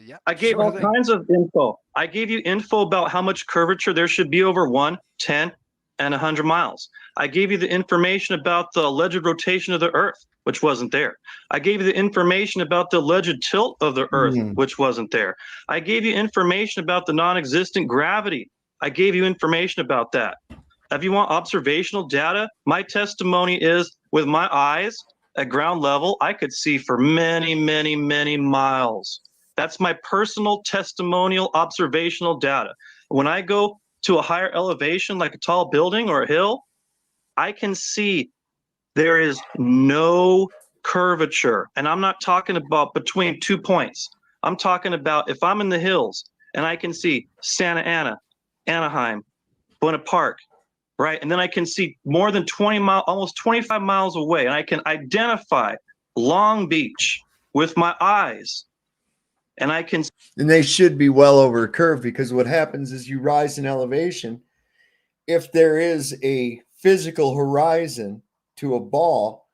Yeah. I gave all kinds of info. I gave you info about how much curvature there should be over 1, 10, and 100 miles. I gave you the information about the alleged rotation of the Earth, which wasn't there. I gave you the information about the alleged tilt of the Earth, which wasn't there. I gave you information about the non-existent gravity. I gave you information about that. If you want observational data, my testimony is with my eyes at ground level, I could see for many, many, many miles. That's my personal testimonial observational data. When I go to a higher elevation, like a tall building or a hill, I can see there is no curvature. And I'm not talking about between 2 points. I'm talking about if I'm in the hills and I can see Santa Ana, Anaheim, Buena Park, right? And then I can see more than 20 miles, almost 25 miles away, and I can identify Long Beach with my eyes. And I can, and they should be well over a curve, because what happens is you rise in elevation. If there is a physical horizon to a ball,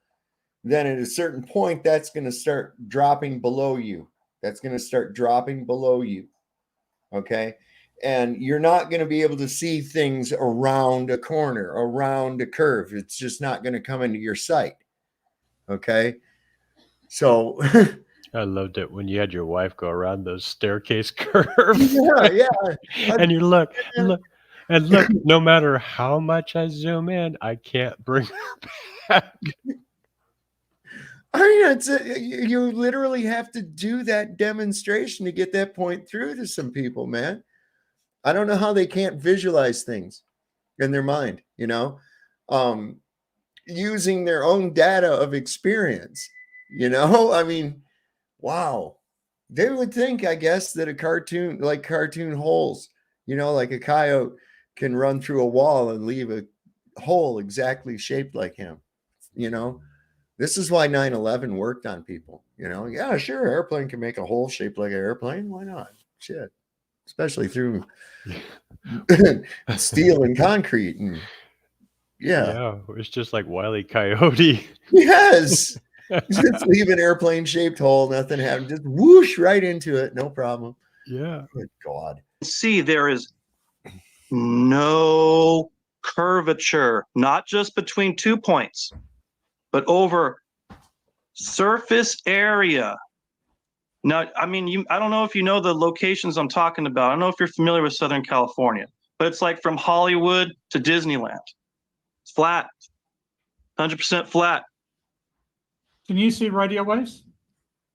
then at a certain point, that's going to start dropping below you. That's going to start dropping below you. Okay. And you're not going to be able to see things around a corner, around a curve. It's just not going to come into your sight. Okay. So I loved it when you had your wife go around those staircase curves. Yeah. And you look, no matter how much I zoom in, I can't bring her back. I mean, you literally have to do that demonstration to get that point through to some people, man. I don't know how they can't visualize things in their mind, using their own data of experience, I mean, wow. They would think, I guess, that a cartoon, like cartoon holes, like a coyote can run through a wall and leave a hole exactly shaped like him. This is why 9/11 worked on people. Yeah, sure, airplane can make a hole shaped like an airplane. Why not? Shit. Especially through steel and concrete. And yeah, it's just like Wile E. Coyote. Yes. Just leave an airplane shaped hole, nothing happened. Just whoosh right into it, no problem. Yeah. Good God. see there is no curvature, not just between 2 points, but over surface area. Now, I mean, I don't know if you know the locations I'm talking about. I don't know if you're familiar with Southern California, but it's like from Hollywood to Disneyland. It's flat, 100% flat. Can you see radio waves?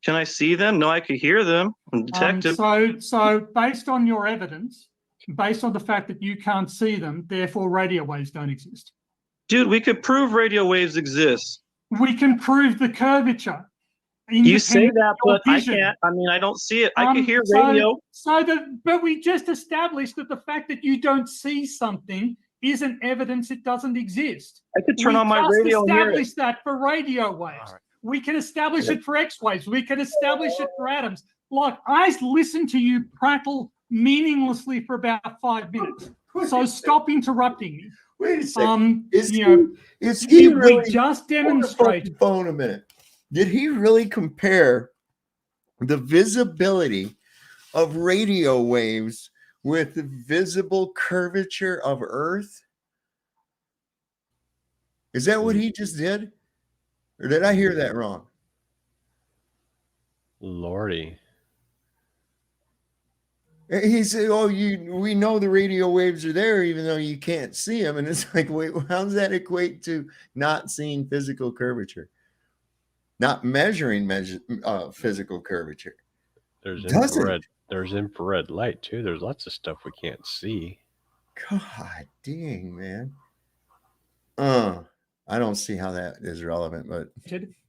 Can I see them? No, I could hear them and detect them. So based on your evidence, based on the fact that you can't see them, therefore radio waves don't exist. Dude, we could prove radio waves exist. We can prove the curvature. You say that, but I can't. I mean, I don't see it. I can hear radio. But we just established that the fact that you don't see something isn't evidence it doesn't exist. I could turn on my radio and hear it. We established that for radio waves. Right. We can establish it for X waves. We can establish it for atoms. Like, I listened to you prattle meaninglessly for about 5 minutes. So stop interrupting me. Wait a second. We just demonstrated. Phone a minute. Did he really compare the visibility of radio waves with the visible curvature of Earth? Is that what he just did? Or did I hear that wrong? Lordy. He said, "Oh, we know the radio waves are there, even though you can't see them." And it's like, wait, how does that equate to not seeing physical curvature? Not measuring physical curvature. There's infrared. There's infrared light too. There's lots of stuff we can't see. God dang, man. I don't see how that is relevant, but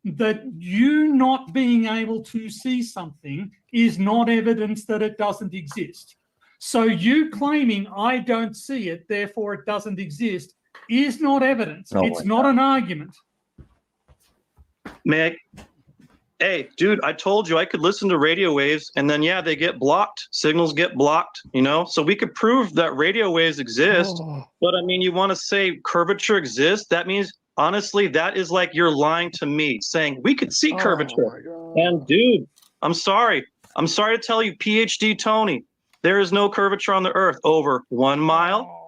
that you not being able to see something is not evidence that it doesn't exist. So you claiming I don't see it, therefore it doesn't exist, is not evidence. It's not an argument. Hey, dude, I told you I could listen to radio waves and then, yeah, they get blocked. Signals get blocked, so we could prove that radio waves exist. But I mean, you want to say curvature exists? That means, honestly, that is like you're lying to me saying we could see curvature. And dude, I'm sorry. I'm sorry to tell you, PhD Tony, there is no curvature on the Earth over 1 mile,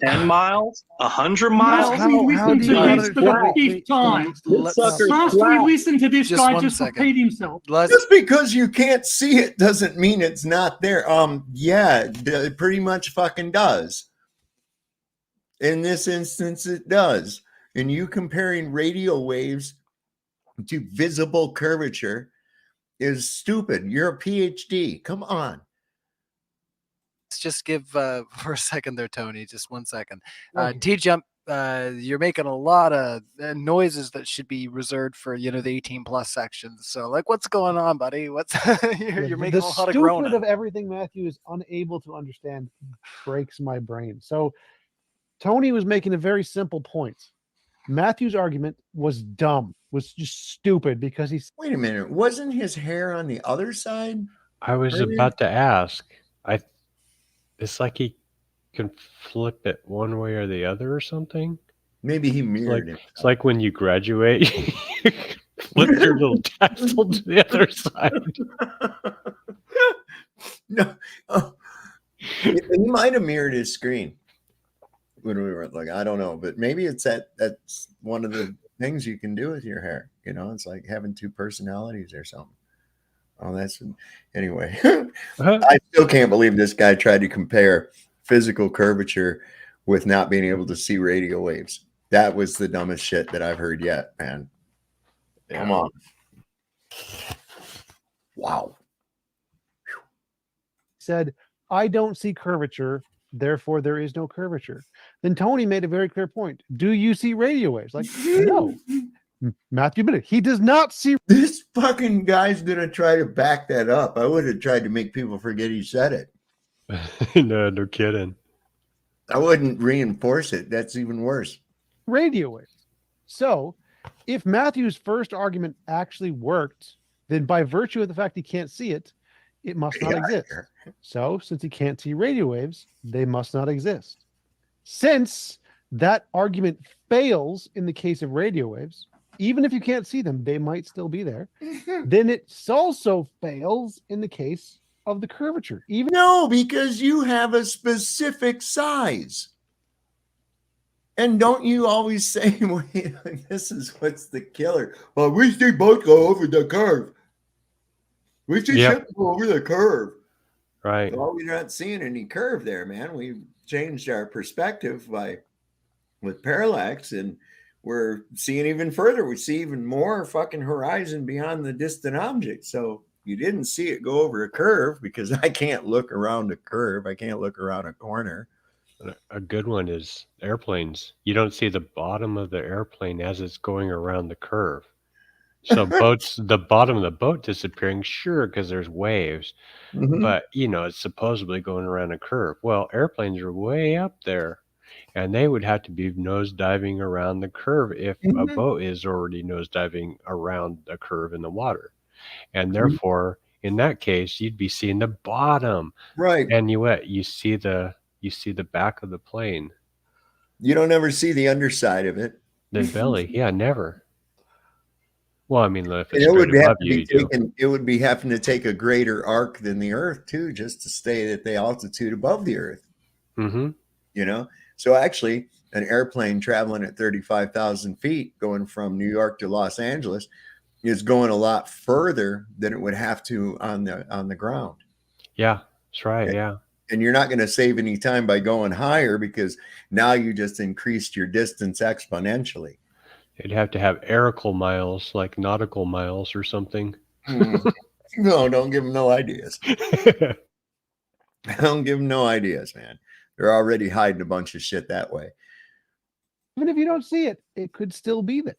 10 miles, 100 miles. Must we listen to this for the fifth time? Must we listen to this guy just repeat himself? Just because you can't see it doesn't mean it's not there. Yeah, it pretty much fucking does. In this instance, it does. And you comparing radio waves to visible curvature is stupid. You're a PhD. Come on. Let's just give for a second there, Tony. Just 1 second. T-Jump, you're making a lot of noises that should be reserved for the 18+ sections. So, like, what's going on, buddy? What's you're making a lot of groaning. The stupid of everything Matthew is unable to understand breaks my brain. So, Tony was making a very simple point. Matthew's argument was dumb, was just stupid because he's. Wait a minute. Wasn't his hair on the other side? I was about to ask. It's like he can flip it one way or the other or something. Maybe he mirrored it. It's like when you graduate, you flip your little tassel to the other side. No, he might have mirrored his screen when we were like, I don't know, but maybe it's that's one of the things you can do with your hair. It's like having two personalities or something. Oh, that's anyway. I still can't believe this guy tried to compare physical curvature with not being able to see radio waves. That was the dumbest shit that I've heard yet, man. Come on. Wow. Said, I don't see curvature, therefore there is no curvature. Then Tony made a very clear point. Do you see radio waves? Like, no. Matthew admitted he does not see. This fucking guy's gonna try to back that up. I would have tried to make people forget he said it. No kidding. I wouldn't reinforce it. That's even worse. Radio waves. So, if Matthew's first argument actually worked, then by virtue of the fact he can't see it, it must not exist. So, since he can't see radio waves, they must not exist. Since that argument fails in the case of radio waves, even if you can't see them, they might still be there. Then it also fails in the case of the curvature. No, because you have a specific size. And don't you always say, wait, this is what's the killer? Well, we see both go over the curve. We see ships go over the curve. Right. Well, we're not seeing any curve there, man. We've changed our perspective with parallax, and we're seeing even further. We see even more fucking horizon beyond the distant object. So you didn't see it go over a curve, because I can't look around a curve. I can't look around a corner. A good one is airplanes. You don't see the bottom of the airplane as it's going around the curve. So the bottom of the boat disappearing, sure, because there's waves. Mm-hmm. But, it's supposedly going around a curve. Well, airplanes are way up there. And they would have to be nosediving around the curve if a boat is already nosediving around a curve in the water. And therefore, in that case, you'd be seeing the bottom. Right. And you see the back of the plane. You don't ever see the underside of it. The belly. Yeah, never. Well, I mean, if it's it would above you, it would be having to take a greater arc than the Earth, too, just to stay at the altitude above the Earth. Mm-hmm. So actually, an airplane traveling at 35,000 feet going from New York to Los Angeles is going a lot further than it would have to on the ground. Yeah, that's right. Yeah. And you're not going to save any time by going higher, because now you just increased your distance exponentially. You'd have to have aerical miles, like nautical miles or something. No, don't give them no ideas. Don't give them no ideas, man. They're already hiding a bunch of shit that way. Even if you don't see it, it could still be there,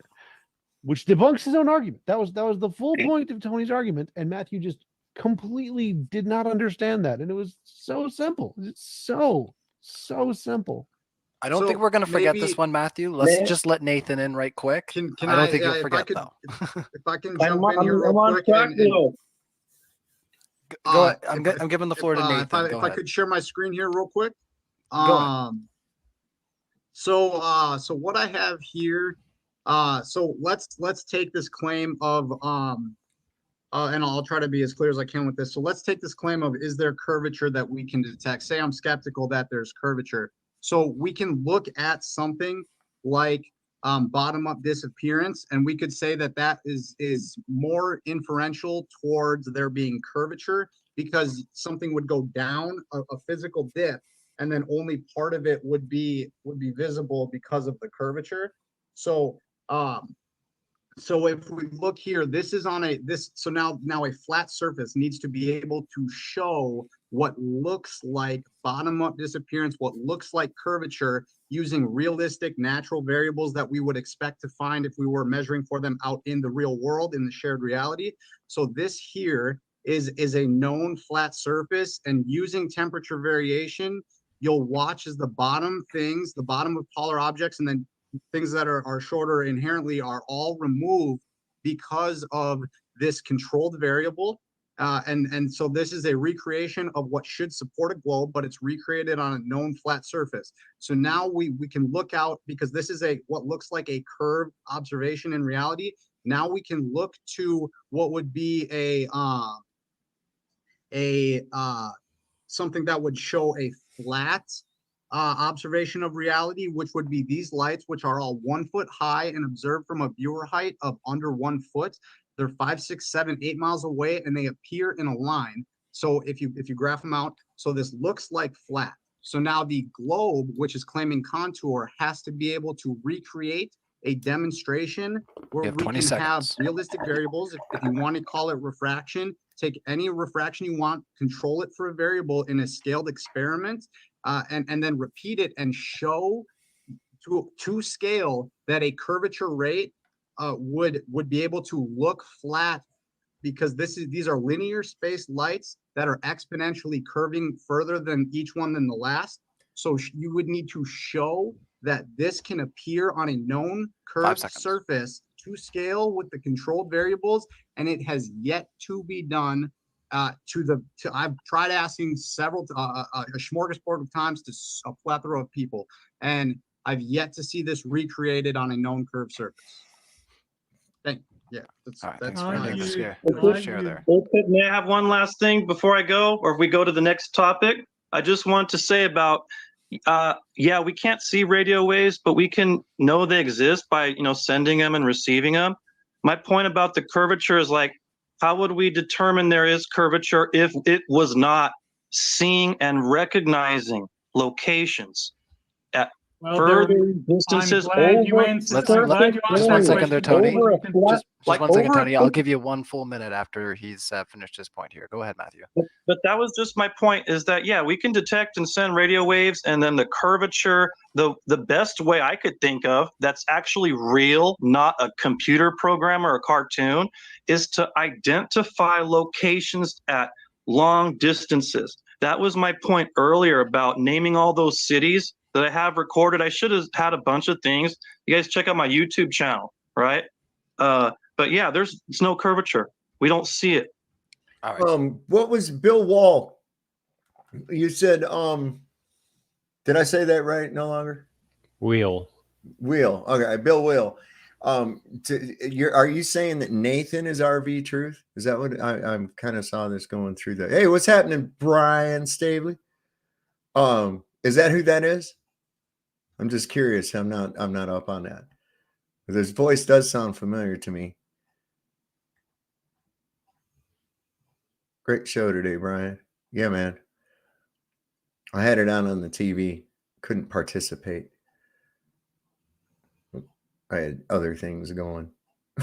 which debunks his own argument. That was the full point of Tony's argument, and Matthew just completely did not understand that. And it was so simple. It's so simple. I don't think we're going to forget this one, Matthew. Let's just let Nathan in right quick. I don't think you'll forget, though. If I can jump in here real quick. Go ahead. I'm giving the floor to Nathan. If I could share my screen here real quick. So what I have here, so let's take this claim of and I'll try to be as clear as I can with this. So let's take this claim of, is there curvature that we can detect? Say I'm skeptical that there's curvature. So we can look at something like bottom-up disappearance, and we could say that that is more inferential towards there being curvature, because something would go down a physical dip, and then only part of it would be visible because of the curvature. So so if we look here, this is on so now a flat surface needs to be able to show what looks like bottom-up disappearance, what looks like curvature, using realistic natural variables that we would expect to find if we were measuring for them out in the real world, in the shared reality. So this here is a known flat surface, and using temperature variation, you'll watch as the bottom of taller objects, and then things that are shorter inherently are all removed because of this controlled variable. And so this is a recreation of what should support a globe, but it's recreated on a known flat surface. So now we can look out, because this is what looks like a curved observation in reality. Now we can look to what would be something that would show a flat observation of reality, which would be these lights, which are all 1 foot high and observed from a viewer height of under 1 foot. They're 5, 6, 7, 8 miles away, and they appear in a line. So if you graph them out, so this looks like flat. So now the globe, which is claiming contour, has to be able to recreate a demonstration where we can have realistic variables. If you want to call it refraction, take any refraction you want, control it for a variable in a scaled experiment, and then repeat it and show to scale that a curvature rate would be able to look flat, because these are linear space lights that are exponentially curving further than each one than the last. So you would need to show that this can appear on a known curved surface to scale with the controlled variables, and it has yet to be done. I've tried asking several a smorgasbord of times to a plethora of people, and I've yet to see this recreated on a known curved surface. That's share there. May I have one last thing before I go, or if we go to the next topic? I just want to say about we can't see radio waves, but we can know they exist by sending them and receiving them. My point about the curvature is, like, how would we determine there is curvature if it was not seeing and recognizing locations at further distances? Just 1 second there, Tony. Just 1 second, Tony. I'll give you 1 full minute after he's finished his point here. Go ahead, Matthew. But that was just my point, is that, we can detect and send radio waves, and then the curvature, the best way I could think of that's actually real, not a computer program or a cartoon, is to identify locations at long distances. That was my point earlier about naming all those cities that I have recorded. I should have had a bunch of things. You guys check out my YouTube channel, right? But yeah, it's no curvature. We don't see it. All right. What was Bill Wall? You said, did I say that right? No longer? Wheel. Okay, Bill Wheel. Are you saying that Nathan is RV Truth? Is that what I'm kind of saw this going through the? Hey, what's happening, Brian Stavely? Is that who that is? I'm just curious. I'm not up on that. His voice does sound familiar to me. Great show today, Brian. Yeah, man. I had it on the TV. Couldn't participate. I had other things going.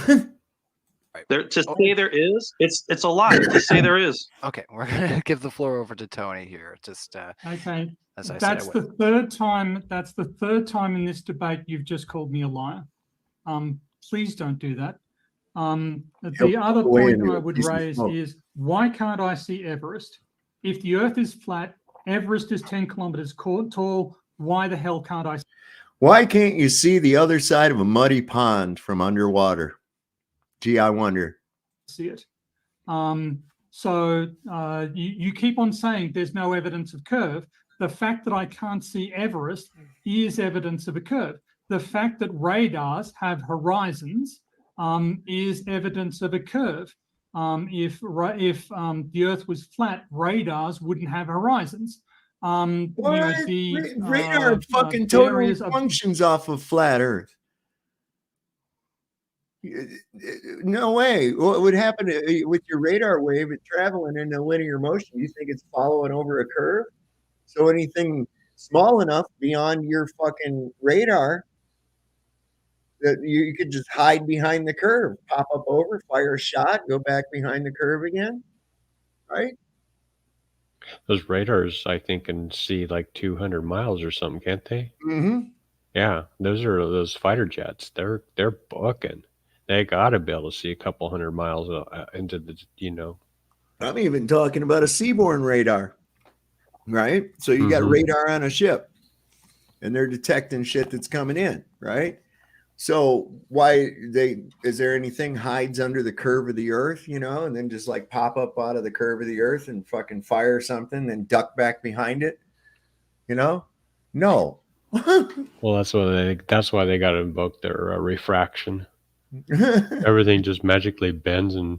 To say there is, it's a lie to say there is. Okay, we're gonna give the floor over to Tony here. Just okay. As I that's said, the third time. That's the third time in this debate you've just called me a liar. Please don't do that. The other point I would raise is, why can't I see Everest? If the Earth is flat, Everest is 10 kilometers tall. Why the hell can't I? Why can't you see the other side of a muddy pond from underwater? Gee, I wonder. See it. So you keep on saying there's no evidence of curve. The fact that I can't see Everest is evidence of a curve. The fact that radars have horizons is evidence of a curve. if the Earth was flat, radars wouldn't have horizons. What? Radar fucking totally functions off of flat Earth. No way. What would happen with your radar wave? It's traveling in a linear motion. You think it's following over a curve? So anything small enough beyond your fucking radar that you could just hide behind the curve, pop up over, fire a shot, go back behind the curve again, right? Those radars, I think, can see like 200 miles or something, can't they? Mm-hmm. Yeah, those fighter jets. They're booking. They got to be able to see a couple hundred miles into the, I'm even talking about a seaborne radar, right? So you got radar on a ship, and they're detecting shit that's coming in, right? So is there anything hides under the curve of the Earth, and then just like pop up out of the curve of the Earth and fucking fire something, then duck back behind it, No. Well, that's why they got to invoke their refraction. Everything just magically bends and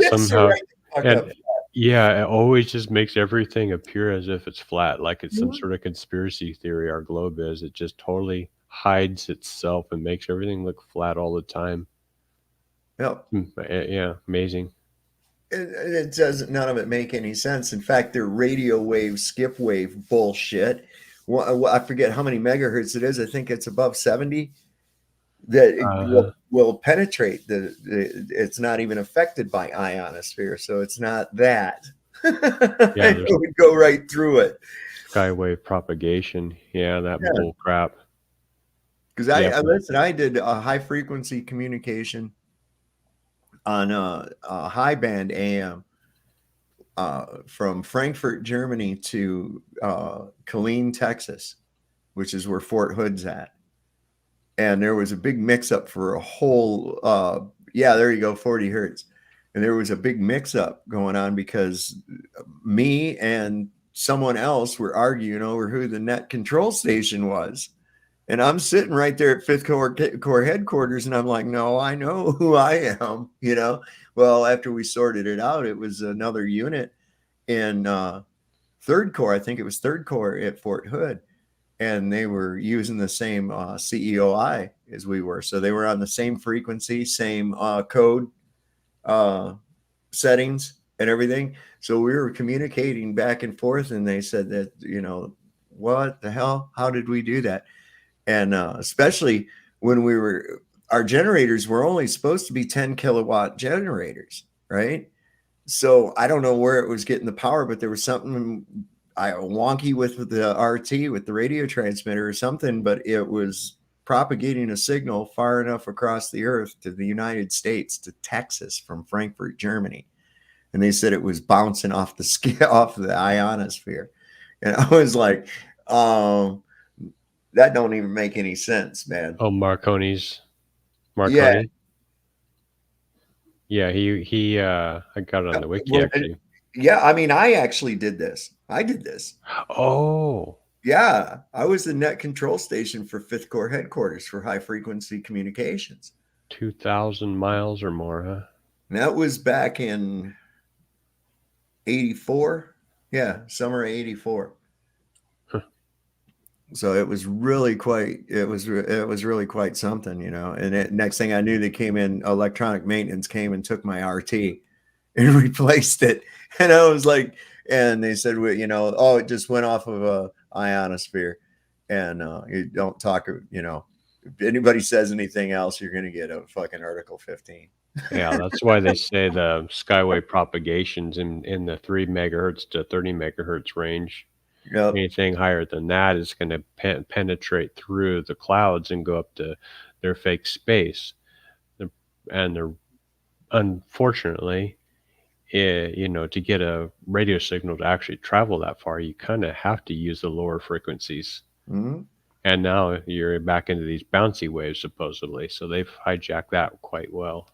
somehow, it always just makes everything appear as if it's flat, like it's some sort of conspiracy theory. Our globe is. It just totally hides itself and makes everything look flat all the time. Yep. Yeah, amazing. It doesn't. None of it make any sense. In fact, they're radio wave, skip wave bullshit. Well, I forget how many megahertz it is. I think it's above 70. That it will penetrate it's not even affected by ionosphere, so it's not that. Yeah, it would go right through it. Skywave propagation, that bull crap. Because I did a high frequency communication on a high band AM from Frankfurt, Germany to Killeen, Texas, which is where Fort Hood's at. And there was a big mix-up for a whole, there you go, 40 hertz. And there was a big mix-up going on because me and someone else were arguing over who the net control station was. And I'm sitting right there at 5th Corps headquarters, and I'm like, no, I know who I am, Well, after we sorted it out, it was another unit in 3rd Corps. I think it was 3rd Corps at Fort Hood. And they were using the same CEOI as we were. So they were on the same frequency, same code settings and everything. So we were communicating back and forth, and they said that, what the hell? How did we do that? And especially when our generators were only supposed to be 10 kilowatt generators, right? So I don't know where it was getting the power, but there was something wonky with the RT, with the radio transmitter or something, but it was propagating a signal far enough across the Earth to the United States, to Texas from Frankfurt, Germany. And they said it was bouncing off the ionosphere. And I was like, that don't even make any sense, man. Oh, Marconi. Yeah, he I got it on the wiki actually. Yeah, I mean, I actually did this. I did this. Oh. Yeah, I was the net control station for 5th Corps headquarters for high frequency communications. 2,000 miles or more, huh? And that was back in 84. Yeah, summer of 84. Huh. So it was really quite something, And next thing I knew, they came in, electronic maintenance came and took my RT and replaced it. And I was like, and they said, well, it just went off of a ionosphere. And you don't talk, if anybody says anything else, you're going to get a fucking Article 15. Yeah, that's why they say the skywave propagations in the 3 megahertz to 30 megahertz range. Yep. Anything higher than that is going to penetrate through the clouds and go up to their fake space. And unfortunately, to get a radio signal to actually travel that far, you kind of have to use the lower frequencies. Mm-hmm. And now you're back into these bouncy waves, supposedly. So they've hijacked that quite well.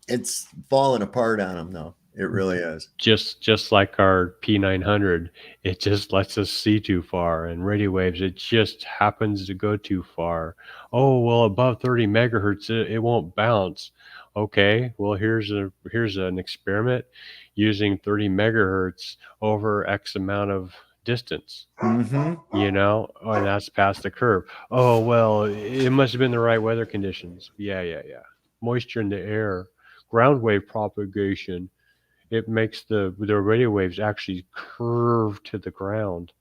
It's falling apart on them, though. It really is. Just like our P900, it just lets us see too far. And radio waves, it just happens to go too far. Oh, well, above 30 megahertz, it won't bounce. Okay, well, here's an experiment using 30 megahertz over X amount of distance. Mm-hmm. You know, and that's past the curve. Oh, well, it must have been the right weather conditions. Yeah. Moisture in the air, ground wave propagation. It makes the radio waves actually curve to the ground.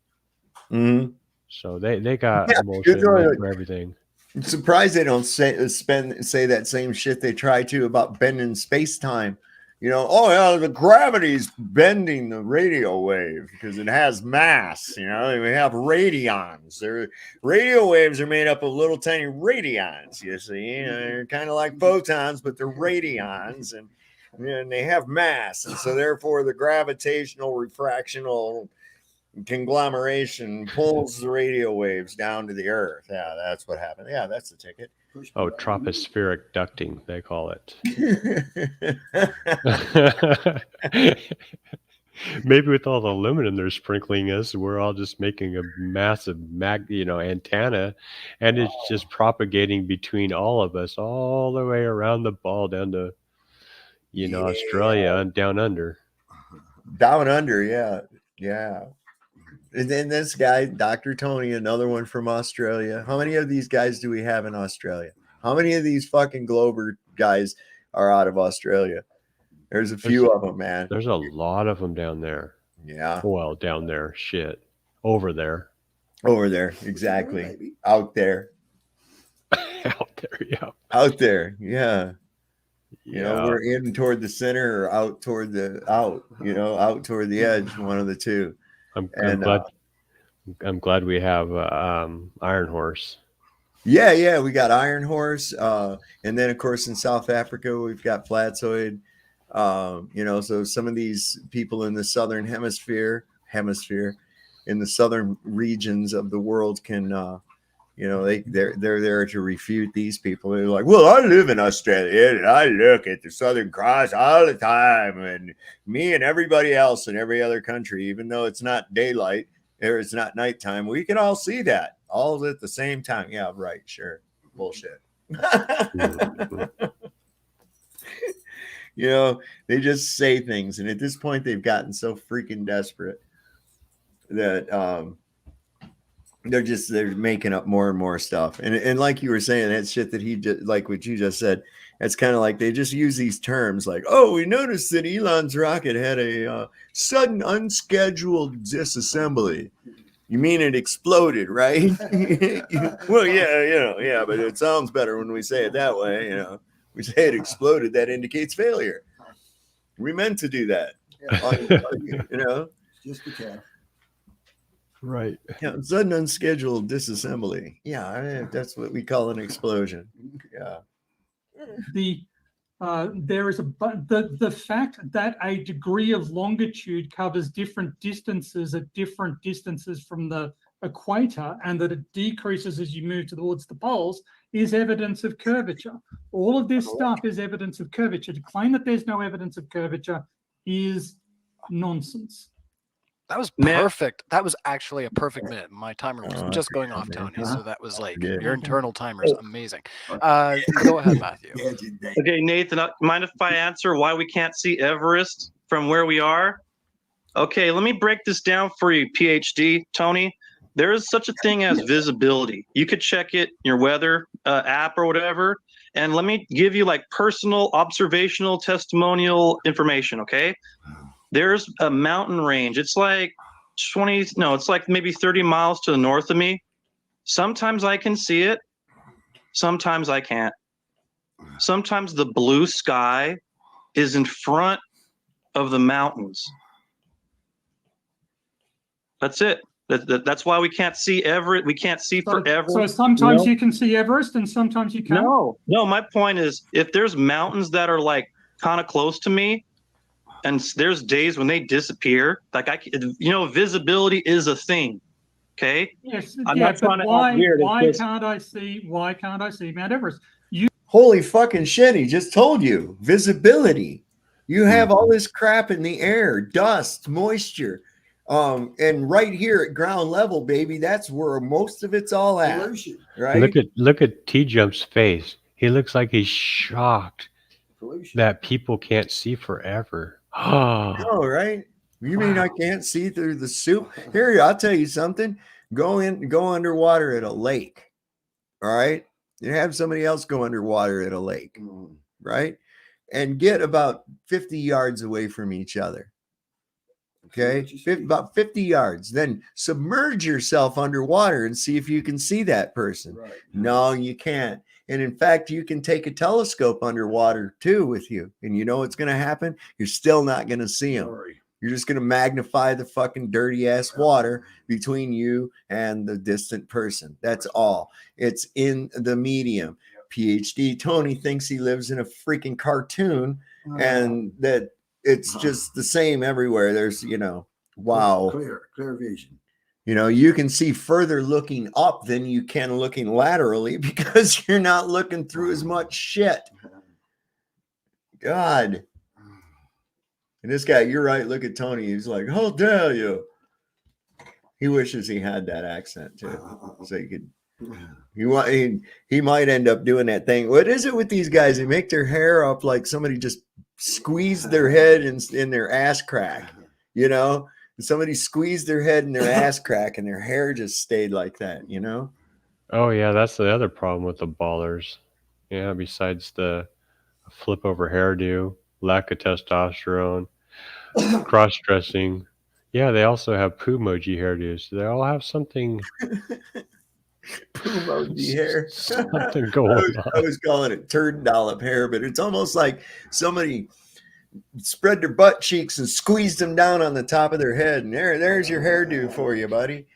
Mm-hmm. So they got Yeah, bullshit it's all- for everything. I'm surprised they don't say that same shit they try to about bending space time. You know, oh yeah, the gravity's bending the radio wave because it has mass. You know, we have radions. Radio waves are made up of little tiny radions. You see, you know, they're kind of like photons, but they're radions, and they have mass, and so therefore the gravitational refractional conglomeration pulls the radio waves down to the earth. Yeah, that's what happened. Yeah, that's the ticket. Oh, tropospheric ducting, they call it. Maybe with all the aluminum they're sprinkling us, we're all just making a massive antenna, and it's just propagating between all of us all the way around the ball down to Australia and down under. Down under, yeah. And then this guy, Dr. Tony, another one from Australia. How many of these guys do we have in Australia? How many of these fucking Glober guys are out of Australia? There's a few of them, man. There's a lot of them down there. Yeah. Well, down there, shit. Over there. Over there, exactly. Out there. Out there, yeah. Out there, yeah. You know, Yeah. we're in toward the center or out toward the out toward the edge, one of the two. I'm glad we have Iron Horse. Yeah, we got Iron Horse, and then of course in South Africa we've got Flatzoid. So some of these people in the southern hemisphere, in the southern regions of the world can, they're there to refute these people. They're like, well, I live in Australia and I look at the Southern Cross all the time, and me and everybody else in every other country, even though it's not daylight or it's not nighttime, we can all see that all at the same time. Yeah, right, sure, bullshit. They just say things, and at this point they've gotten so freaking desperate that they're making up more and more stuff. And like you were saying, that shit that he just, like what you just said, it's kind of like they just use these terms like, oh, we noticed that Elon's rocket had a sudden unscheduled disassembly. You mean it exploded, right? Well, yeah, but it sounds better when we say it that way. We say it exploded, that indicates failure. We meant to do that. Just a tad. Right. Yeah, sudden unscheduled disassembly. Yeah, that's what we call an explosion. Yeah. There is the fact that a degree of longitude covers different distances at different distances from the equator, and that it decreases as you move towards the poles, is evidence of curvature. All of this stuff is evidence of curvature. To claim that there's no evidence of curvature is nonsense. That was perfect. That was actually a perfect minute. My timer was just going off, Tony. So that was like your internal timer is amazing. Go ahead, Matthew. Okay, Nathan, mind if I answer why we can't see Everest from where we are? Okay, let me break this down for you, PhD, Tony. There is such a thing as visibility. You could check it, your weather app or whatever. And let me give you like personal observational testimonial information, okay? There's a mountain range. It's like it's like maybe 30 miles to the north of me. Sometimes I can see it. Sometimes I can't. Sometimes the blue sky is in front of the mountains. That's it. That's why we can't see Everest. We can't see forever. So sometimes you can see Everest and sometimes you can't? No, my point is if there's mountains that are like kind of close to me, and there's days when they disappear, like visibility is a thing. Okay. Yes. I'm not trying to why act weird. can't I see Mount Everest? Holy fucking shit, he just told you. Visibility. You have all this crap in the air, dust, moisture. And right here at ground level, baby, that's where most of it's all at. Right? Look at T-Jump's face. He looks like he's shocked that people can't see forever. Oh, Oh, right. You mean I can't see through the soup? Here, I'll tell you something. Go underwater at a lake. All right. You have somebody else go underwater at a lake, right? And get about 50 yards away from each other. Okay. About 50 yards. Then submerge yourself underwater and see if you can see that person. Right. No, you can't. And in fact, you can take a telescope underwater too with you. And you know what's going to happen? You're still not going to see them. Sorry. You're just going to magnify the fucking dirty ass water between you and the distant person. That's all. It's in the medium. PhD Tony thinks he lives in a freaking cartoon and that it's just the same everywhere. There's, wow. Clear vision. You can see further looking up than you can looking laterally because you're not looking through as much shit. God. And this guy, you're right. Look at Tony. He's like, how dare you? He wishes he had that accent too. So he could, he might end up doing that thing. What is it with these guys? They make their hair up like somebody just squeezed their head in their ass crack, Somebody squeezed their head in their ass crack and their hair just stayed like that, oh yeah, that's the other problem with the ballers. Yeah, besides the flip over hairdo, lack of testosterone, cross-dressing. Yeah, they also have poo-moji hairdos. They all have something. Poo-moji hair. Something going on. I was calling it turd dollop hair, but it's almost like somebody spread their butt cheeks and squeezed them down on the top of their head. And there's your hairdo for you, buddy.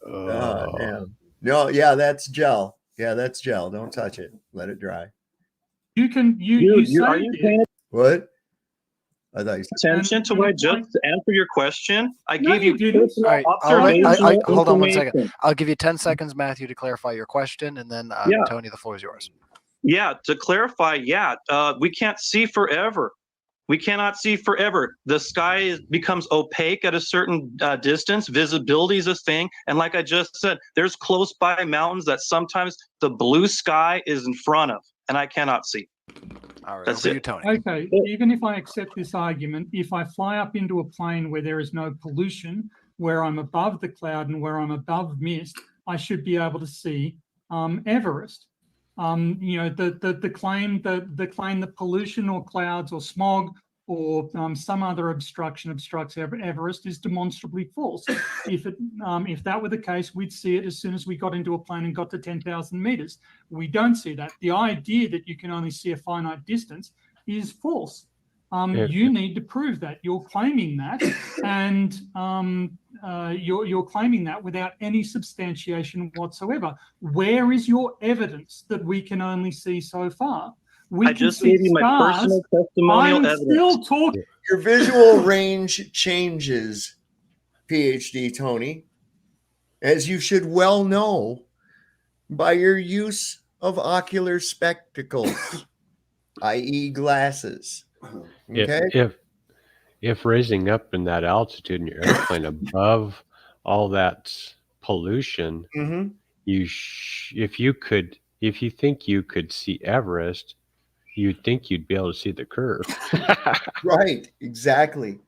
Oh, damn. No, yeah, that's gel. Yeah, that's gel. Don't touch it. Let it dry. You can are you paying What? I thought you said attention to what I just answered your question? I No, gave you you didn't. All right, observational hold on one second. information. I'll give you 10 seconds, Matthew, to clarify your question, and then Yeah. Tony, the floor is yours. Yeah, to clarify, we can't see forever. We cannot see forever. The sky becomes opaque at a certain distance. Visibility is a thing. And like I just said, there's close by mountains that sometimes the blue sky is in front of, and I cannot see. All right, That's over to it. you, Tony. Okay, even if I accept this argument, if I fly up into a plane where there is no pollution, where I'm above the cloud and where I'm above mist, I should be able to see Everest. The claim that pollution or clouds or smog or some other obstruction obstructs Everest is demonstrably false. If that were the case, we'd see it as soon as we got into a plane and got to 10,000 meters. We don't see that. The idea that you can only see a finite distance is false. You need to prove that. You're claiming that, and you're claiming that without any substantiation whatsoever. Where is your evidence that we can only see so far? I just gave you my personal testimonial evidence. Still talking. your visual range changes, PhD Tony, as you should well know, by your use of ocular spectacles, i.e. glasses. Okay. If raising up in that altitude in your airplane above all that pollution, if you think you could see Everest, you'd think you'd be able to see the curve. Right. Exactly.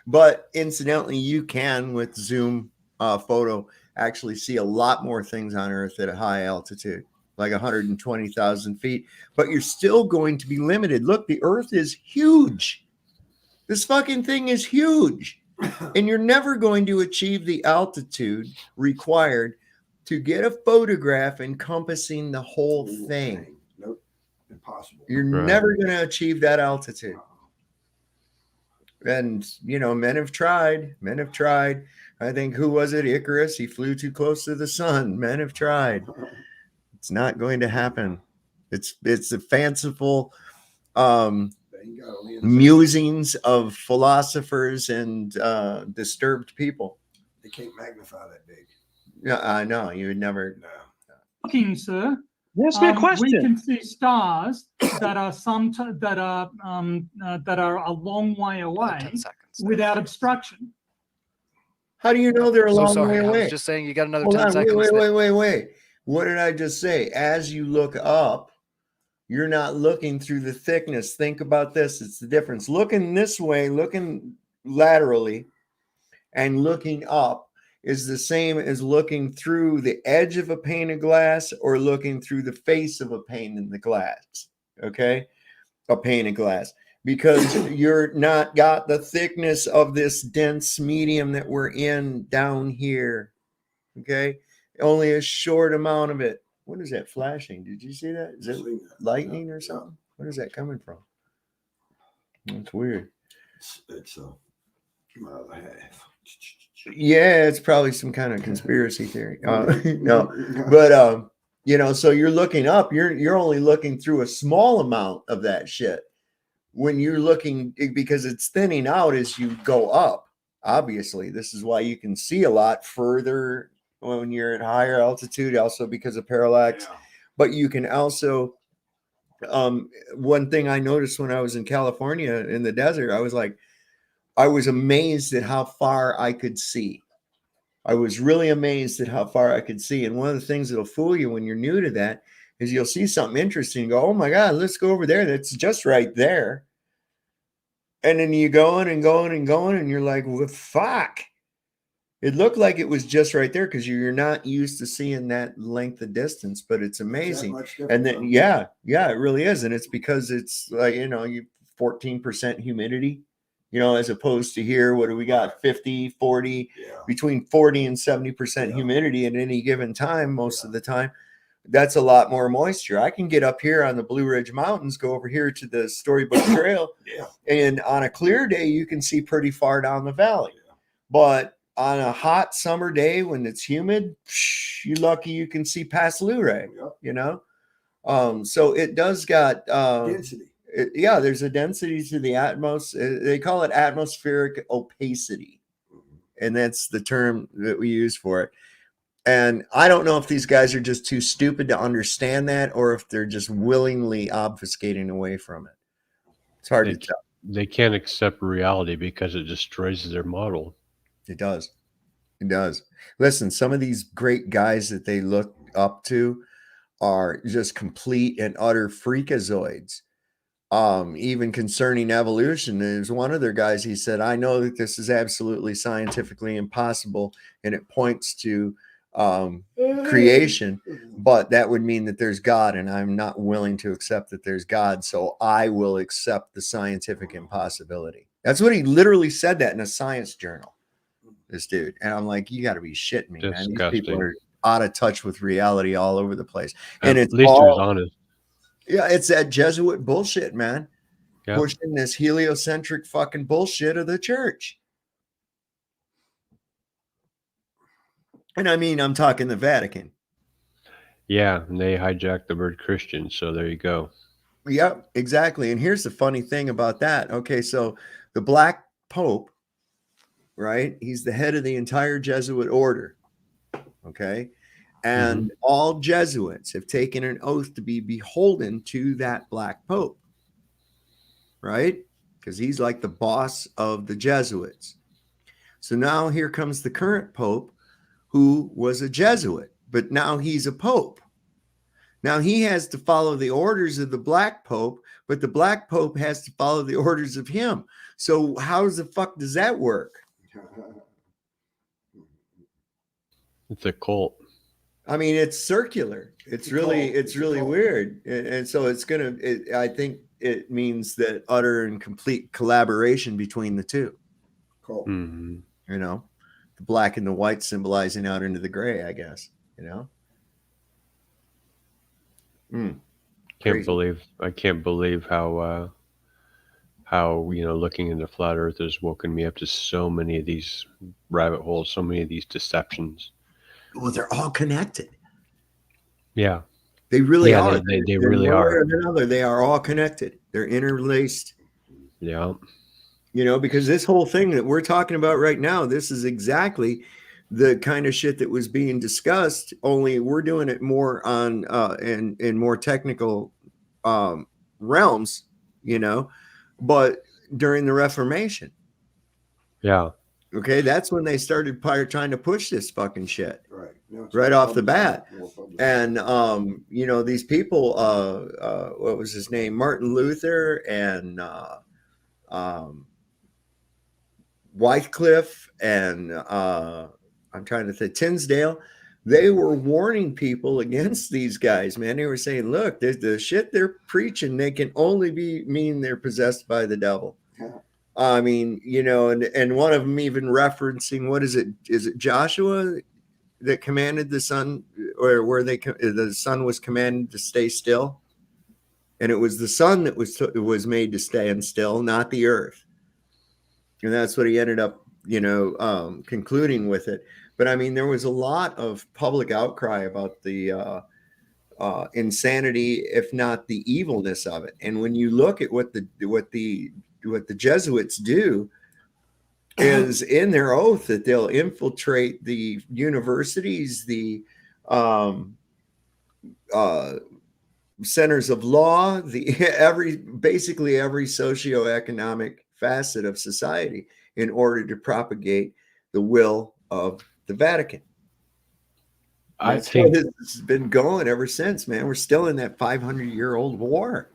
But incidentally, you can with zoom photo actually see a lot more things on Earth at a high altitude, like 120,000 feet, but you're still going to be limited. Look, the Earth is huge. This fucking thing is huge. And you're never going to achieve the altitude required to get a photograph encompassing the whole thing. Nope. Impossible. You're never going to achieve that altitude. And, men have tried. I think, who was it? Icarus. He flew too close to the sun. Men have tried. It's not going to happen. It's a fanciful musings of philosophers and disturbed people. They can't magnify that big. Yeah, I know. You would never. No. Looking, sir. That's my question. We can see stars that are that are a long way away 10 seconds. without obstruction. How do you know they're a long sorry, way I away? was just saying you got another Hold 10 on, seconds. Wait. What did I just say? As you look up, You're not looking through the thickness. Think about this. It's the difference. Looking this way, looking laterally, and looking up is the same as looking through the edge of a pane of glass or looking through the face of a pane in the glass. Okay? A pane of glass. Because you're not got the thickness of this dense medium that we're in down here. Okay? Only a short amount of it. What is that flashing? Did you see that? Is it lightning or something? What is that coming from? It's weird. It's a mile and a half. Yeah, it's probably some kind of conspiracy theory. No, but you know, so you're looking up. You're only looking through a small amount of that shit. When you're looking, because it's thinning out as you go up. Obviously, this is why you can see a lot further when you're at higher altitude, also because of parallax. Yeah. But you can also, one thing I noticed when I was in California in the desert, I was amazed at how far I could see. I was really amazed at how far I could see. And one of the things that'll fool you when you're new to that is you'll see something interesting and go, oh my God, let's go over there. That's just right there. And then you going and going and going, and you're like, well, fuck. It looked like it was just right there because you're not used to seeing that length of distance, but it's amazing. And then, yeah, it really is. And it's because it's like, you know, 14% humidity, you know, as opposed to here, what do we got? 50, 40, between 40 and 70% humidity at any given time, most of the time. That's a lot more moisture. I can get up here on the Blue Ridge Mountains, go over here to the Storybook Trail, and on a clear day, you can see pretty far down the valley. But on a hot summer day when it's humid, you're lucky you can see past Luray, you know? So it does got Density. There's a density to the atmosphere. They call it atmospheric opacity. And that's the term that we use for it. And I don't know if these guys are just too stupid to understand that or if they're just willingly obfuscating away from it. It's hard to tell. They can't accept reality because it destroys their model. It does. It does. Listen, some of these great guys that they look up to are just complete and utter freakazoids. Even concerning evolution, there's one of their guys, he said, I know that this is absolutely scientifically impossible and it points to creation, but that would mean that there's God, and I'm not willing to accept that there's God, so I will accept the scientific impossibility. That's what he literally said that in a science journal, this dude. And I'm like, you got to be shitting me, man. These people are out of touch with reality all over the place. And at it's least he was honest. Yeah, it's that Jesuit bullshit, man. Pushing this heliocentric fucking bullshit of the church. And I mean, I'm talking the Vatican. Yeah, and they hijacked the word Christian, so there you go. Yep, exactly. And here's the funny thing about that. Okay, so the Black Pope, right? He's the head of the entire Jesuit order. Okay. And all Jesuits have taken an oath to be beholden to that Black Pope, right? Because he's like the boss of the Jesuits. So now here comes the current Pope, who was a Jesuit, but now he's a Pope. Now he has to follow the orders of the Black Pope, but the Black Pope has to follow the orders of him. So how the fuck does that work? It's a cult. I mean, it's circular. It's really weird. And so I think it means that utter and complete collaboration between the two. Cool. Mm-hmm. You know, the black and the white symbolizing out into the gray, I guess, you know? I can't believe how looking into flat earth has woken me up to so many of these rabbit holes, so many of these deceptions. Well, they're all connected. Yeah. They really are. They really are. They are all connected. They're interlaced. Yeah. You know, because this whole thing that we're talking about right now, this is exactly the kind of shit that was being discussed, only we're doing it more on in more technical realms, you know, but during the Reformation. Yeah. Okay, that's when they started trying to push this fucking shit Right. right off the bat. And you know, these people, what was his name? Martin Luther and Wycliffe and I'm trying to think, Tinsdale. They were warning people against these guys, man. They were saying, look, the shit they're preaching, they can only mean they're possessed by the devil. Yeah. I mean, you know, and one of them even referencing, what is it? Is it Joshua that commanded the sun, or where the sun was commanded to stay still? And it was the sun that was made to stand still, not the earth. And that's what he ended up, you know, concluding with it. But I mean, there was a lot of public outcry about the insanity, if not the evilness of it. And when you look at what the Jesuits do, is in their oath that they'll infiltrate the universities, the centers of law, basically every socioeconomic facet of society in order to propagate the will of the Vatican. I That's think how this has been going ever since, man. We're still in that 500-year-old war.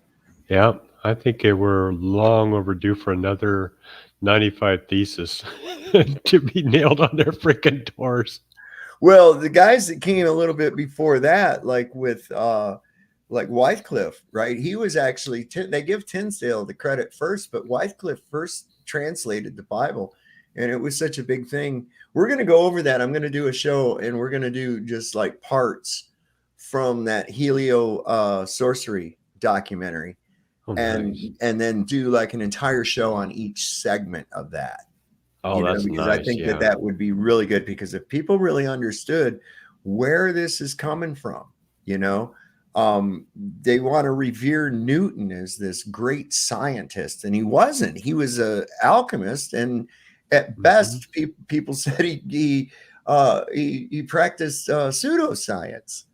Yeah, I think they were long overdue for another 95 thesis to be nailed on their freaking doors. Well, the guys that came a little bit before that, like with like Wycliffe, right? He was actually they give Tinsdale the credit first, but Wycliffe first translated the Bible, and it was such a big thing. We're going to go over that. I'm going to do a show, and we're going to do just like parts from that helio sorcery documentary. Oh, and nice. and then do like an entire show on each segment of that. Oh, that's because nice. I think Yeah. that would be really good, because if people really understood where this is coming from, you know, they want to revere Newton as this great scientist, and he wasn't. He was a alchemist, and at best, people said he practiced pseudoscience.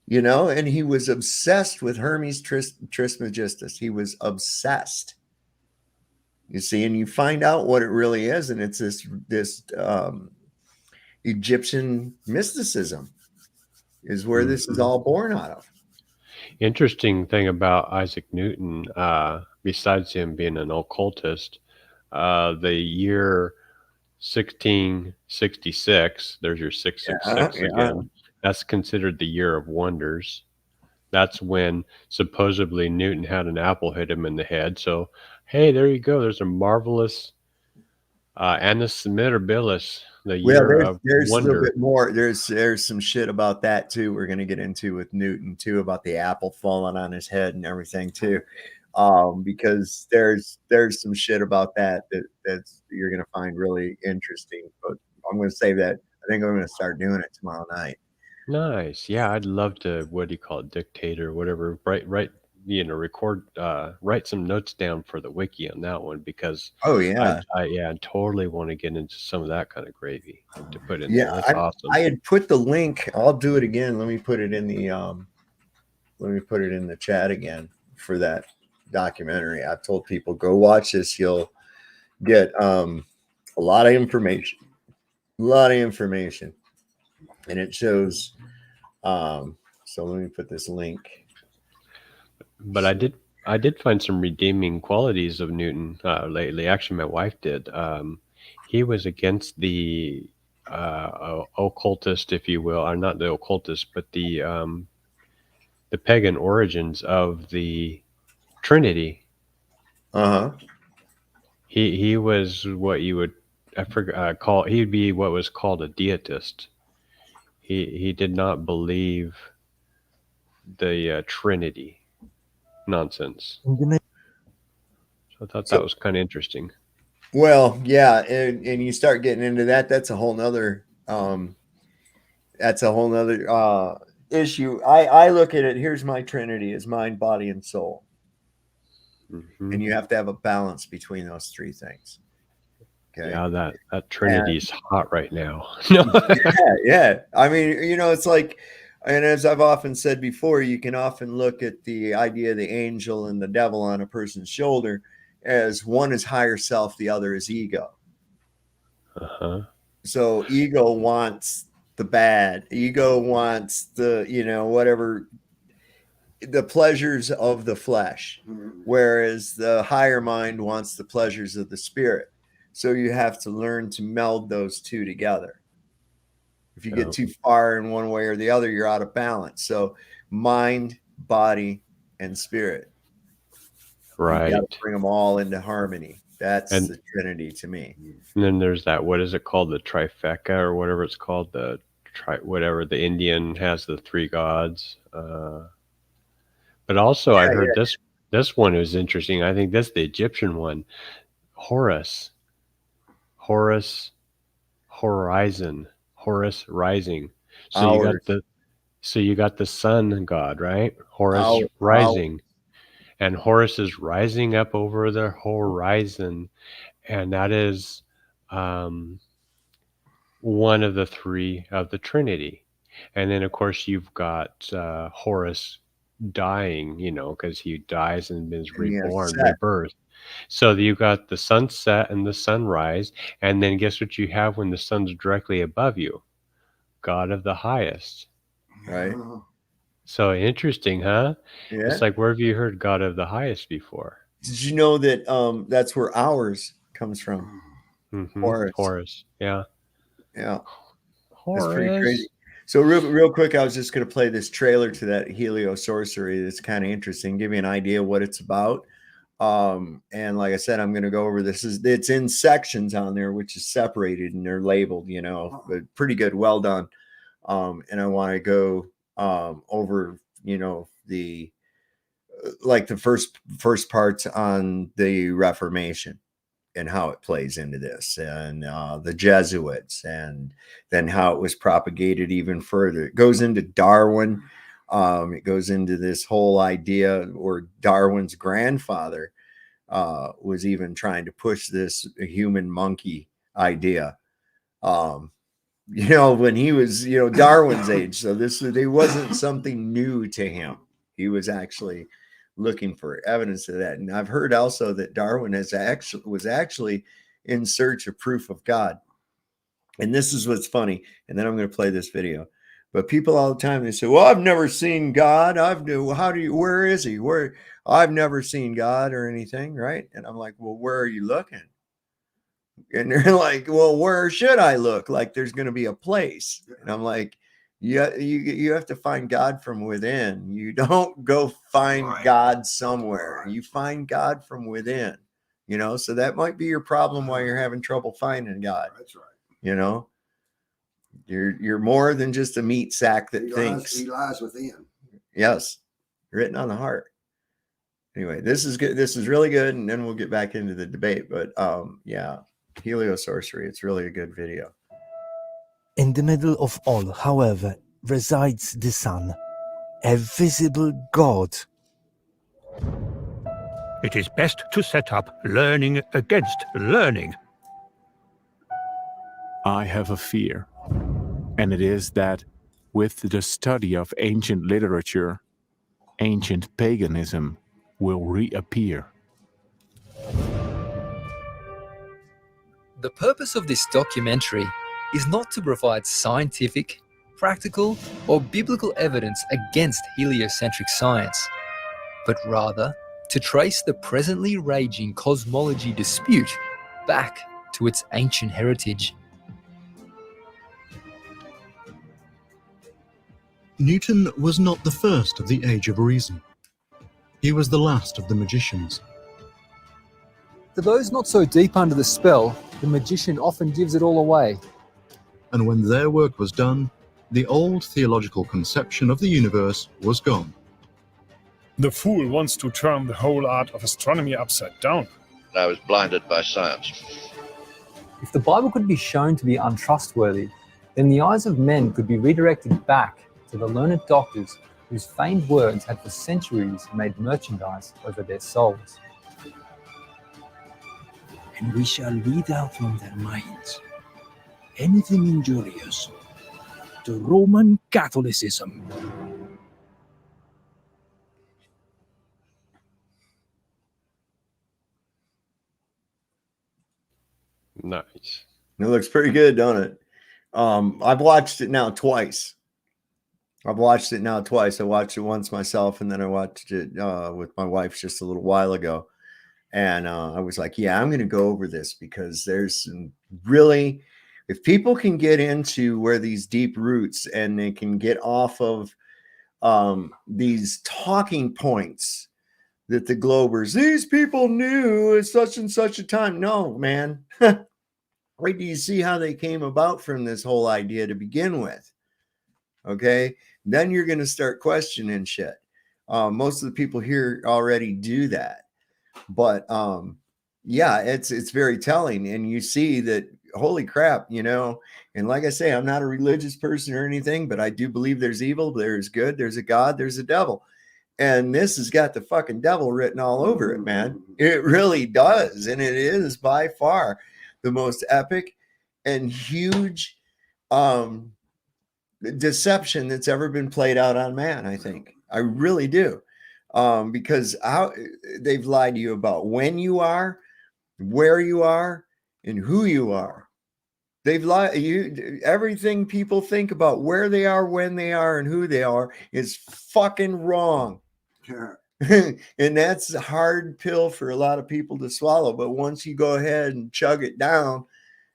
You know, and he was obsessed with Hermes Trismegistus. He was obsessed. You see, and you find out what it really is, and it's this Egyptian mysticism is where this is all born out of. Interesting thing about Isaac Newton, besides him being an occultist, the year 1666, there's your 666 again. That's considered the year of wonders. That's when supposedly Newton had an apple hit him in the head. So, hey, there you go. There's a marvelous Annus Mirabilis, the year of there's a wonder. little bit more. There's some shit about that too. We're gonna get into with Newton too, about the apple falling on his head and everything too, because there's some shit about that's you're gonna find really interesting. But I'm gonna save that. I think I'm gonna start doing it tomorrow night. Nice. Yeah, I'd love to, what do you call it, dictate or whatever, write, you know, record, write some notes down for the wiki on that one, because Oh yeah, I totally want to get into some of that kind of gravy to put in there. yeah. That's awesome. I had put the link. I'll do it again. Let me put it in the chat again for that documentary. I've told people, go watch this. You'll get a lot of information. And it shows, so let me put this link. But I did find some redeeming qualities of Newton lately. Actually, my wife did. He was against the occultist, if you will, or not the occultist, but the pagan origins of the Trinity. He was what you would call. He'd be what was called a deitist. He did not believe the Trinity nonsense. So I thought that was kind of interesting. Well, yeah, and you start getting into that. That's a whole nother issue. I look at it. Here's my Trinity: is mind, body, and soul. And you have to have a balance between those three things. Okay. Yeah, that Trinity's hot right now. Yeah. I mean, you know, it's like, and as I've often said before, you can often look at the idea of the angel and the devil on a person's shoulder as one is higher self, the other is ego. Uh-huh. So ego wants the bad. Ego wants the, whatever, the pleasures of the flesh, whereas the higher mind wants the pleasures of the spirit. So you have to learn to meld those two together. If you get too far in one way or the other, you're out of balance. So mind, body, and spirit. Right. You got to bring them all into harmony. That's the Trinity to me. And then there's that, what is it called? The trifecta or whatever it's called. Whatever the Indian has the three gods. But also I heard this one was interesting. I think that's the Egyptian one. Horus, horizon, Horus rising. So you got the sun god, right? Horus rising. And Horus is rising up over the horizon. And that is one of the three of the Trinity. And then, of course, you've got Horus dying, because he dies and is reborn, rebirth. So you got the sunset and the sunrise. And then guess what you have when the sun's directly above you? God of the highest. Right. So interesting, huh? Yeah. It's like, where have you heard God of the highest before? Did you know that that's where ours comes from? Horus. Yeah. Yeah. Horus. That's pretty crazy. So real quick, I was just going to play this trailer to that heliosorcery. That's kind of interesting. Give you an idea of what it's about. And like I said, I'm going to go over this. It's in sections on there, which is separated and they're labeled, but pretty good. Well done. And I want to go over, the first parts on the Reformation and how it plays into this, and the Jesuits, and then how it was propagated even further. It goes into Darwin. It goes into this whole idea, or Darwin's grandfather was even trying to push this human monkey idea. When he was, Darwin's age. So it wasn't something new to him. He was actually looking for evidence of that. And I've heard also that Darwin was actually in search of proof of God. And this is what's funny. And then I'm going to play this video. But people all the time, they say, well, I've never seen God. Where is he? I've never seen God or anything. Right. And I'm like, well, where are you looking? And they're like, well, where should I look? Like there's going to be a place. And I'm like, yeah, you have to find God from within. You don't go find God somewhere. You find God from within, so that might be your problem why you're having trouble finding God. That's right. You're more than just a meat sack that thinks. He lies within. Yes. Written on the heart. Anyway, this is good. This is really good. And then we'll get back into the debate. But yeah, heliosorcery. It's really a good video. In the middle of all, however, resides the sun, a visible God. It is best to set up learning against learning. I have a fear, and it is that with the study of ancient literature, ancient paganism will reappear. The purpose of this documentary is not to provide scientific, practical, or biblical evidence against heliocentric science, but rather to trace the presently raging cosmology dispute back to its ancient heritage. Newton was not the first of the Age of Reason. He was the last of the magicians. To those not so deep under the spell, the magician often gives it all away. And when their work was done, the old theological conception of the universe was gone. The fool wants to turn the whole art of astronomy upside down. I was blinded by science. If the Bible could be shown to be untrustworthy, then the eyes of men could be redirected back to the learned doctors whose famed words had for centuries made merchandise over their souls. And we shall weed out from their minds anything injurious to Roman Catholicism. Nice. It looks pretty good, don't it? I've watched it now twice. I watched it once myself, and then I watched it with my wife just a little while ago. And I was like, yeah, I'm going to go over this because there's some really, if people can get into where these deep roots and they can get off of these talking points that the Globers, these people knew at such and such a time. No, man. Wait do you see how they came about from this whole idea to begin with? Okay. Then you're going to start questioning shit. Most of the people here already do that. But yeah, it's very telling. And you see that, holy crap, you know, and like I say, I'm not a religious person or anything, but I do believe there's evil, there's good, there's a God, there's a devil. And this has got the fucking devil written all over it, man. It really does. And it is by far the most epic and huge deception that's ever been played out on man, I think. I really do. Because they've lied to you about when you are, where you are, and who you are. They've lied you. Everything people think about where they are, when they are, and who they are is fucking wrong. And that's a hard pill for a lot of people to swallow. But once you go ahead and chug it down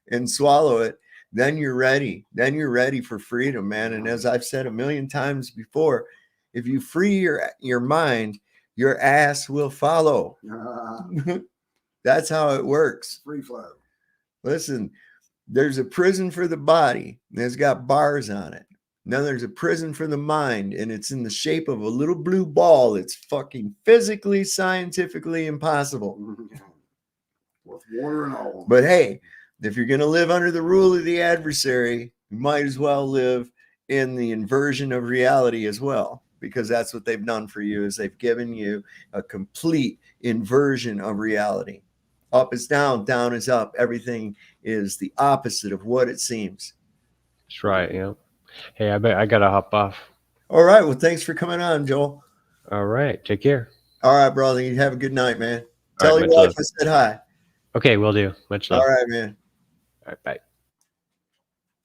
and swallow it, then you're ready. Then you're ready for freedom, man. And as I've said a million times before, if you free your mind, your ass will follow. That's how it works. Free flow. Listen, there's a prison for the body. And it's got bars on it. Now there's a prison for the mind, and it's in the shape of a little blue ball. It's fucking physically, scientifically impossible. With water and all. But hey, if you're going to live under the rule of the adversary, you might as well live in the inversion of reality as well, because that's what they've done for you, is they've given you a complete inversion of reality. Up is down, down is up. Everything is the opposite of what it seems. That's right. Yeah. Hey, I gotta hop off. All right. Well, thanks for coming on, Joel. All right. Take care. All right, brother. You have a good night, man. All Tell right, your much wife love. I said hi. Okay, will do. Much love. All right, man. All right, bye.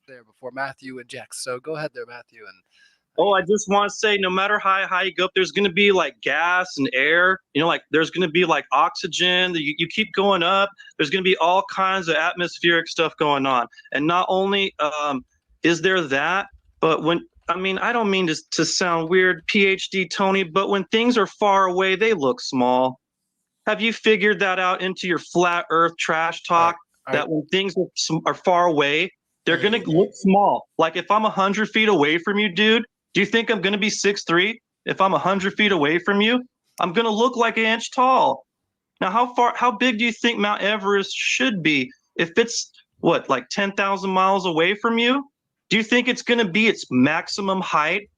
There before Matthew and Jex. So go ahead there, Matthew. And Oh, I just want to say, no matter how high you go up, there's going to be like gas and air. You know, like there's going to be like oxygen. You keep going up. There's going to be all kinds of atmospheric stuff going on. And not only is there that, but when, I mean, I don't mean to sound weird, PhD Tony, but when things are far away, they look small. Have you figured that out into your flat earth trash talk? That when things are far away, they're going to look small. Like if I'm 100 feet away from you, dude, do you think I'm going to be 6'3"? If I'm 100 feet away from you, I'm going to look like an inch tall. Now, how big do you think Mount Everest should be? If it's what, like 10,000 miles away from you? Do you think it's going to be its maximum height?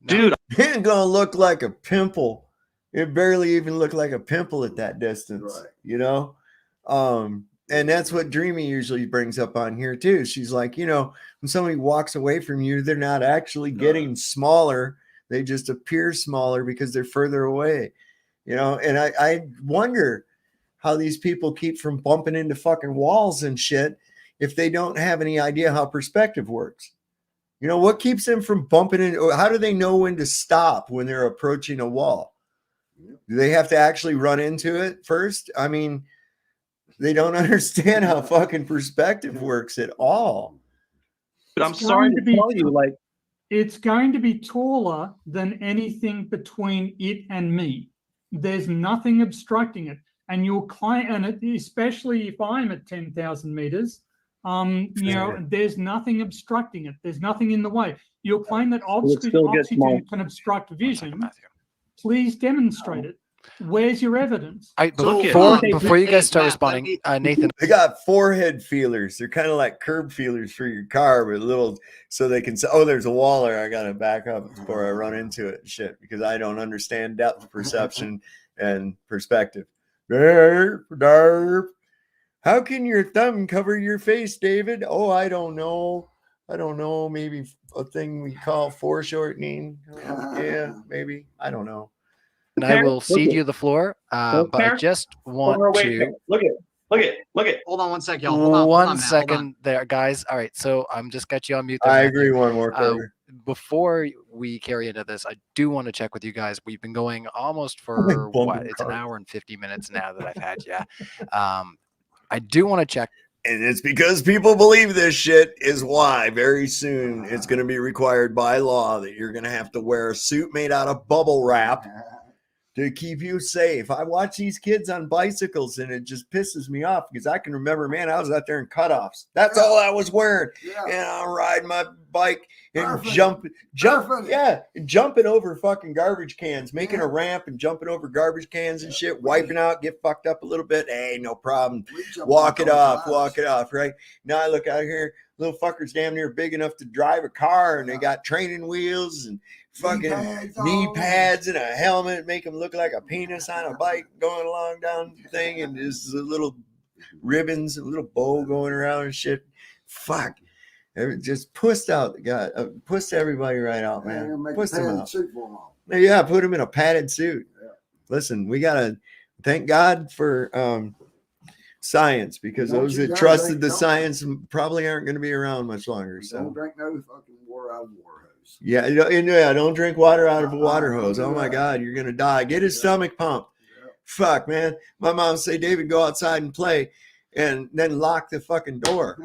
Dude, it ain't going to look like a pimple. It barely even looked like a pimple at that distance, Right. you know? And that's what Dreamy usually brings up on here too. She's like, you know, when somebody walks away from you, they're not actually getting smaller. They just appear smaller because they're further away, you know? And I wonder how these people keep from bumping into fucking walls and shit if they don't have any idea how perspective works. You know, what keeps them from bumping into, how do they know when to stop when they're approaching a wall? Do they have to actually run into it first? I mean, they don't understand how fucking perspective works at all. But I'm sorry to tell you, like, it's going to be taller than anything between it and me. There's nothing obstructing it. And you'll climb, and especially if I'm at 10,000 meters, you know, there's nothing obstructing it. There's nothing in the way. You'll claim that oxygen can obstruct vision. Please demonstrate it. Where's your evidence? Before you guys start responding, Nathan. They got forehead feelers. They're kind of like curb feelers for your car, but little, so they can say, oh, there's a wall there. I got to back up before I run into it and shit, because I don't understand depth perception and perspective. Derp, derp. How can your thumb cover your face, David? Oh, I don't know. Maybe a thing we call foreshortening. Yeah, maybe. I don't know. And I will cede you the floor, but I just want to. Look Look at. Hold on one sec, y'all. Hold on, One Matt, hold on. second there, guys. All right, so I'm just got you on mute. There, I Matthew. agree. One more quarter. Before we carry into this, I do want to check with you guys. We've been going almost for what? It's an hour and 50 minutes now that I've had you. I do want to check. And it's because people believe this shit is why very soon it's going to be required by law that you're going to have to wear a suit made out of bubble wrap to keep you safe. I watch these kids on bicycles and it just pisses me off because I can remember, man, I was out there in cutoffs. That's all I was wearing. And I'm riding my bike and jumping over fucking garbage cans, making a ramp and jumping over garbage cans and shit, wiping out, get fucked up a little bit. Hey, no problem. Walk it off, right? Now I look out here, little fuckers damn near big enough to drive a car and they got training wheels and fucking knee pads and a helmet, make them look like a penis on a bike going along down the thing, and there's a little ribbons, a little bow going around and shit. Fuck. Just pussed out the guy, pussed everybody right out, man. Pussed them out. Yeah, put him in a padded suit. Listen, we gotta thank God for science, because those that trusted the science probably aren't going to be around much longer. So don't drink no fucking water out of a water hose. Yeah, don't drink water out of a water hose. Oh my God, you're gonna die. Get his stomach pumped. Fuck, man. My mom say, David, go outside and play, and then lock the fucking door.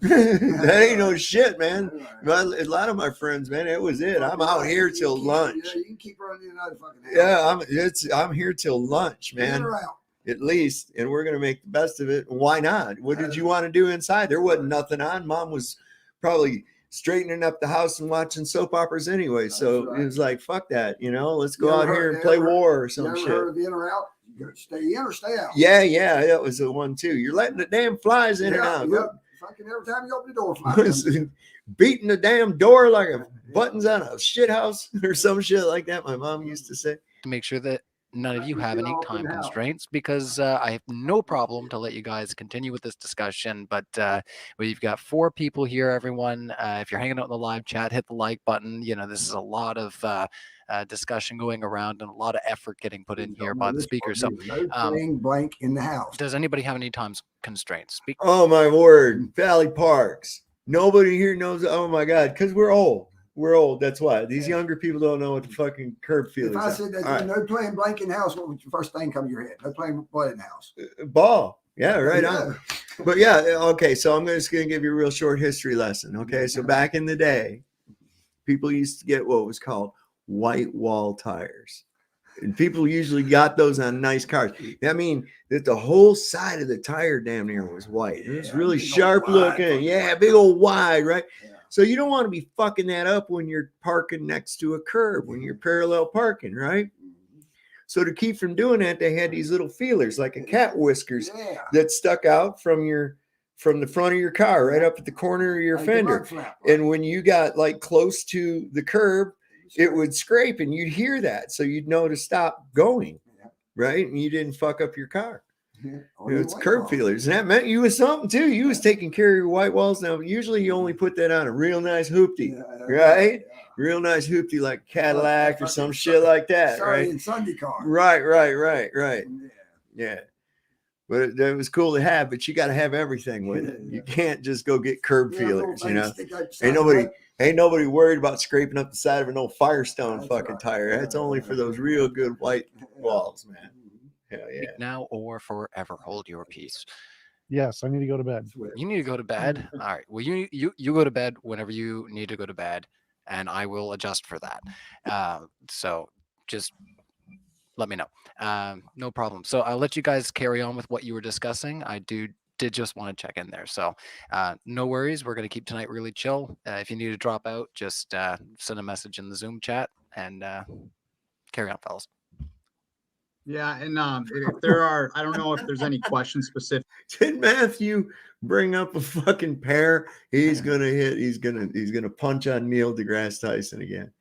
That ain't no shit, man. A lot of my friends, man, it was it. I'm out here till lunch. Yeah, you can keep running in and fucking house. Yeah, I'm here till lunch, man. At least, and we're gonna make the best of it. Why not? What did you want to do inside? There wasn't nothing on. Mom was probably straightening up the house and watching soap operas anyway. So it was like, fuck that, let's go out here and play war or some shit. Heard of in or out? You gotta stay in or stay out. Yeah, that was the one too. You're letting the damn flies in and out. Yep. Fucking every time you open the door, flies. Beating the damn door like a buttons on a shit house or some shit like that. My mom used to say. To make sure that none of you have any time constraints, because I have no problem to let you guys continue with this discussion. But we've got 4 people here, everyone. If you're hanging out in the live chat, hit the like button. This is a lot of discussion going around and a lot of effort getting put in here by the speaker. So blank in the house. Does anybody have any time constraints? Oh my word, Valley Parks. Nobody here knows. Oh my God, because we're old. We're old. That's why these younger people don't know what the fucking curb feel is. If I said that no playing blank in the house, what would your first thing come to your head? No playing ball in the house. Ball. Yeah, right on. But yeah, okay. So I'm just going to give you a real short history lesson. Okay. So back in the day, people used to get what was called white wall tires. And people usually got those on nice cars. I mean, that the whole side of the tire damn near was white. It was really sharp looking. Yeah, big old wide, right? So you don't want to be fucking that up when you're parking next to a curb, when you're parallel parking, right? So to keep from doing that, they had these little feelers like a cat whiskers that stuck out from the front of your car, right up at the corner of your fender. And when you got like close to the curb, it would scrape and you'd hear that. So you'd know to stop going, right? And you didn't fuck up your car. It's curb feelers, and that meant you was something too. You was taking care of your white walls. Now, usually you only put that on a real nice hoopty, right? Real nice hoopty like Cadillac or some shit like that, right? And Sunday car. Right. Yeah. But it was cool to have, but you got to have everything with it. You can't just go get curb feelers, Ain't nobody worried about scraping up the side of an old Firestone fucking tire. That's only for those real good white walls, man. Hell yeah. Now or forever hold your peace. Yes, I need to go to bed. You need to go to bed. All right. Well, you go to bed whenever you need to go to bed, and I will adjust for that. So just let me know. No problem. So I'll let you guys carry on with what you were discussing. I did just want to check in there. So no worries. We're going to keep tonight really chill. If you need to drop out, just send a message in the Zoom chat and carry on, fellas. Yeah, and if there are, I don't know if there's any questions specific. Did Matthew bring up a fucking pair? He's gonna punch on Neil deGrasse Tyson again.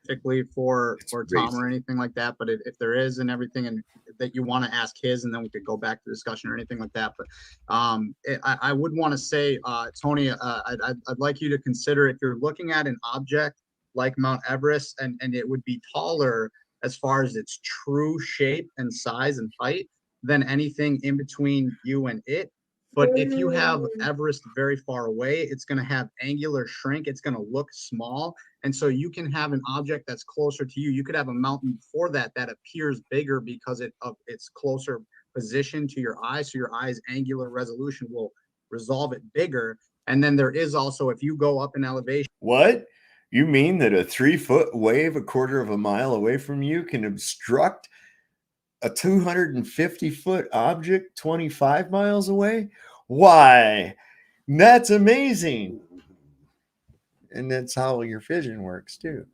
Particularly for Tom or anything like that, but if there is and everything, and that you want to ask his, and then we could go back to discussion or anything like that. But I would want to say, Tony, I'd like you to consider, if you're looking at an object like Mount Everest, and it would be taller as far as its true shape and size and height, than anything in between you and it. But if you have Everest very far away, it's going to have angular shrink. It's going to look small. And so you can have an object that's closer to you. You could have a mountain before that appears bigger because of its closer position to your eye. So your eye's angular resolution will resolve it bigger. And then there is also, if you go up in elevation. What? You mean that a 3-foot wave a quarter of a mile away from you can obstruct a 250-foot object 25 miles away? Why? That's amazing. And that's how your vision works too.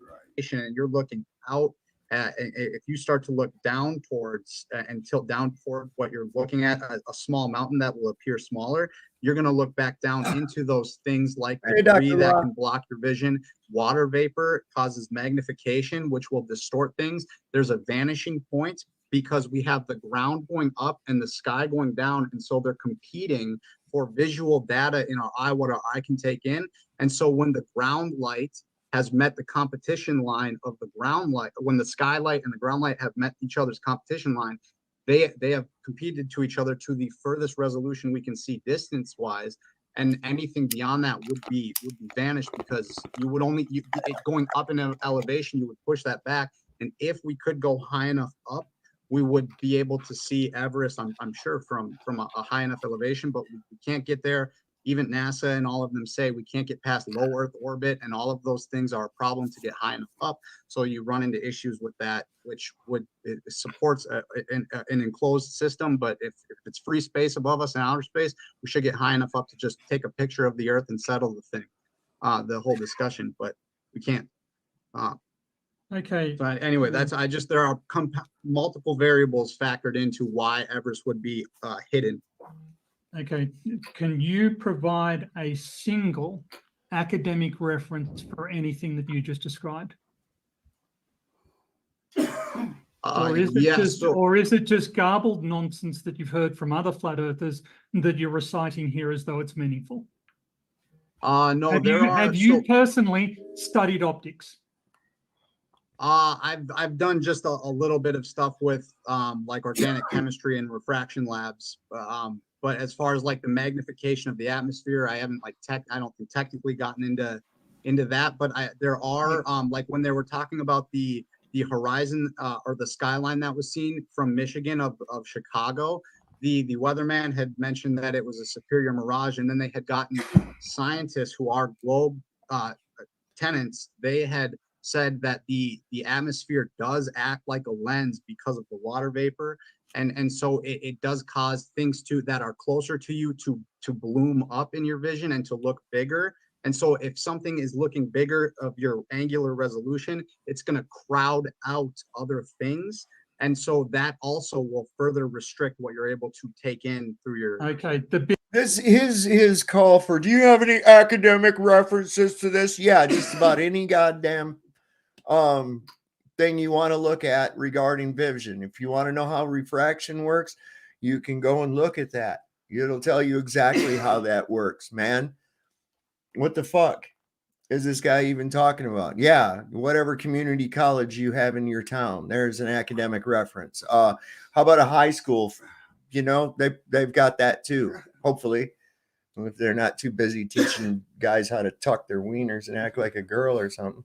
And you're looking out at, if you start to look down towards and tilt down toward what you're looking at, a small mountain that will appear smaller, you're going to look back down into those things like debris that can block your vision. Water vapor causes magnification, which will distort things. There's a vanishing point because we have the ground going up and the sky going down. And so they're competing for visual data in our eye, what our eye can take in. And so when the ground light has met the competition line of the ground light, when the skylight and the ground light have met each other's competition line, they have competed to each other to the furthest resolution we can see distance wise. And anything beyond that would be vanished because you would only, going up in elevation, you would push that back. And if we could go high enough up, we would be able to see Everest, I'm sure, from a high enough elevation, but we can't get there. Even NASA and all of them say we can't get past low Earth orbit, and all of those things are a problem to get high enough up. So you run into issues with that, which it supports an enclosed system. But if it's free space above us in outer space, we should get high enough up to just take a picture of the Earth and settle the thing, the whole discussion. But we can't. Okay. So anyway, there are multiple variables factored into why Everest would be hidden. Okay. Can you provide a single academic reference for anything that you just described? Or is it just garbled nonsense that you've heard from other flat earthers that you're reciting here as though it's meaningful? No, have you personally studied optics? I've done just a little bit of stuff with like organic chemistry and refraction labs. But as far as like the magnification of the atmosphere, I haven't I don't think technically gotten into that. But there are like when they were talking about the horizon or the skyline that was seen from Michigan of Chicago, the weatherman had mentioned that it was a Superior mirage, and then they had gotten scientists who are globe tenants. They had said that the atmosphere does act like a lens because of the water vapor, and so it does cause things that are closer to you to bloom up in your vision and to look bigger. And so if something is looking bigger of your angular resolution, it's going to crowd out other things, and so that also will further restrict what you're able to take in through your. Okay. This his call for. Do you have any academic references to this? Yeah, just about any goddamn thing you want to look at regarding vision. If you want to know how refraction works, you can go and look at that. It'll tell you exactly how that works, man. What the fuck is this guy even talking about? Yeah, whatever community college you have in your town, there's an academic reference. How about a high school? You know, they've got that too, hopefully, if they're not too busy teaching guys how to tuck their wieners and act like a girl or something.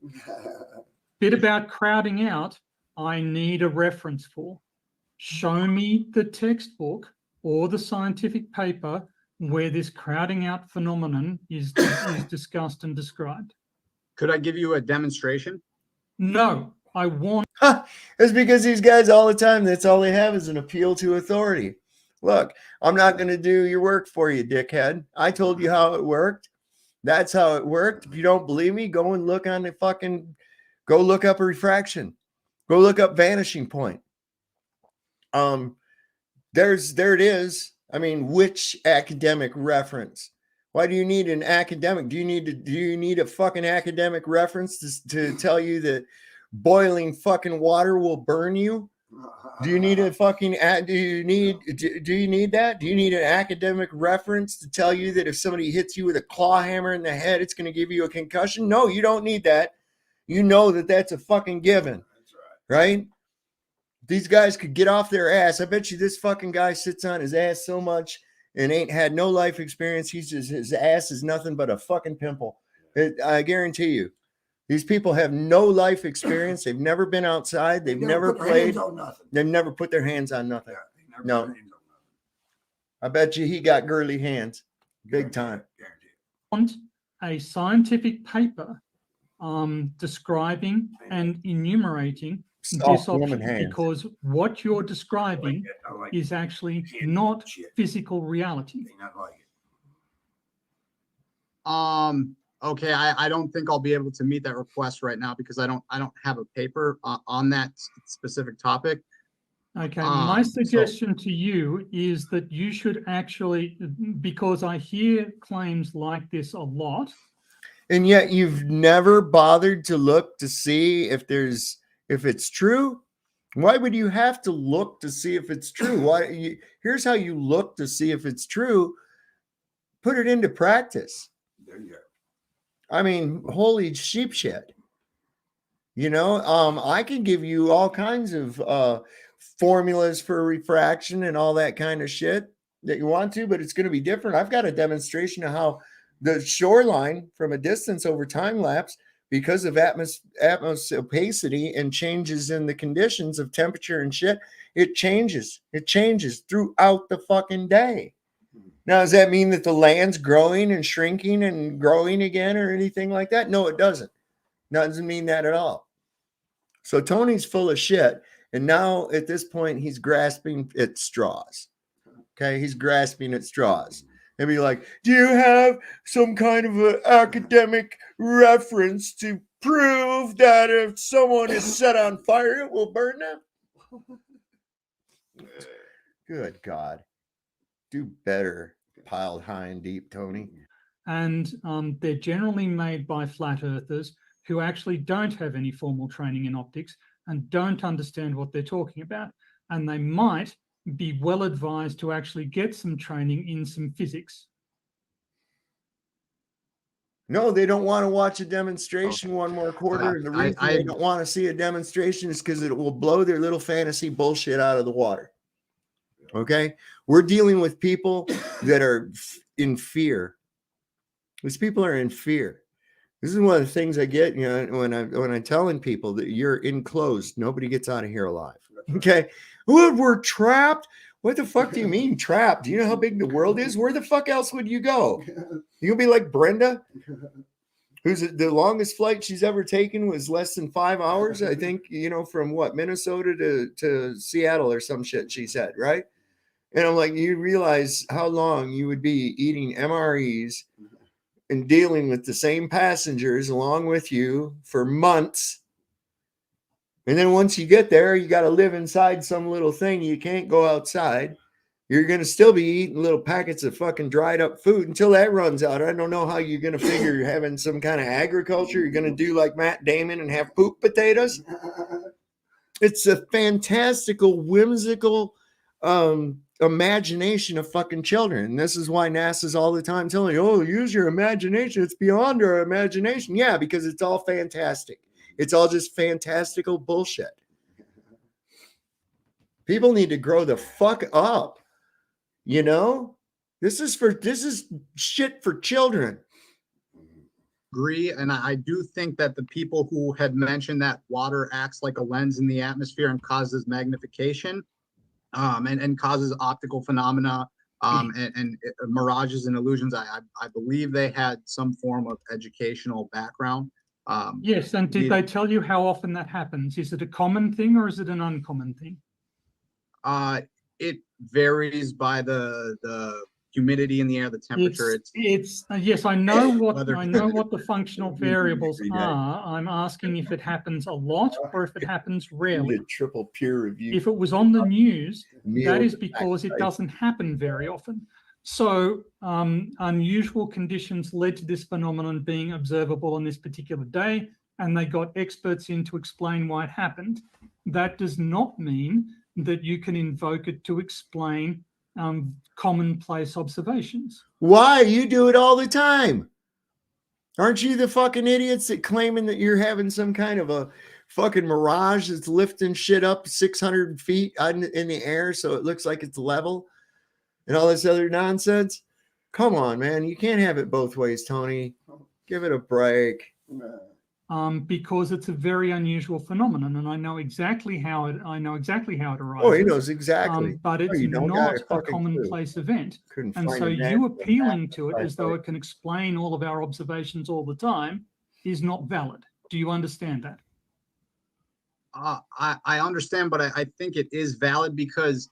Bit about crowding out, I need a reference for. Show me the textbook or the scientific paper where this crowding out phenomenon is discussed and described. Could I give you a demonstration? No, I want. It's because these guys all the time, that's all they have is an appeal to authority. Look, I'm not going to do your work for you, dickhead. I told you how it worked. That's how it worked. If you don't believe me, go and look on the fucking... Go look up refraction. Go look up vanishing point. There it is. I mean, which academic reference? Why do you need an academic? Do you need a fucking academic reference to tell you that boiling fucking water will burn you? Do you need a fucking do you need that? Do you need an academic reference to tell you that if somebody hits you with a claw hammer in the head, it's going to give you a concussion? No, you don't need that. You know that that's a fucking given, right? These guys could get off their ass. I bet you this fucking guy sits on his ass so much and ain't had no life experience. He's just, his ass is nothing but a fucking pimple. I guarantee you. These people have no life experience. They've never been outside. They've never played. They've never put their hands on nothing. No. I bet you he got girly hands. Big time. Want a scientific paper describing and enumerating this option, because what you're describing is actually not physical reality. Okay, I don't think I'll be able to meet that request right now because I don't have a paper on that specific topic. Okay, my suggestion to you is that you should actually, because I hear claims like this a lot. And yet you've never bothered to look to see if it's true. Why would you have to look to see if it's true? Here's how you look to see if it's true. Put it into practice. There you go. I mean, holy sheep shit. You know, I can give you all kinds of formulas for refraction and all that kind of shit that you want to, but it's going to be different. I've got a demonstration of how the shoreline from a distance over time lapse, because of atmos opacity and changes in the conditions of temperature and shit, it changes. It changes throughout the fucking day. Now, does that mean that the land's growing and shrinking and growing again or anything like that? No, it doesn't. Doesn't mean that at all. So Tony's full of shit. And now at this point, he's grasping at straws. Okay, he's grasping at straws. And be like, do you have some kind of an academic reference to prove that if someone is set on fire, it will burn them? Good God. Do better, piled high and deep, Tony. And they're generally made by flat earthers who actually don't have any formal training in optics and don't understand what they're talking about. And they might be well advised to actually get some training in some physics. No, they don't want to watch a demonstration one more quarter. And the reason they don't want to see a demonstration is because it will blow their little fantasy bullshit out of the water. Okay? We're dealing with people that are in fear. These people are in fear. This is one of the things I get, you know, when I'm telling people that you're enclosed, nobody gets out of here alive. Okay? We're trapped. What the fuck do you mean trapped? Do you know how big the world is? Where the fuck else would you go? You'll be like Brenda, who's the longest flight she's ever taken was less than 5 hours. I think, you know, from what, Minnesota to Seattle or some shit, she said, right? And I'm like, you realize how long you would be eating MREs and dealing with the same passengers along with you for months. And then once you get there, you got to live inside some little thing. You can't go outside. You're going to still be eating little packets of fucking dried up food until that runs out. I don't know how you're going to figure you're having some kind of agriculture. You're going to do like Matt Damon and have poop potatoes. It's a fantastical, whimsical imagination of fucking children. And this is why NASA's all the time telling you, oh, use your imagination. It's beyond our imagination. Yeah, because it's all fantastic. It's all just fantastical bullshit. People need to grow the fuck up. You know, this is shit for children. Agree, and I do think that the people who had mentioned that water acts like a lens in the atmosphere and causes magnification, and causes optical phenomena, and mirages and illusions. I believe they had some form of educational background. Yes, and did they tell you how often that happens? Is it a common thing or is it an uncommon thing? It varies by the humidity in the air, the temperature. Yes, I know what the functional variables are. I'm asking if it happens a lot or if it happens rarely. Triple peer review. If it was on the news, that is because it doesn't happen very often. So unusual conditions led to this phenomenon being observable on this particular day, and they got experts in to explain why it happened. That does not mean that you can invoke it to explain commonplace observations. Why? You do it all the time. Aren't you the fucking idiots that claiming that you're having some kind of a fucking Mirage that's lifting shit up 600 feet in the air so it looks like it's level and all this other nonsense. Come on, man. You can't have it both ways, Tony. Give it a break. Because it's a very unusual phenomenon, and I know exactly how it arises. Oh, he knows exactly. But it's not a commonplace event. And so you appealing to it as though it can explain all of our observations all the time is not valid. Do you understand that? I understand, but I think it is valid because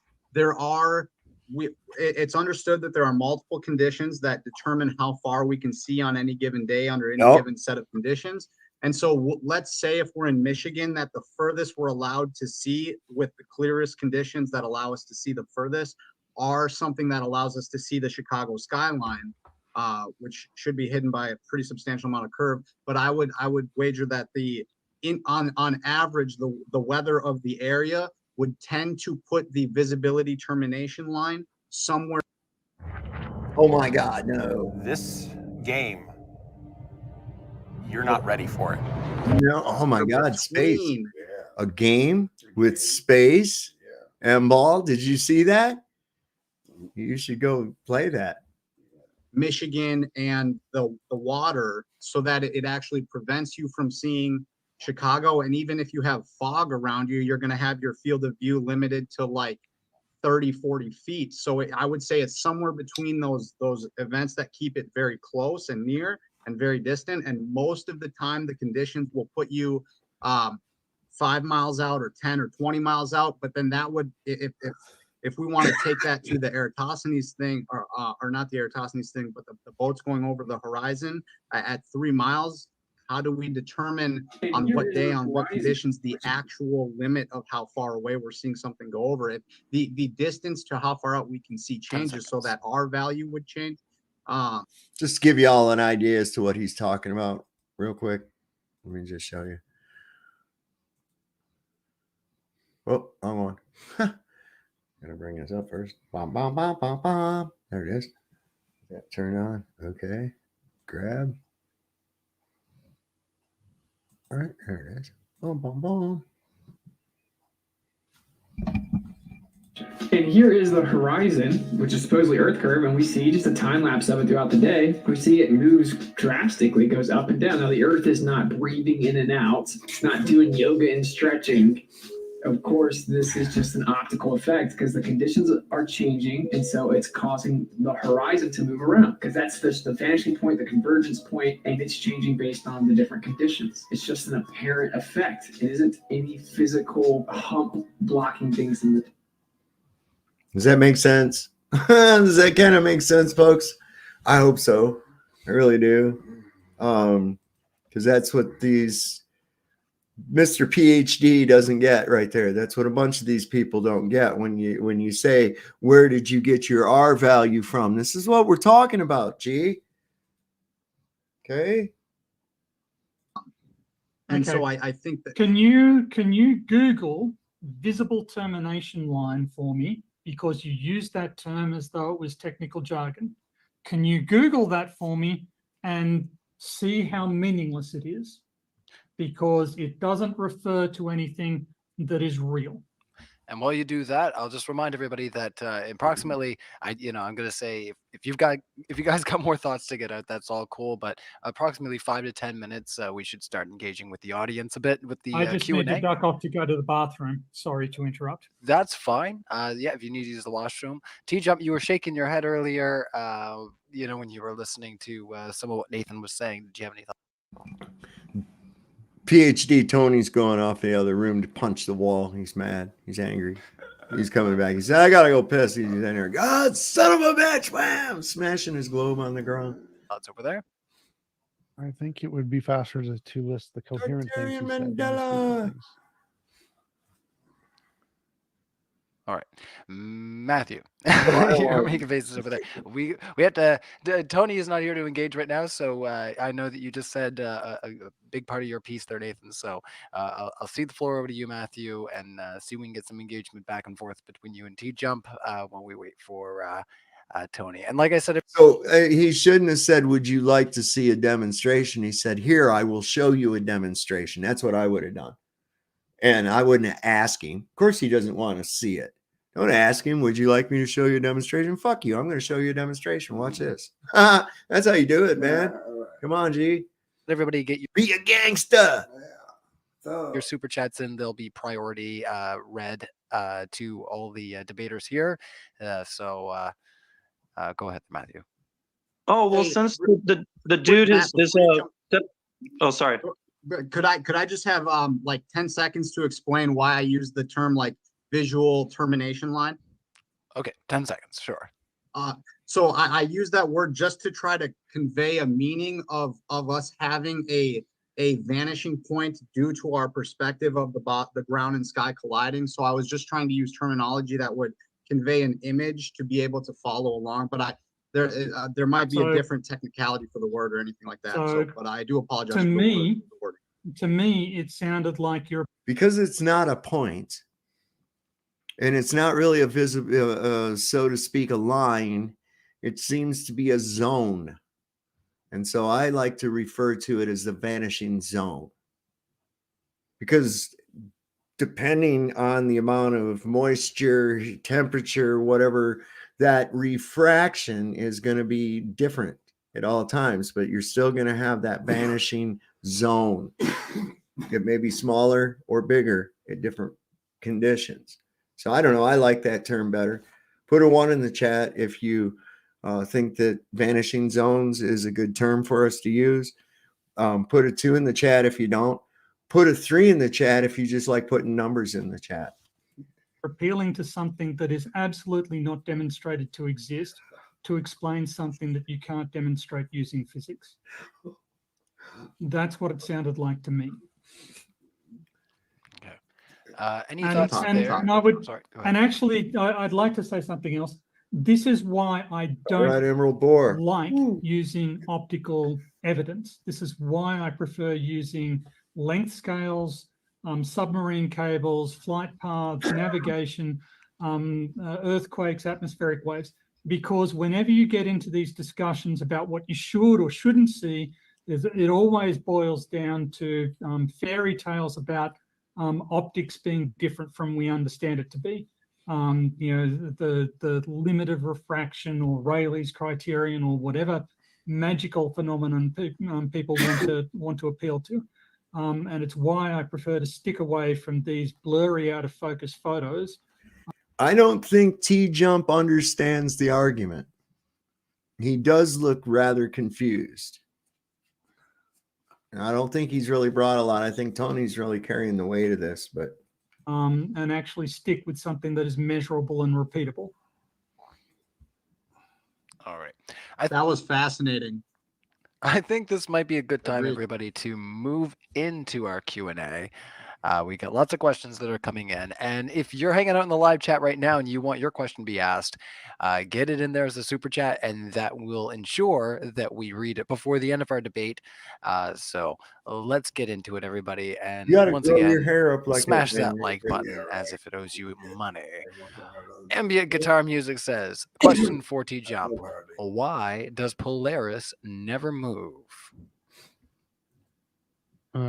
it's understood that there are multiple conditions that determine how far we can see on any given day under any given set of conditions. And so let's say if we're in Michigan, that the furthest we're allowed to see with the clearest conditions that allow us to see the furthest are something that allows us to see the Chicago skyline, which should be hidden by a pretty substantial amount of curve. But I would wager that on average, the weather of the area would tend to put the visibility termination line somewhere. Oh my God, no. This game, you're not ready for it. No, oh my God, space. A game with space and ball. Did you see that? You should go play that. Michigan and the water so that it actually prevents you from seeing Chicago. And even if you have fog around you, you're going to have your field of view limited to like 30, 40 feet. So I would say it's somewhere between those events that keep it very close and near and very distant. And most of the time, the conditions will put you 5 miles out or 10 or 20 miles out. But then that would, if we want to take that to the Eratosthenes thing, or not the Eratosthenes thing, but the boats going over the horizon at 3 miles, how do we determine on what day, on what conditions, the actual limit of how far away we're seeing something go over it? The distance to how far out we can see changes so that our value would change. Just to give you all an idea as to what he's talking about real quick. Let me just show you. Oh, wrong one. Gotta bring this up first. Bom, bom, bom, bom, bom. There it is. That turn on. Okay. Grab. All right, there it is. Boom, boom, boom. And here is the horizon, which is supposedly Earth curve, and we see just a time lapse of it throughout the day. We see it moves drastically, goes up and down. Now the Earth is not breathing in and out, it's not doing yoga and stretching. Of course, this is just an optical effect because the conditions are changing, and so it's causing the horizon to move around because that's just the vanishing point, the convergence point, and it's changing based on the different conditions. It's just an apparent effect. It isn't any physical hump blocking things in the. Does that make sense? Does that kind of make sense, folks? I hope so. I really do. Because that's what these Mr. PhD doesn't get right there. That's what a bunch of these people don't get when you say, where did you get your R value from? This is what we're talking about, G. Okay. And so I think that can you Google visible termination line for me? Because you used that term as though it was technical jargon. Can you Google that for me and see how meaningless it is? Because it doesn't refer to anything that is real. And while you do that, I'll just remind everybody that approximately, I'm going to say if you guys got more thoughts to get out, that's all cool. But approximately 5 to 10 minutes, we should start engaging with the audience a bit with the I just Q&A. need to duck off to go to the bathroom. Sorry to interrupt. That's fine. Yeah, if you need to use the washroom. T-Jump, you were shaking your head earlier. When you were listening to some of what Nathan was saying. Did you have any thoughts? PhD Tony's going off the other room to punch the wall. He's mad. He's angry. He's coming back. He said, I gotta go piss. He's in there. God, son of a bitch, wham! Smashing his globe on the ground. Thoughts over there? I think it would be faster to list the coherent things. Targaryen Mandela. All right, Matthew, you're making faces over there. We have to. Tony is not here to engage right now, so I know that you just said a big part of your piece there, Nathan. So I'll cede the floor over to you, Matthew, and see if we can get some engagement back and forth between you and T-Jump while we wait for Tony. And like I said, he shouldn't have said, "Would you like to see a demonstration?" He said, "Here, I will show you a demonstration." That's what I would have done. And I wouldn't ask him. Of course, he doesn't want to see it. Don't ask him, would you like me to show you a demonstration? Fuck you. I'm going to show you a demonstration. Watch this. That's how you do it, man. Come on, G. Everybody get Be a gangster. your super chats in. They'll be priority read to all the debaters here. So go ahead, Matthew. Oh, well, since the dude is oh, sorry. Could I just have like 10 seconds to explain why I use the term like visual termination line? Okay, 10 seconds, sure. So I use that word just to try to convey a meaning of us having a vanishing point due to our perspective of the ground and sky colliding. So I was just trying to use terminology that would convey an image to be able to follow along. But there might be a different technicality for the word or anything like that. But I do apologize. To me, it sounded like you're because it's not a point. And it's not really a visible, so to speak, a line. It seems to be a zone. And so I like to refer to it as the vanishing zone. Because depending on the amount of moisture, temperature, whatever, that refraction is going to be different at all times. But you're still going to have that vanishing zone. It may be smaller or bigger at different conditions. So I don't know. I like that term better. Put a 1 in the chat if you think that vanishing zones is a good term for us to use. Put a 2 in the chat if you don't. Put a 3 in the chat if you just like putting numbers in the chat. appealing to something that is absolutely not demonstrated to exist to explain something that you can't demonstrate using physics. That's what it sounded like to me. Any thoughts there? And I would, Sorry, go ahead. and actually, I'd like to say something else. This is why I don't Emerald Boar. like using optical evidence. This is why I prefer using length scales, submarine cables, flight paths, navigation, earthquakes, atmospheric waves. Because whenever you get into these discussions about what you should or shouldn't see, it always boils down to fairy tales about optics being different from we understand it to be. You know, the limit of refraction or Rayleigh's criterion or whatever magical phenomenon people want to appeal to. And it's why I prefer to stick away from these blurry, out of focus photos. I don't think T-Jump understands the argument. He does look rather confused. I don't think he's really brought a lot. I think Tony's really carrying the weight of this, but and actually stick with something that is measurable and repeatable. All right. That was fascinating. I think this might be a good time, everybody, to move into our Q&A. We got lots of questions that are coming in. And if you're hanging out in the live chat right now and you want your question to be asked, get it in there as a super chat, and that will ensure that we read it before the end of our debate. So let's get into it, everybody. And you gotta once grow again, your hair up like smash that like button as if it owes you money. Ambient guitar music says, question for T-Jump. Why does Polaris never move? You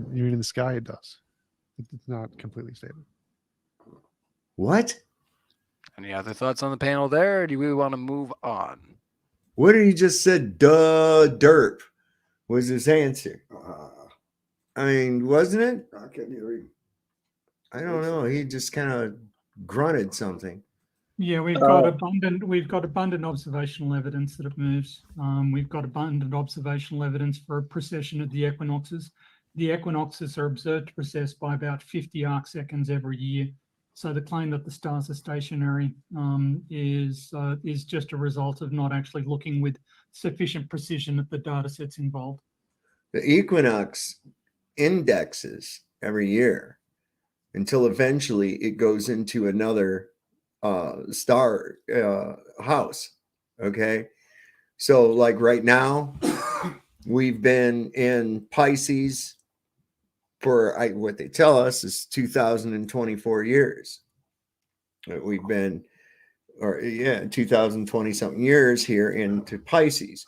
mean in the sky? It does. It's not completely stable. What? Any other thoughts on the panel there? Or do we want to move on? What did he just said? Duh, derp was his answer. I mean, wasn't it? I couldn't hear him. I don't know. He just kind of grunted something. Yeah, we've got abundant observational evidence that it moves. We've got abundant observational evidence for precession of the equinoxes. The equinoxes are observed to precess by about 50 arc seconds every year. So the claim that the stars are stationary is just a result of not actually looking with sufficient precision at the data sets involved. The equinox indexes every year until eventually it goes into another star house. Okay, so like right now we've been in Pisces for what they tell us is 2024 years. We've been 2020 something years here into Pisces.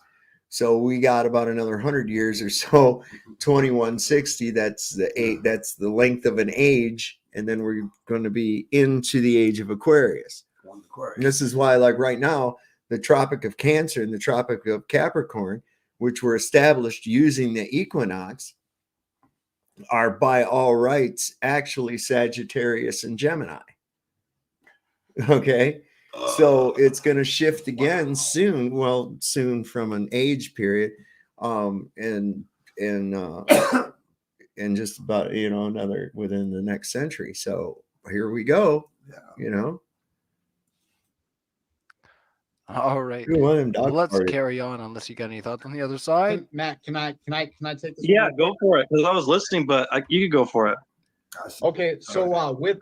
So we got about another 100 years or so. 2160. That's the length of an age, and then we're going to be into the age of Aquarius. And this is why, like right now, the Tropic of Cancer and the Tropic of Capricorn, which were established using the equinox, are by all rights actually Sagittarius and Gemini. Okay, so it's going to shift again soon. Well, soon from an age period, and just about another within the next century. So here we go. All right. Let's carry on unless you got any thoughts on the other side. Matt, can I take this? Yeah, go for it. Because I was listening, but you could go for it. Okay, so with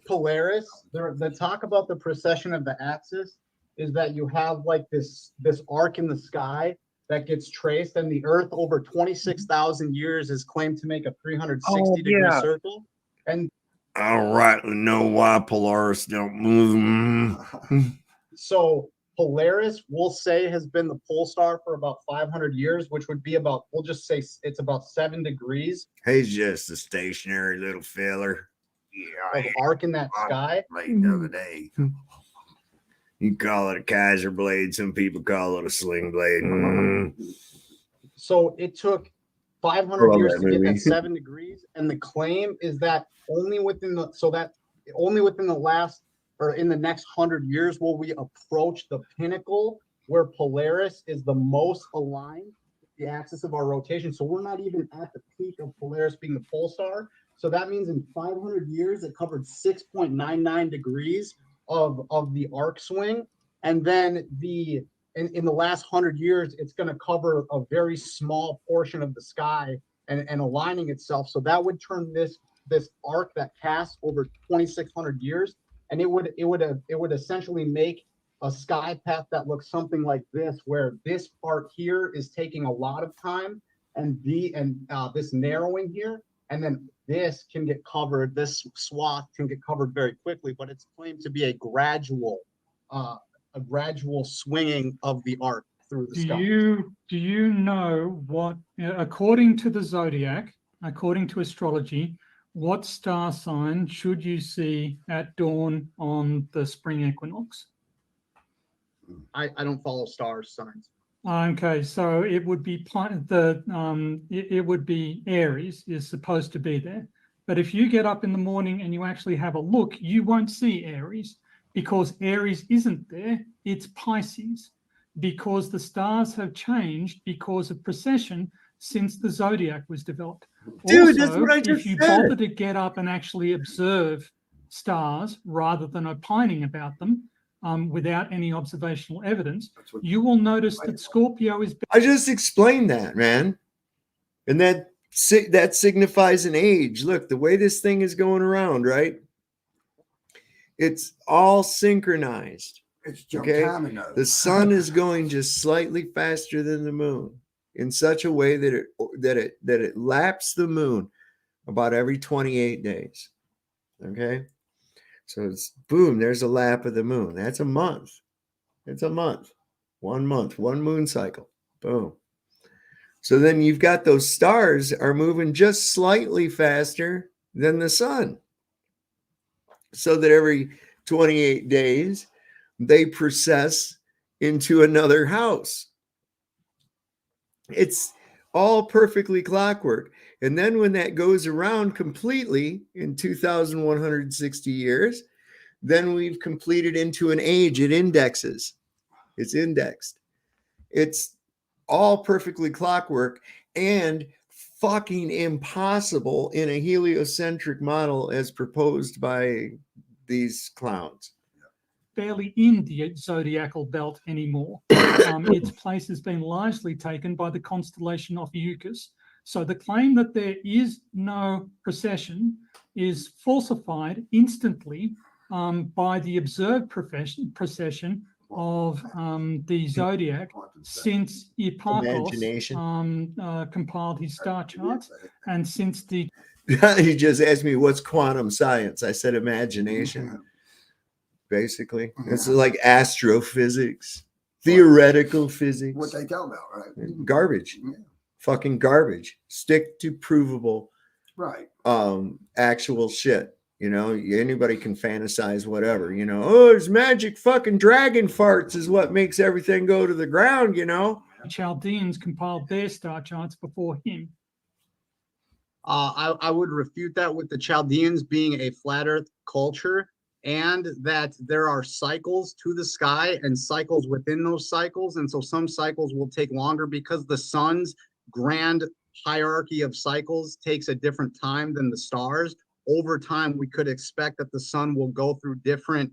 Polaris, the talk about the precession of the axis is that you have like this arc in the sky that gets traced, and the Earth over 26,000 years is claimed to make a 360-degree circle. And I don't rightly know why Polaris don't move. So Polaris, we'll say, has been the pole star for about 500 years, which would be about, we'll just say it's about 7 degrees. He's just a stationary little feller. Of arc in that sky. Late the other day. You call it a Kaiser blade. Some people call it a sling blade. So it took 500 years to get that 7 degrees, and the claim is that only within the last, or in the next 100 years, will we approach the pinnacle where Polaris is the most aligned with the axis of our rotation. So we're not even at the peak of Polaris being the pole star. So that means in 500 years, it covered 6.99 degrees of the arc swing. And then in the last 100 years, it's going to cover a very small portion of the sky and aligning itself. So that would turn this arc that casts over 2,600 years, and it would essentially make a sky path that looks something like this, where this part here is taking a lot of time, and this narrowing here, and then this can get covered. This swath can get covered very quickly, but it's claimed to be a gradual swinging of the arc through the sky. Do you know what, according to the zodiac, according to astrology, what star sign should you see at dawn on the spring equinox? I don't follow star signs. Okay, so it would be it would be Aries is supposed to be there. But if you get up in the morning and you actually have a look, you won't see Aries, because Aries isn't there. It's Pisces, because the stars have changed because of precession since the zodiac was developed. Dude, Also, that's what I just if you said. bother to get up and actually observe stars rather than opining about them without any observational evidence, you will notice that Scorpio is. I just explained that, man. And that signifies an age. Look, the way this thing is going around, right? It's all synchronized. It's jump Okay. timing though. The sun is going just slightly faster than the moon in such a way that it laps the moon about every 28 days. Okay. So it's boom, there's a lap of the moon. That's a month. It's a month. 1 month, one moon cycle. Boom. So then you've got those stars are moving just slightly faster than the sun. So that every 28 days they process into another house. It's all perfectly clockwork. And then when that goes around completely in 2,160 years, then we've completed into an age. It indexes. It's indexed. It's all perfectly clockwork and fucking impossible in a heliocentric model as proposed by these clowns. Barely in the zodiacal belt anymore. Its place has been largely taken by the constellation of Eucus. So the claim that there is no precession is falsified instantly by the observed precession of the zodiac since Hipparchus compiled his star charts, and since the He just asked me what's quantum science. I said imagination. Basically, it's like astrophysics. Theoretical physics. What they tell about, right? Garbage. Yeah. Fucking garbage. Stick to provable, Right. actual shit. You know, anybody can fantasize whatever, you know. Oh, there's magic fucking dragon farts is what makes everything go to the ground, you know. Chaldeans compiled their star charts before him. I would refute that with the Chaldeans being a flat earth culture, and that there are cycles to the sky and cycles within those cycles. And so some cycles will take longer because the sun's grand hierarchy of cycles takes a different time than the stars. Over time, we could expect that the sun will go through different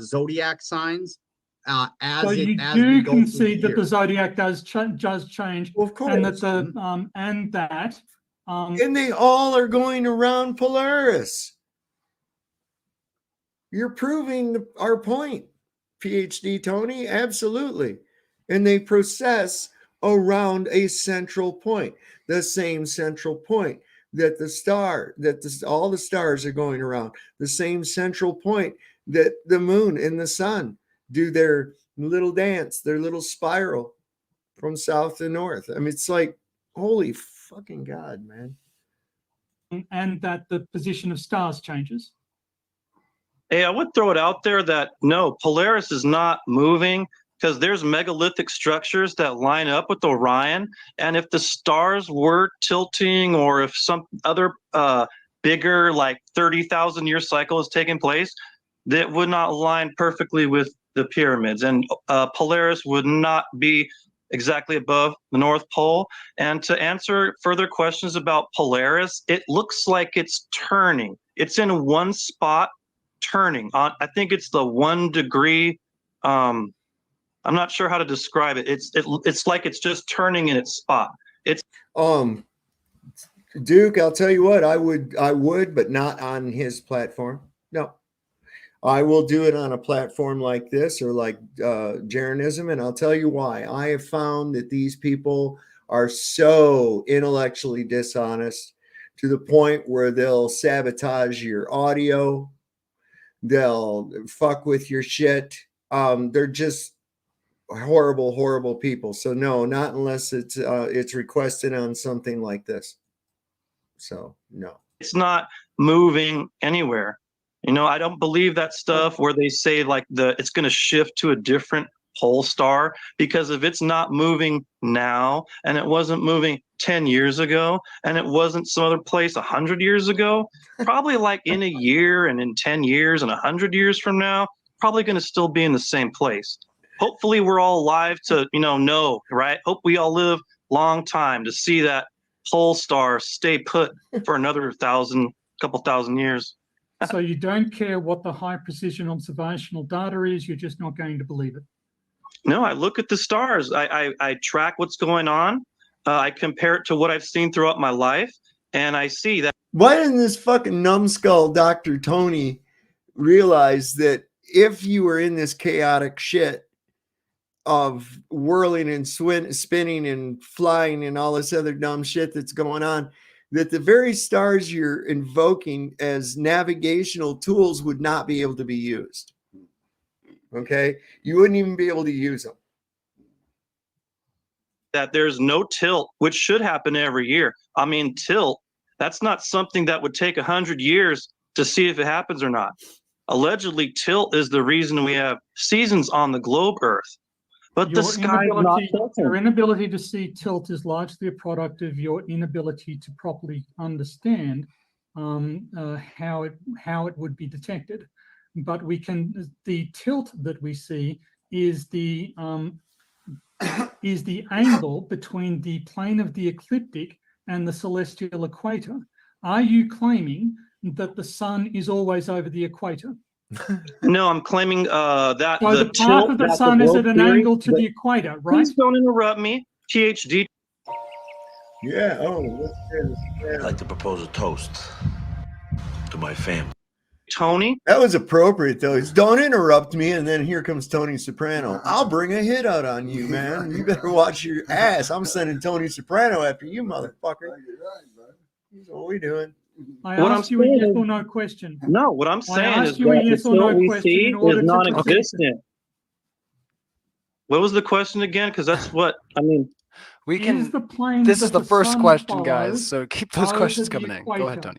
zodiac signs. As So you as do we go through concede the that the year. zodiac does change, Well, of course. and that the and that and they all are going around Polaris. You're proving our point, PhD Tony. Absolutely. And they process around a central point, the same central point that all the stars are going around, the same central point that the moon and the sun do their little dance, their little spiral from south to north. I mean, it's like, holy fucking God, man. and that the position of stars changes. Hey, I would throw it out there that no, Polaris is not moving because there's megalithic structures that line up with Orion. And if the stars were tilting, or if some other bigger, like 30,000 year cycle is taking place, that would not align perfectly with the pyramids. And Polaris would not be exactly above the North Pole. And to answer further questions about Polaris, it looks like it's turning. It's in one spot turning on. I think it's the 1 degree. I'm not sure how to describe it. It's like it's just turning in its spot. It's Duke, I'll tell you what, I would, but not on his platform. No. I will do it on a platform like this or like Jeranism, and I'll tell you why. I have found that these people are so intellectually dishonest to the point where they'll sabotage your audio, they'll fuck with your shit. They're just horrible people. So no, not unless it's requested on something like this. So no, it's not moving anywhere. You know, I don't believe that stuff where they say like it's going to shift to a different pole star, because if it's not moving now, and it wasn't moving 10 years ago, and it wasn't some other place 100 years ago, probably like in a year and in 10 years and 100 years from now, probably going to still be in the same place. Hopefully we're all alive to, know, right? Hope we all live long time to see that pole star stay put for another couple thousand years. So you don't care what the high precision observational data is, you're just not going to believe it. No, I look at the stars. I track what's going on. I compare it to what I've seen throughout my life, and I see that. Why didn't this fucking numbskull Dr. Tony realize that if you were in this chaotic shit of whirling and spinning and flying and all this other dumb shit that's going on, that the very stars you're invoking as navigational tools would not be able to be used? Okay, you wouldn't even be able to use them. That there's no tilt, which should happen every year. I mean, tilt, that's not something that would take 100 years to see if it happens or not. Allegedly, tilt is the reason we have seasons on the globe Earth. But the sky is not tilting. Your inability to see tilt is largely a product of your inability to properly understand how it would be detected. But the tilt that we see is the angle between the plane of the ecliptic and the celestial equator. Are you claiming that the sun is always over the equator? No, I'm claiming that so the path of the sun is at an angle to the equator, right? Please don't interrupt me, PhD. Yeah. I'd like to propose a toast to my family. Tony? That was appropriate, though. It's, don't interrupt me, and then here comes Tony Soprano. I'll bring a hit out on you, man. You better watch your ass. I'm sending Tony Soprano after you, motherfucker. What are we doing? I asked you a yes or no question. No, what I'm saying is that the tilt we see is non-existent. What was the question again? Because that's what I mean. We can. Is the plane This that is the the first sun question, guys. follows So keep those over questions the coming in. Go ahead, equator? Tony.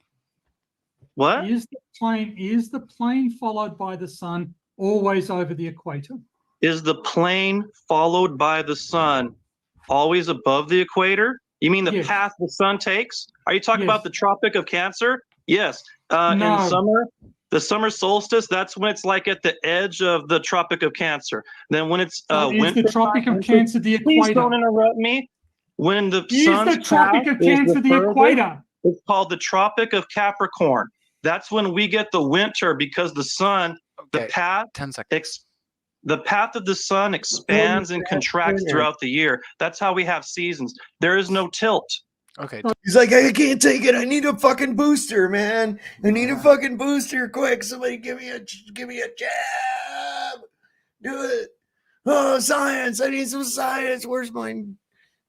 What? Is the plane followed by the sun always over the equator? Is the plane followed by the sun always above the equator? You mean the Yes. path the sun takes? Are you talking Yes. about the Tropic of Cancer? Yes. In No. summer, the summer solstice, that's when it's like at the edge of the Tropic of Cancer. Then when it's So is winter, the Tropic of Cancer the please don't equator? interrupt me. When the Is sun's the Tropic path of is Cancer the furthest, equator? it's called the Tropic of Capricorn. That's when we get the winter because the sun, the path, 10 seconds. The path of the sun expands and contracts throughout the year. That's how we have seasons. There is no tilt. Okay. He's like, I can't take it. I need a fucking booster, man. I need a fucking booster, quick! Somebody give me a jab. Do it. Oh, science! I need some science. Where's my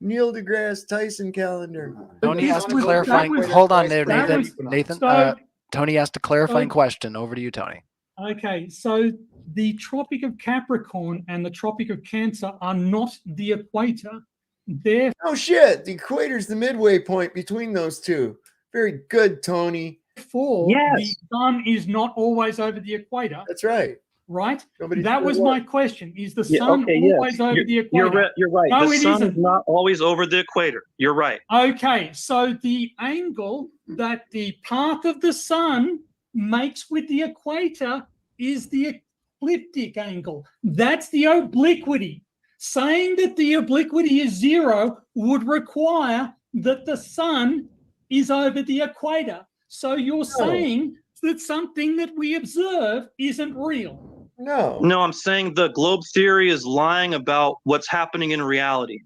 Neil deGrasse Tyson calendar? Tony asked a was- clarifying. that was- Hold on there, that Nathan. was- Nathan. so- Tony asked a clarifying so- question. Over to you, Tony. Okay, so the Tropic of Capricorn and the Tropic of Cancer are not the equator. They're Oh shit! The equator's the midway point between those two. Very good, Tony. for Yes. the sun is not always over the equator, That's right. right? Nobody That said was what. my question. Is the Yeah, sun okay, yes. always over the You're equator? You're right. No, the it sun isn't. is not always over the equator. You're right. Okay, so the angle that the path of the sun makes with the equator is the ecliptic angle. That's the obliquity. Saying that the obliquity is 0 would require that the sun is over the equator. So you're saying that something that we observe isn't real. No. No, I'm saying the globe theory is lying about what's happening in reality.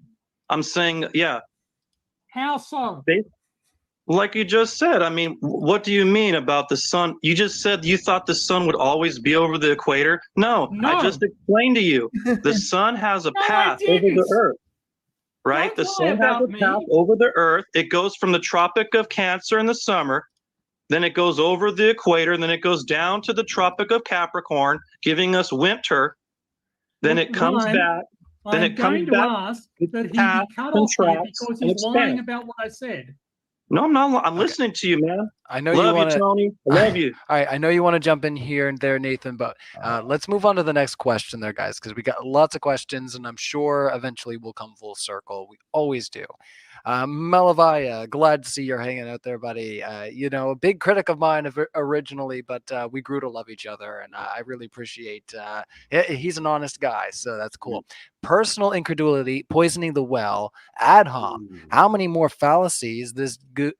I'm saying, yeah, How so? like you just said. I mean, what do you mean about the sun? You just said you thought the sun would always be over the equator. No, No. I just explained to you. The sun has a No, I path over didn't. the earth, right? Don't The lie sun has about a me. path over the earth. It goes from the Tropic of Cancer in the summer, then it goes over the equator, and then it goes down to the Tropic of Capricorn, giving us winter. Then Look, it comes Ryan, back. Then I'm it comes going to back. ask its that he be path cut off here contracts because and he's lying expands. about what I said. No, I'm not. I'm listening to you, man. I know Love you want to. Tony. I love you. All right, I know you want to jump in here and there, Nathan, but let's move on to the next question there, guys, because we got lots of questions, and I'm sure eventually we'll come full circle. We always do. Malavaya, glad to see you're hanging out there, buddy. You know, a big critic of mine originally, but we grew to love each other, and I really appreciate. He's an honest guy, so that's cool. Personal incredulity, poisoning the well, ad hom. How many more fallacies this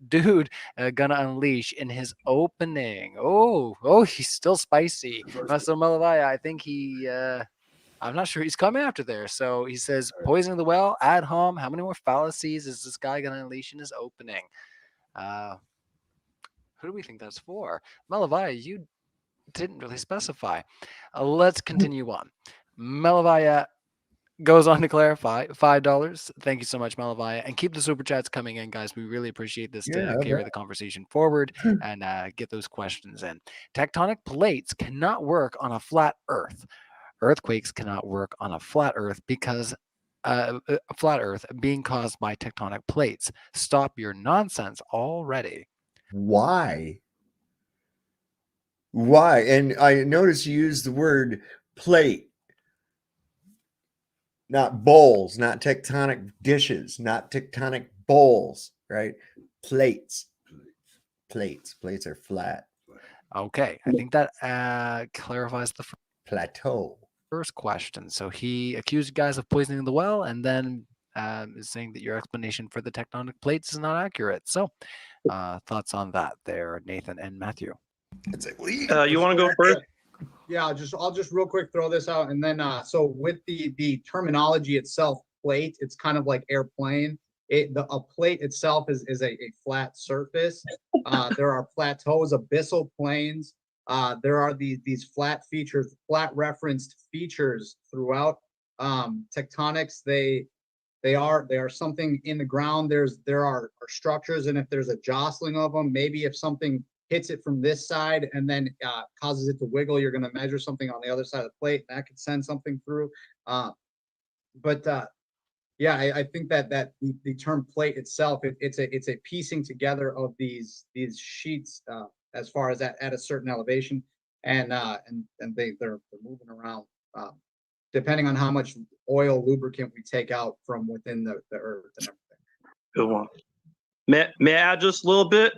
dude gonna unleash in his opening? Oh, he's still spicy. So Malavaya, I think he. I'm not sure he's coming after there. So he says, poisoning the well, ad hom. How many more fallacies is this guy going to unleash in his opening? Who do we think that's for? Malavaya, you didn't really specify. Let's continue on. Malavaya goes on to clarify $5. Thank you so much, Malavaya. And keep the super chats coming in, guys. We really appreciate this to carry the conversation forward and get those questions in. Tectonic plates cannot work on a flat Earth. Earthquakes cannot work on a flat Earth because a flat Earth being caused by tectonic plates. Stop your nonsense already. Why? Why? And I notice you use the word plate, not bowls, not tectonic dishes, not tectonic bowls, right? Plates. Plates are flat. Okay, I think that clarifies the plateau. First question. So he accused you guys of poisoning the well, and then is saying that your explanation for the tectonic plates is not accurate. So, thoughts on that, there, Nathan and Matthew? You want to go first? Yeah, I'll just real quick throw this out, and then so with the terminology itself, plate, it's kind of like airplane. A plate itself is a flat surface. There are plateaus, abyssal plains. There are these flat features, flat referenced features throughout tectonics. They are something in the ground. There are structures, and if there's a jostling of them, maybe if something hits it from this side and then causes it to wiggle, you're going to measure something on the other side of the plate. That could send something through. but yeah, I think that the term plate itself, it's a piecing together of these sheets as far as at a certain elevation, and they're moving around depending on how much oil lubricant we take out from within the earth and everything. Good one. May I add just a little bit?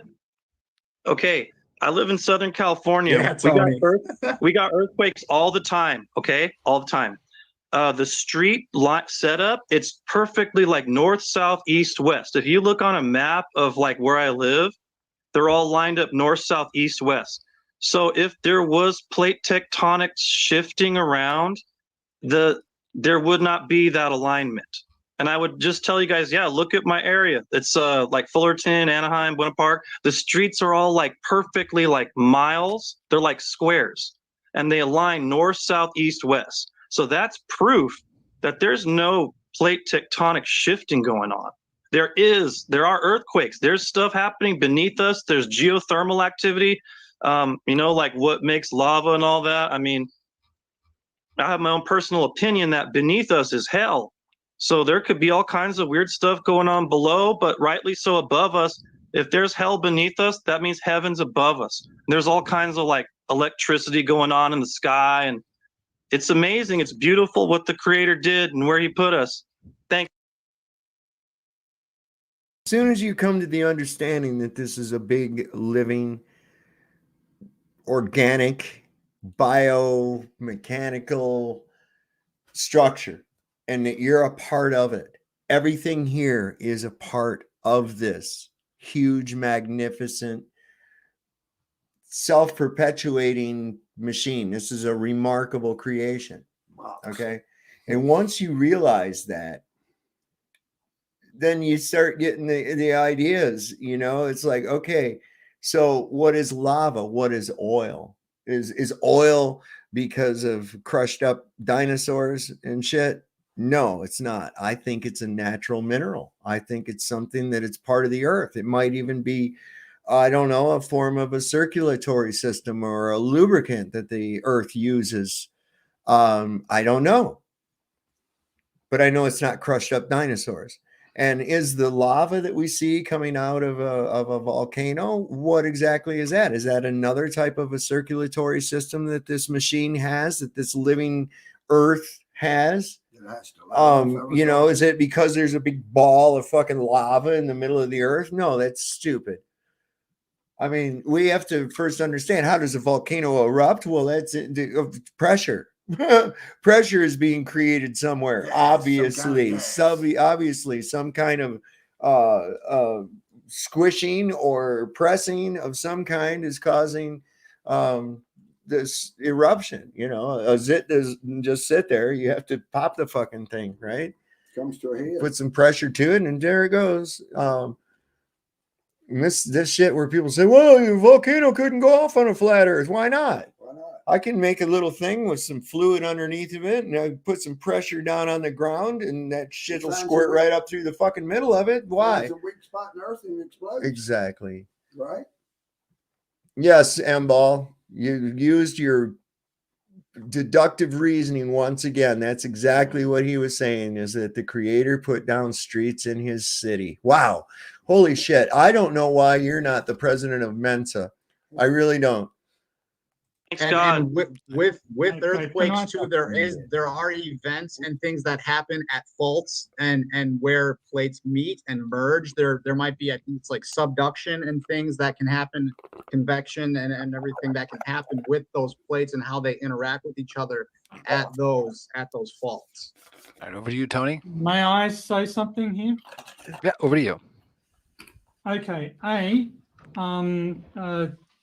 Okay, I live in Southern California. Yeah, we got earthquakes all the time. Okay, all the time. The street setup, it's perfectly like north, south, east, west. If you look on a map of like where I live, they're all lined up north, south, east, west. So if there was plate tectonics shifting around, there would not be that alignment. And I would just tell you guys, yeah, look at my area. It's like Fullerton, Anaheim, Buena Park. The streets are all like perfectly like miles. They're like squares, and they align north, south, east, west. So that's proof that there's no plate tectonic shifting going on. There are earthquakes. There's stuff happening beneath us. There's geothermal activity. You know, like what makes lava and all that. I mean, I have my own personal opinion that beneath us is hell. So there could be all kinds of weird stuff going on below, but rightly so above us. If there's hell beneath us, that means heaven's above us. There's all kinds of like electricity going on in the sky, and it's amazing. It's beautiful what the Creator did and where He put us. Thank you. As soon as you come to the understanding that this is a big living, organic, biomechanical structure, and that you're a part of it, everything here is a part of this huge, magnificent, self-perpetuating machine. This is a remarkable creation. Okay. And once you realize that, then you start getting the ideas, you know, it's like, okay, so what is lava? What is oil? Is oil because of crushed up dinosaurs and shit? No, it's not. I think it's a natural mineral. I think it's something that it's part of the earth. It might even be, I don't know, a form of a circulatory system or a lubricant that the earth uses. I don't know. But I know it's not crushed up dinosaurs. And is the lava that we see coming out of a volcano, what exactly is that? Is that another type of a circulatory system that this machine has, that this living earth has? You know, is it because there's a big ball of fucking lava in the middle of the earth? No, that's stupid. I mean, we have to first understand, how does a volcano erupt? Well, that's pressure. Pressure is being created somewhere. Obviously, some kind of squishing or pressing of some kind is causing this eruption. You know, a zit doesn't just sit there. You have to pop the fucking thing, right? Comes to a head. Put some pressure to it, and there it goes. This shit where people say, well, your volcano couldn't go off on a flat earth. Why not? I can make a little thing with some fluid underneath of it, and I put some pressure down on the ground, and that shit will squirt right up through the fucking middle of it. Why? It's a weak spot in earth and it explodes. Exactly. Right? Yes, M-Ball, you used your deductive reasoning once again. That's exactly what he was saying, is that the Creator put down streets in His city. Wow. Holy shit. I don't know why you're not the president of Mensa. I really don't. And with earthquakes too, there are events and things that happen at faults and where plates meet and merge. There might be, I think it's like subduction and things that can happen, convection and everything that can happen with those plates and how they interact with each other at those faults. All right, over to you, Tony. May I say something here? Yeah, over to you. Okay.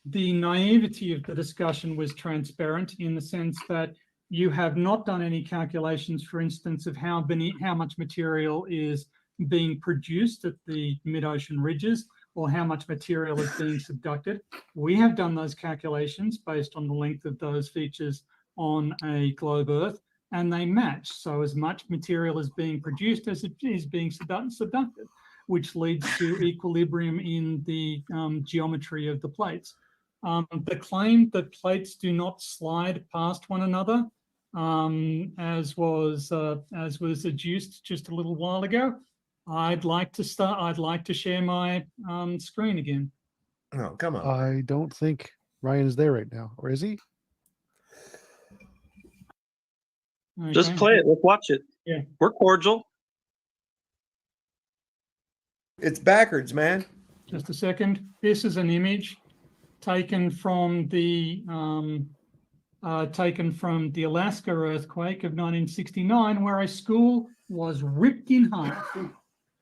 The naivety of the discussion was transparent in the sense that you have not done any calculations, for instance, of how much material is being produced at the mid-ocean ridges or how much material is being subducted. We have done those calculations based on the length of those features on a globe Earth, and they match. So as much material is being produced as it is being subducted, which leads to equilibrium in the geometry of the plates. The claim that plates do not slide past one another as was adduced just a little while ago. I'd like to share my screen again. Oh, come on. I don't think Ryan is there right now, or is he? Just Okay. play it. Let's watch it. Yeah. We're cordial. It's backwards, man. Just a second. This is an image taken from the Alaska earthquake of 1969, where a school was ripped in half.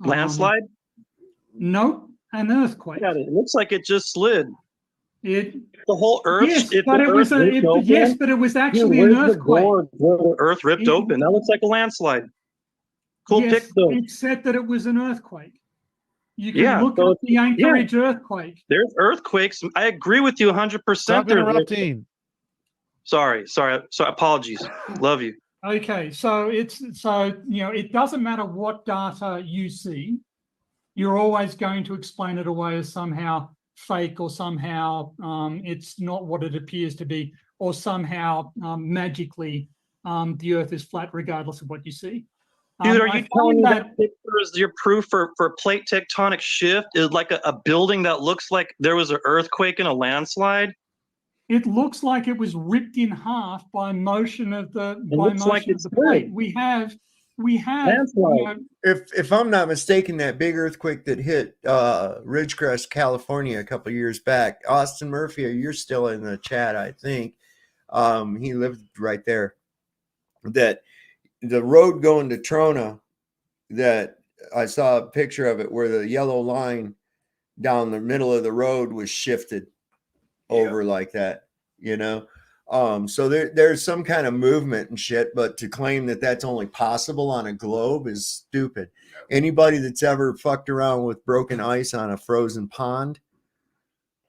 Landslide? No, an earthquake. Yeah, it looks like it just slid. The whole Earth. Yes, if but the it was Earth ripped open, yes, but it was actually dude, an where's the earthquake. gorge where the Earth ripped open. That looks like a landslide. Cool Yes, pic though. it said that it was an earthquake. You can Yeah, look so at the Anchorage earthquake. There's earthquakes. I agree with you 100%. Stop interrupting. Sorry. Apologies. Love you. Okay, so it doesn't matter what data you see, you're always going to explain it away as somehow fake, or somehow it's not what it appears to be, or somehow magically the Earth is flat regardless of what you see. Dude, are I you telling me find that picture is your proof for plate tectonic shift? Is like a building that looks like there was an earthquake and a landslide? It looks like it was ripped in half by motion of the it's plate. We have If I'm not mistaken, that big earthquake that hit Ridgecrest, California, a couple of years back, Austin Murphy, you're still in the chat, I think. He lived right there. That the road going to Trona, that I saw a picture of it where the yellow line down the middle of the road was shifted over like that, so there's some kind of movement and shit, but to claim that that's only possible on a globe is stupid. Anybody that's ever fucked around with broken ice on a frozen pond,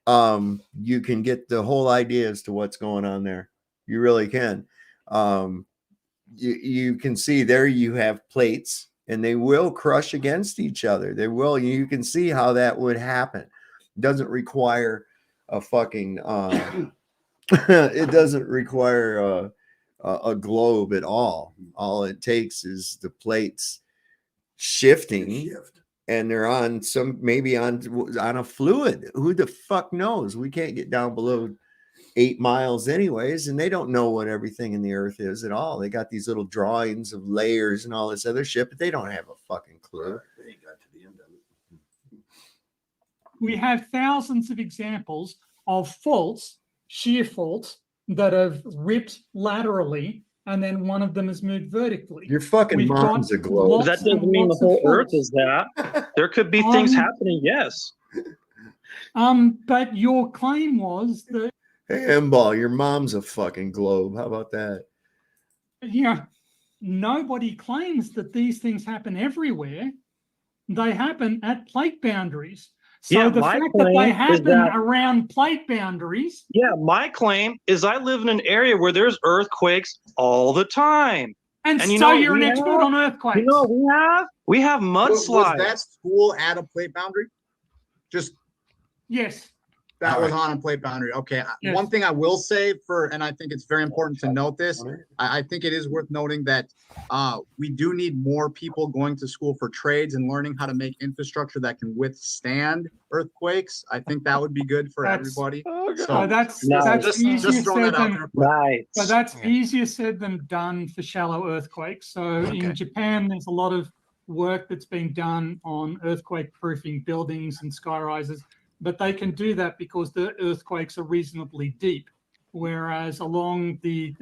you can get the whole idea as to what's going on there. You really can. You can see there you have plates and they will crush against each other. They will. You can see how that would happen. It doesn't require a fucking it doesn't require a globe at all. All it takes is the plates shifting, and they're on maybe on a fluid. Who the fuck knows? We can't get down below 8 miles anyways, and they don't know what everything in the earth is at all. They got these little drawings of layers and all this other shit, but they don't have a fucking clue. They ain't got to the end of it. We have thousands of examples of faults, shear faults, that have ripped laterally, and then one of them has moved vertically. Your fucking mom's a globe. That doesn't mean the whole Earth is that. There could be things happening, yes. But your claim was that Hey, M-Ball, your mom's a fucking globe. How about that? Nobody claims that these things happen everywhere. They happen at plate boundaries. So the fact that they happen around plate boundaries. Yeah, my claim is I live in an area where there's earthquakes all the time. And so you're an expert on earthquakes. We have mudslides. Was that school at a plate boundary? Yes. That was on a plate boundary. Okay. Yes. One thing I will say and I think it's very important to note this, I think it is worth noting that we do need more people going to school for trades and learning how to make infrastructure that can withstand earthquakes. I think that would be good for everybody. So that's easier said than So that's easier said than done for shallow earthquakes. So in Japan, there's a lot of work that's been done on earthquake proofing buildings and sky rises. But they can do that because the earthquakes are reasonably deep, whereas along the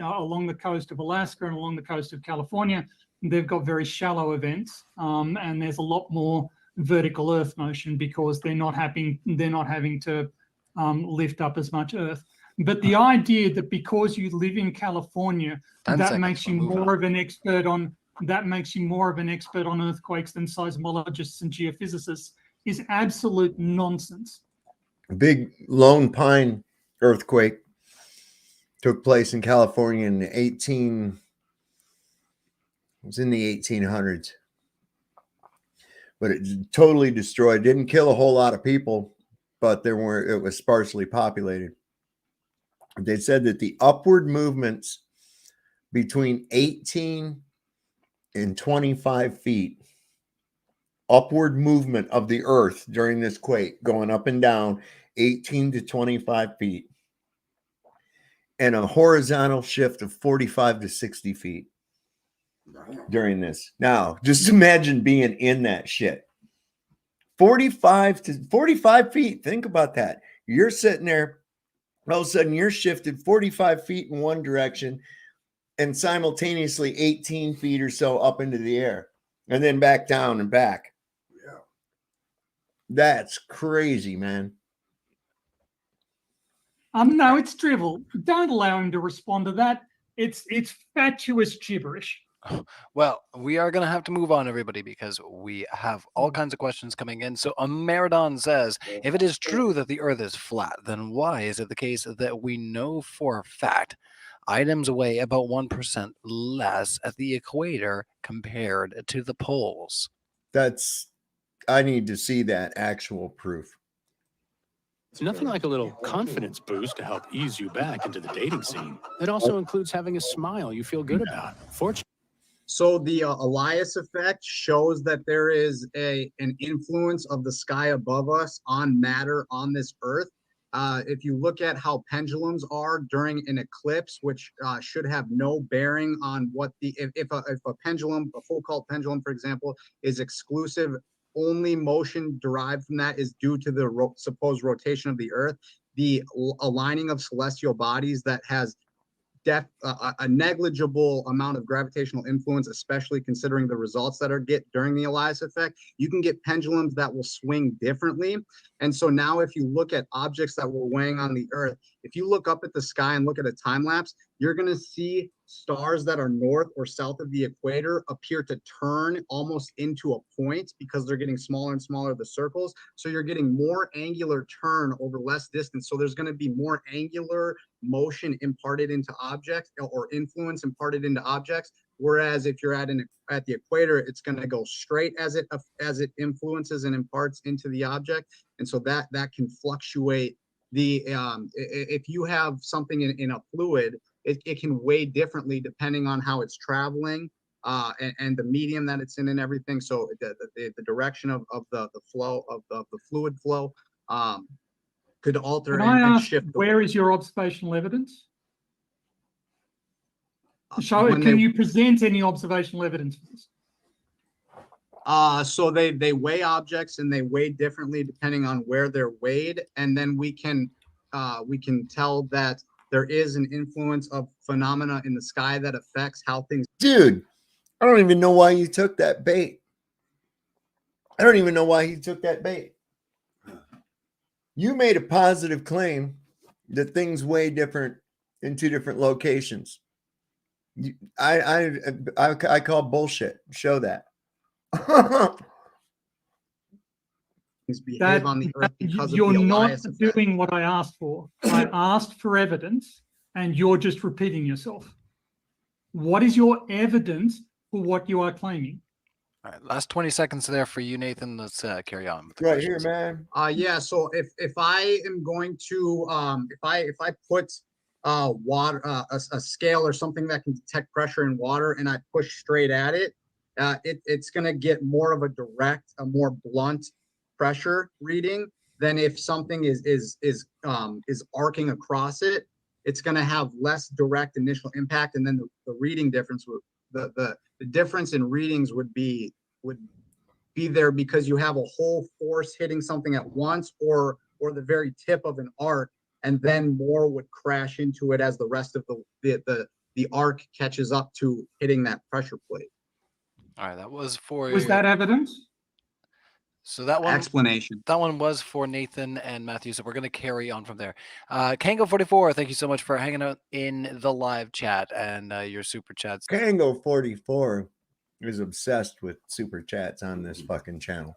coast of Alaska and along the coast of California, they've got very shallow events, and there's a lot more vertical earth motion because they're not having to lift up as much earth. But the idea that because you live in California, that makes you more of an expert on earthquakes than seismologists and geophysicists is absolute nonsense. A big Lone Pine earthquake took place in California in the 1800s, but it totally destroyed. Didn't kill a whole lot of people, but it was sparsely populated. They said that the upward movements between 18 and 25 feet upward movement of the earth during this quake, going up and down 18 to 25 feet, and a horizontal shift of 45 to 60 feet during this. Now, just imagine being in that shit. 45 feet. Think about that. You're sitting there, all of a sudden you're shifted 45 feet in one direction and simultaneously 18 feet or so up into the air and then back down and back. Yeah. That's crazy, man. No, it's drivel. Don't allow him to respond to that. It's fatuous gibberish. Well, we are going to have to move on, everybody, because we have all kinds of questions coming in. So Meridon says, if it is true that the Earth is flat, then why is it the case that we know for a fact items weigh about 1% less at the equator compared to the poles? I need to see that actual proof. It's nothing like a little confidence boost to help ease you back into the dating scene. It also includes having a smile you feel good about. Fortunately. So the Elias effect shows that there is an influence of the sky above us on matter on this Earth. If you look at how pendulums are during an eclipse, which should have no bearing on what if a pendulum, a Foucault pendulum, for example, is exclusive, only motion derived from that is due to the supposed rotation of the Earth. The aligning of celestial bodies that has a negligible amount of gravitational influence, especially considering the results that are get during the Elias effect, you can get pendulums that will swing differently. And so now if you look at objects that were weighing on the Earth, if you look up at the sky and look at a time lapse, you're going to see stars that are north or south of the equator appear to turn almost into a point because they're getting smaller and smaller, the circles. So you're getting more angular turn over less distance. So there's going to be more angular motion imparted into objects or influence imparted into objects. Whereas if you're at the equator, it's going to go straight as it influences and imparts into the object. And so that can fluctuate. If you have something in a fluid, it can weigh differently depending on how it's traveling and the medium that it's in and everything. So the direction of the flow of the fluid flow could alter and shift. Where is your observational evidence? Can you present any observational evidence for this? So they weigh objects and they weigh differently depending on where they're weighed, and then we can tell that there is an influence of phenomena in the sky that affects how things. Dude, I don't even know why you took that bait. I don't even know why he took that bait. You made a positive claim that things weigh different in two different locations. I call bullshit. Show that. Behave on the Earth because you're of the not Elias effect. doing what I asked for. I asked for evidence, and you're just repeating yourself. What is your evidence for what you are claiming? All right, last 20 seconds there for you, Nathan. Let's carry on. With the Right questions. here, man. Yeah. So if I am going to if I put water a scale or something that can detect pressure in water and I push straight at it, it's going to get more of a more blunt pressure reading than if something is arcing across it. It's going to have less direct initial impact, and then the reading difference would the difference in readings would be there because you have a whole force hitting something at once, or the very tip of an arc, and then more would crash into it as the rest of the arc catches up to hitting that pressure plate. All right, that was for. Was that evidence? So that one explanation. That one was for Nathan and Matthew. So we're going to carry on from there. Kango44, thank you so much for hanging out in the live chat and your super chats. Kango44 is obsessed with super chats on this fucking channel.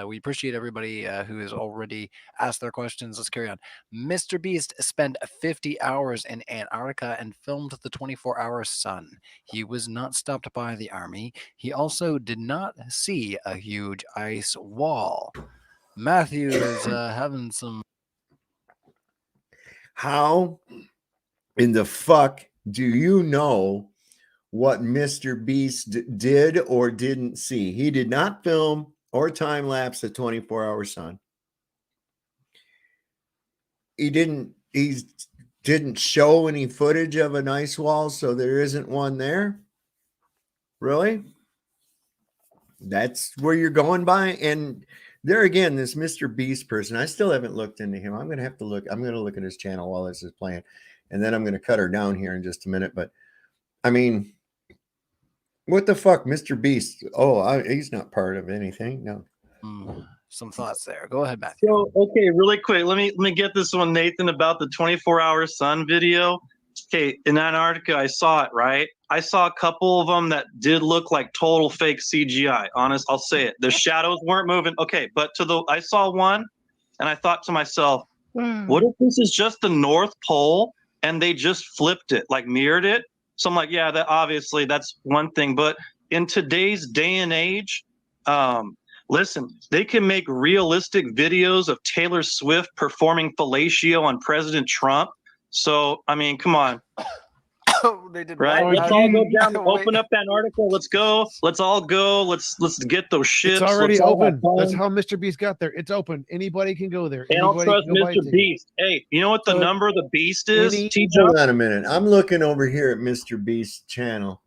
We appreciate everybody who has already asked their questions. Let's carry on. Mr. Beast spent 50 hours in Antarctica and filmed the 24-hour sun. He was not stopped by the army. He also did not see a huge ice wall. Matthew is having some. How in the fuck Do you know what Mr. Beast did or didn't see? He did not film or time lapse the 24-hour sun. He didn't show any footage of an ice wall, so there isn't one there. Really? That's where you're going by. And there again, this Mr. Beast person, I still haven't looked into him. I'm gonna have to look. I'm gonna look at his channel while this is playing, and then I'm gonna cut her down here in just a minute. But I mean, what the fuck, Mr. Beast? Oh, he's not part of anything. No. Some thoughts there. Go ahead, Matthew. So, okay, really quick. Let me get this one, Nathan, about the 24-hour sun video. Okay, in Antarctica, I saw it, right? I saw a couple of them that did look like total fake CGI. Honest, I'll say it. The shadows weren't moving. Okay, but I saw one, and I thought to myself, what if this is just the North Pole and they just flipped it, like mirrored it? So I'm like, yeah, that obviously that's one thing. But in today's day and age, listen, they can make realistic videos of Taylor Swift performing fellatio on President Trump. So, I mean, come on. They did right? what? Let's all go down, open up Antarctica. Let's go. Let's all go. Let's get those ships. It's already Let's all have open. fun. That's how Mr. Beast got there. It's open. Anybody can go there. Hey, I don't Anybody trust can go buy a Mr. ticket. Beast. Hey, you know what the number of the Beast is? Hold on a minute. I'm looking over here at Mr. Beast's channel.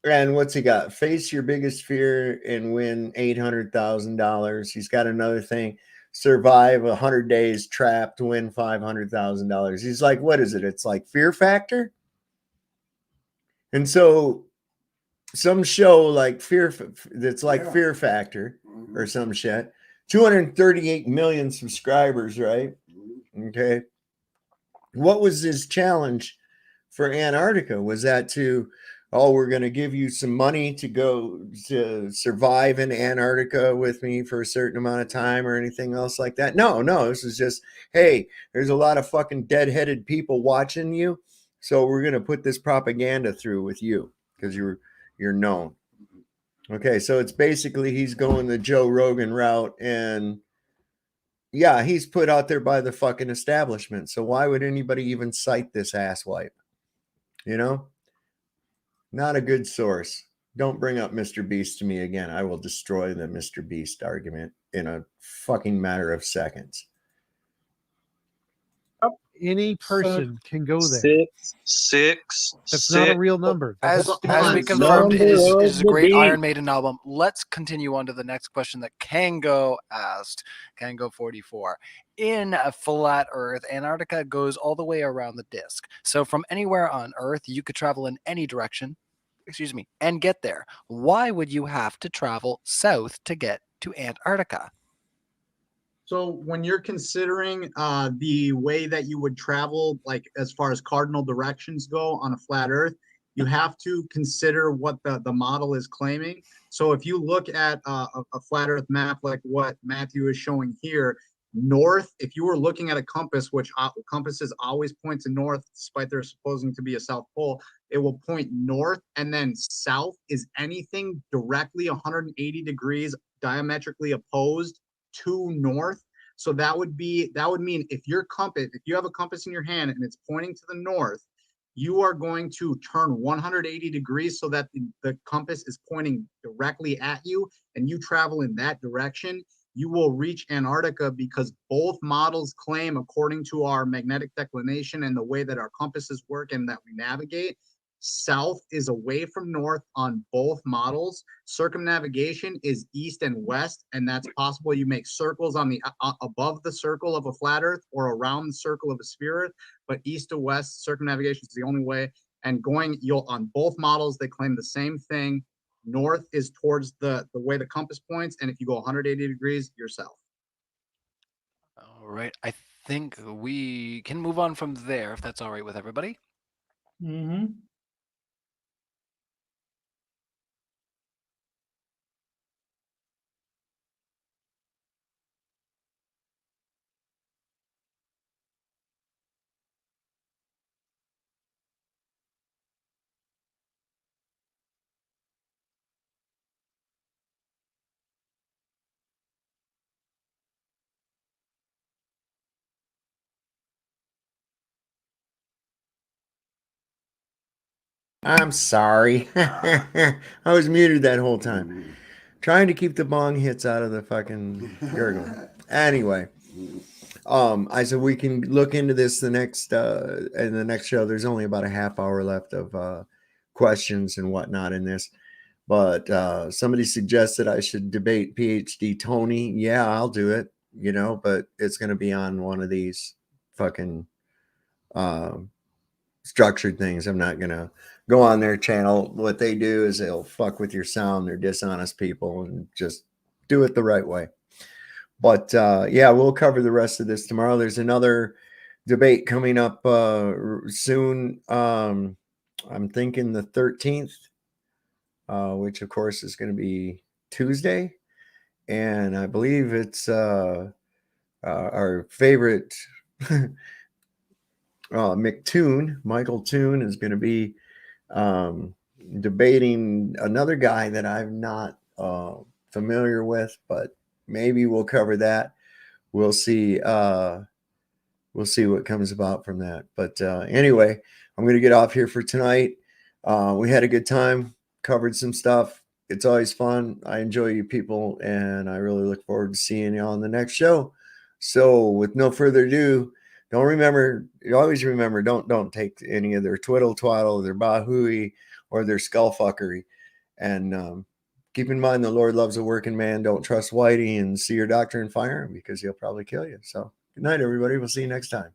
And what's he got? Face your biggest fear and win $800,000. He's got another thing. Survive 100 days trapped, win $500,000. He's like, what is it? It's like Fear Factor. And so some show like that's like Fear Factor or some shit. 238 million subscribers, right? Okay. What was his challenge for Antarctica? Was that to, oh, we're going to give you some money to go to survive in Antarctica with me for a certain amount of time or anything else like that? No, this is just, hey, there's a lot of fucking dead-headed people watching you, so we're going to put this propaganda through with you because you're known. Okay, so it's basically he's going the Joe Rogan route, and yeah, he's put out there by the fucking establishment. So why would anybody even cite this asswipe? You know? Not a good source. Don't bring up Mr. Beast to me again. I will destroy the Mr. Beast argument in a fucking matter of seconds. Any person can go there. Six. That's not a real number. As we confirmed, is a great Iron Maiden album. Let's continue on to the next question that Kango asked. Kango 44. In a flat Earth, Antarctica goes all the way around the disk. So from anywhere on Earth, you could travel in any direction, and get there. Why would you have to travel south to get to Antarctica? So when you're considering the way that you would travel, like as far as cardinal directions go on a flat Earth, you have to consider what the model is claiming. So if you look at a flat Earth map like what Matthew is showing here, north, if you were looking at a compass, which compasses always point to north, despite there supposing to be a south pole, it will point north, and then south is anything directly 180 degrees diametrically opposed to north. So that would mean if you have a compass in your hand and it's pointing to the north, you are going to turn 180 degrees so that the compass is pointing directly at you, and you travel in that direction. You will reach Antarctica because both models claim, according to our magnetic declination and the way that our compasses work and that we navigate, south is away from north on both models. Circumnavigation is east and west, and that's possible. You make circles on the above the circle of a flat Earth or around the circle of a sphere Earth, but east to west circumnavigation is the only way. And on both models, they claim the same thing. North is towards the way the compass points, and if you go 180 degrees, you're south. All right, I think we can move on from there if that's all right with everybody. Mm-hmm. I'm sorry. I was muted that whole time. Trying to keep the bong hits out of the fucking gurgle. Anyway. I said we can look into this in the next show. There's only about a half hour left of questions and whatnot in this. But somebody suggested I should debate PhD Tony. Yeah, I'll do it, but it's going to be on one of these fucking structured things. I'm not going to go on their channel. What they do is they'll fuck with your sound. They're dishonest people, and just do it the right way. But yeah, we'll cover the rest of this tomorrow. There's another debate coming up soon. I'm thinking the 13th, which of course is going to be Tuesday. And I believe it's our favorite Michael Toon is going to be debating another guy that I'm not familiar with, but maybe we'll cover that. We'll see. We'll see what comes about from that. But anyway, I'm going to get off here for tonight. We had a good time, covered some stuff. It's always fun. I enjoy you people, and I really look forward to seeing you on the next show. So with no further ado, always remember, don't take any of their twiddle twaddle, their bahooey, or their skullfuckery. And keep in mind, the Lord loves a working man. Don't trust Whitey, and see your doctor and fire him, because he'll probably kill you. So good night, everybody. We'll see you next time.